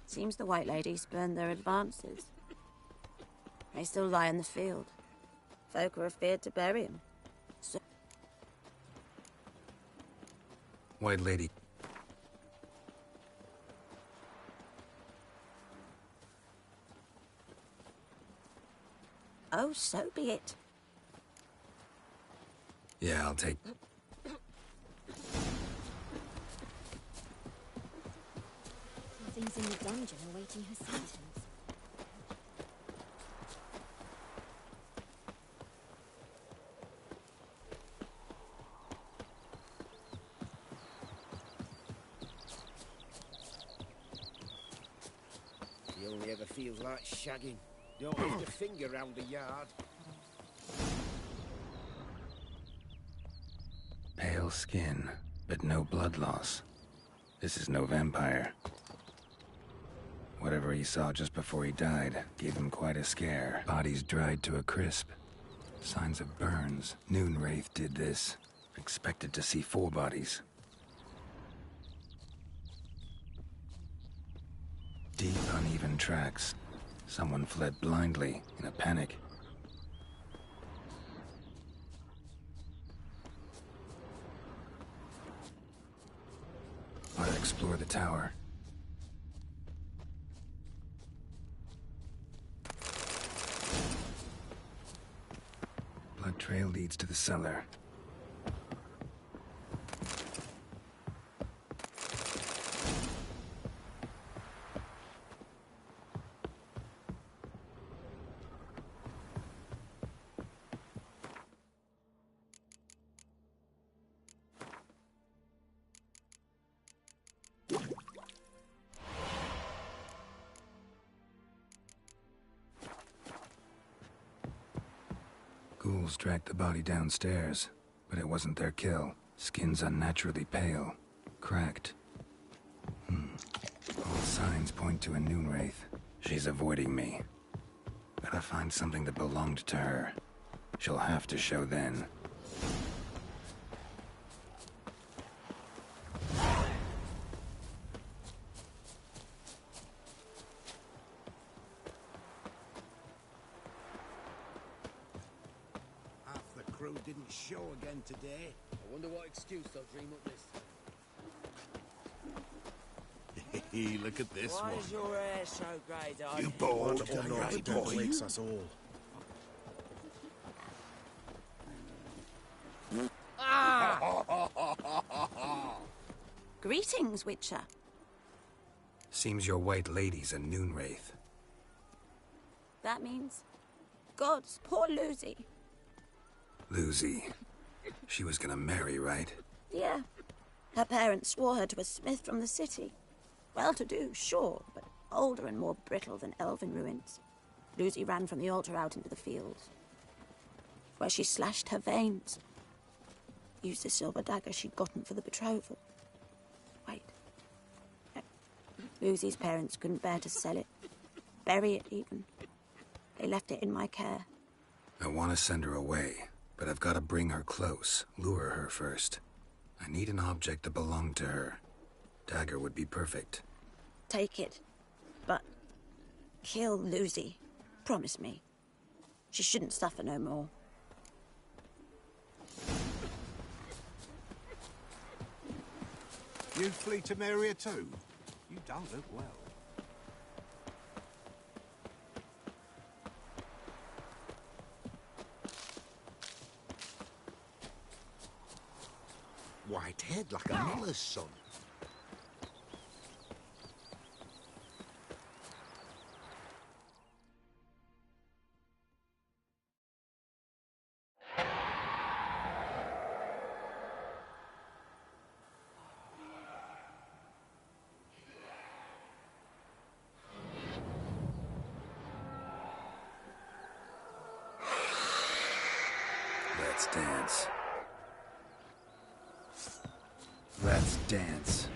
Seems the White Lady spurned their advances. They still lie in the field. Folk are afeard to bury him. So White Lady. oh, so be it. Yeah, I'll take... Something's in the dungeon awaiting her sentence. He only ever feels like shagging. Don't lift a finger round the yard. Pale skin, but no blood loss. This is no vampire. Whatever he saw just before he died gave him quite a scare. Bodies dried to a crisp. Signs of burns. Noonwraith did this. Expected to see 4 bodies. Uneven tracks. Someone fled blindly, in a panic. I'll explore the tower. Blood trail leads to the cellar. Ghouls dragged the body downstairs, but it wasn't their kill. Skin's unnaturally pale, cracked. All signs point to a Noonwraith. She's avoiding me. Gotta find something that belonged to her. She'll have to show then. Didn't show again today. I wonder what excuse they'll dream up this. Hey, look at this Why one. is your hair so grey, Dad? You bald or not, boy? Licks us all. Greetings, Witcher. Seems your white lady's a Noonwraith. That means... Gods, poor Lucy. Lucy. She was gonna marry, right? Yeah. Her parents swore her to a smith from the city. Well-to-do, sure, but older and more brittle than elven ruins. Lucy ran from the altar out into the fields, where she slashed her veins. Used the silver dagger she'd gotten for the betrothal. Wait. Lucy's parents couldn't bear to sell it. Bury it, even. They left it in my care. I want to send her away, but I've got to bring her close, lure her first. I need an object that belonged to her. Dagger would be perfect. Take it, but kill Lucy. Promise me. She shouldn't suffer no more. You flee to Maria too? You don't look well. White head like a miller's son. Let's dance. Let's dance.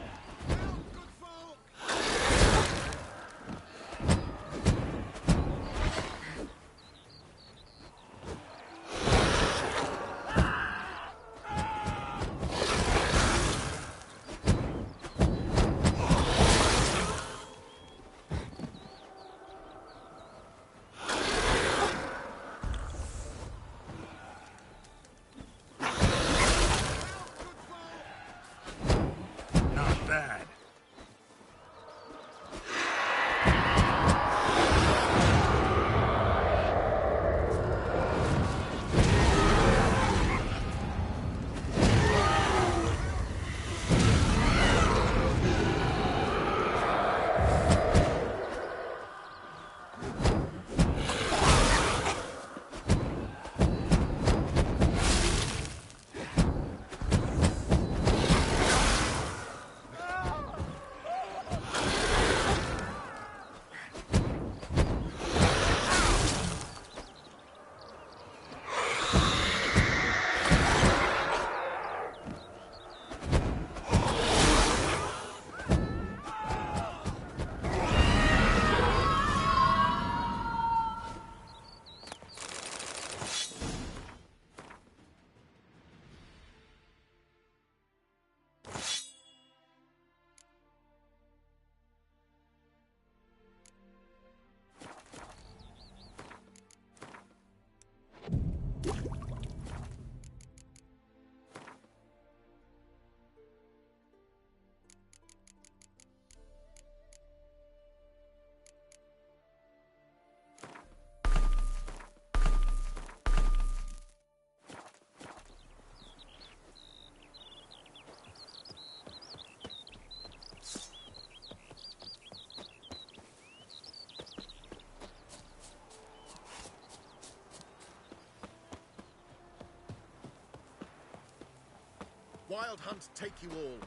Wild Hunt take you all.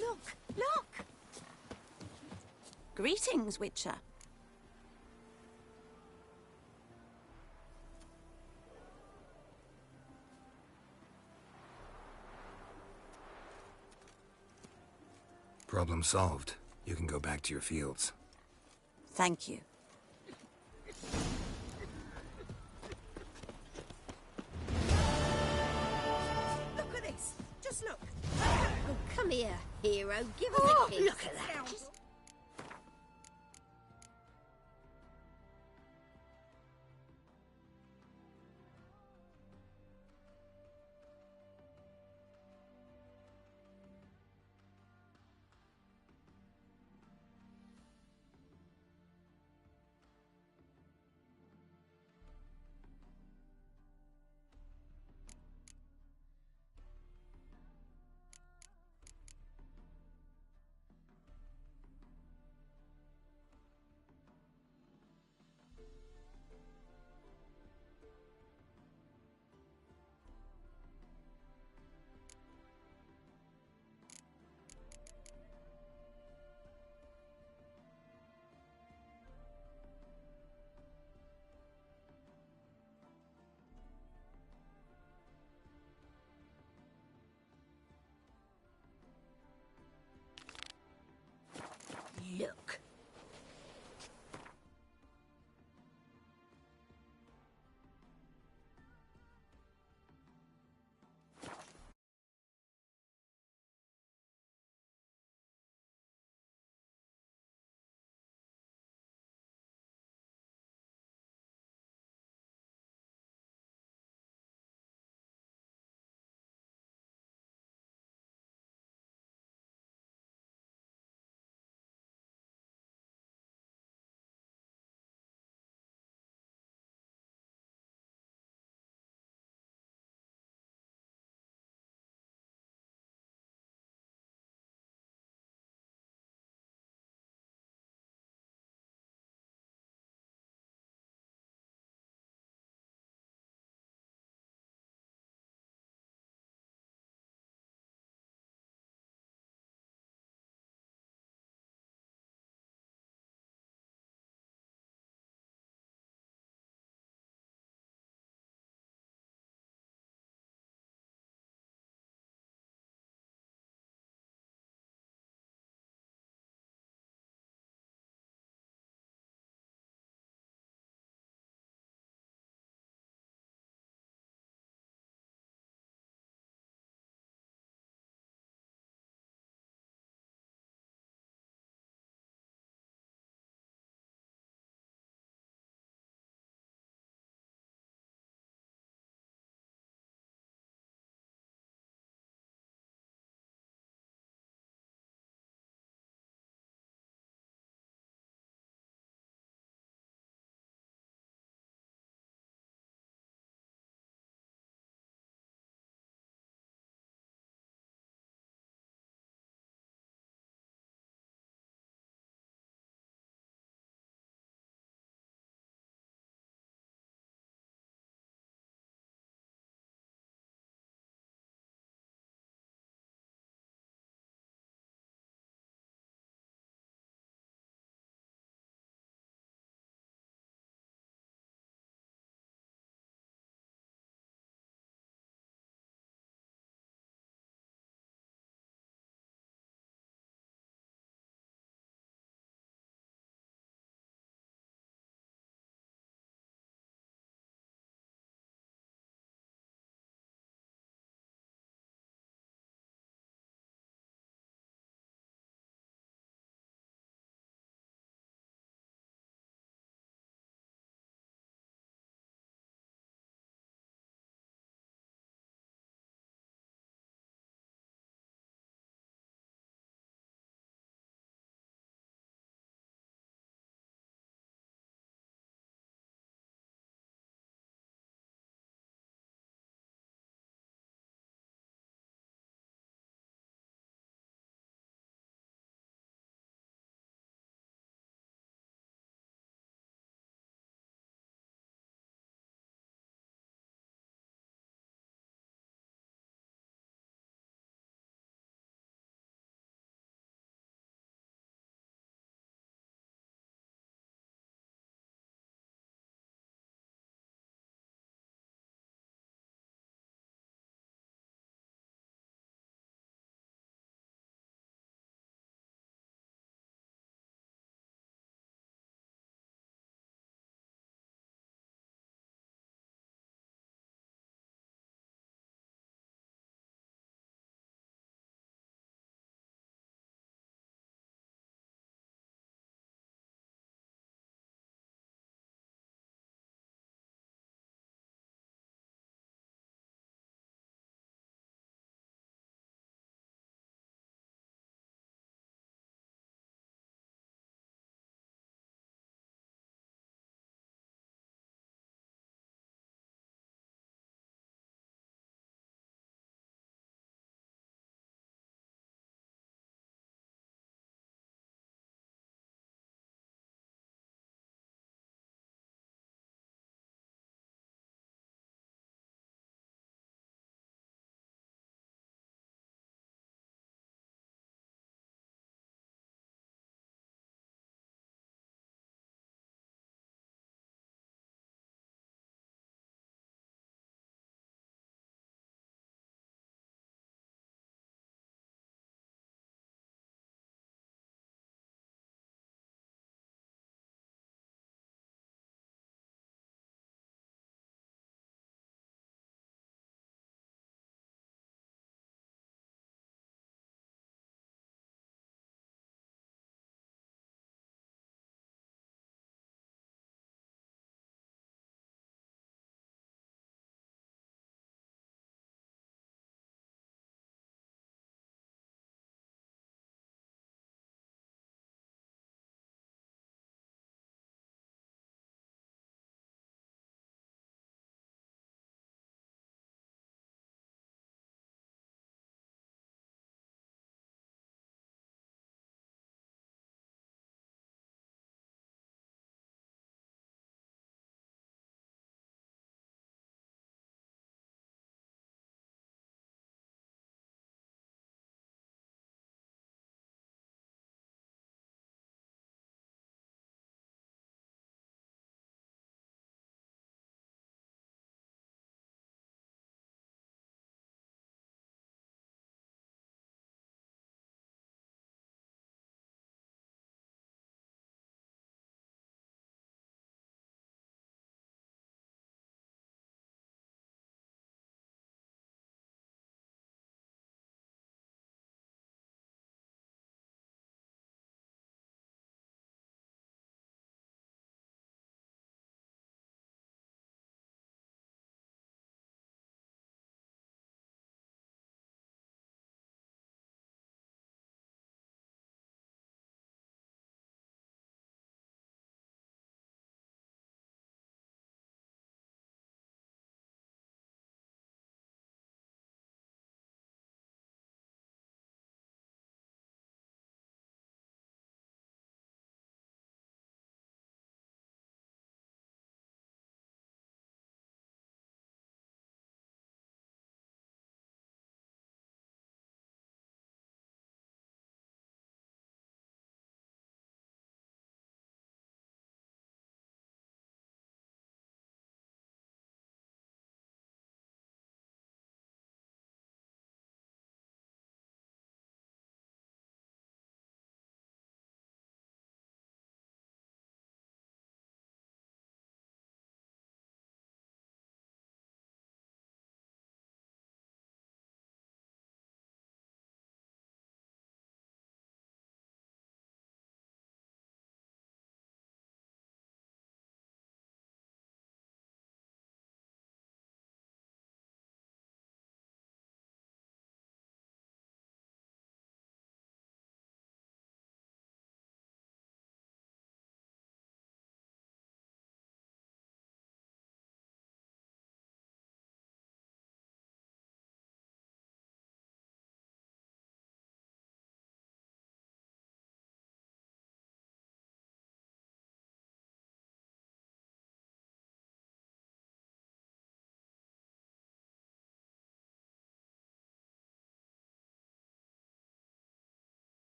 Look! Look! Greetings, Witcher. Problem solved. You can go back to your fields. Thank you. Look at this! Just look! Oh, come here, hero. Give us a kiss. Look at that!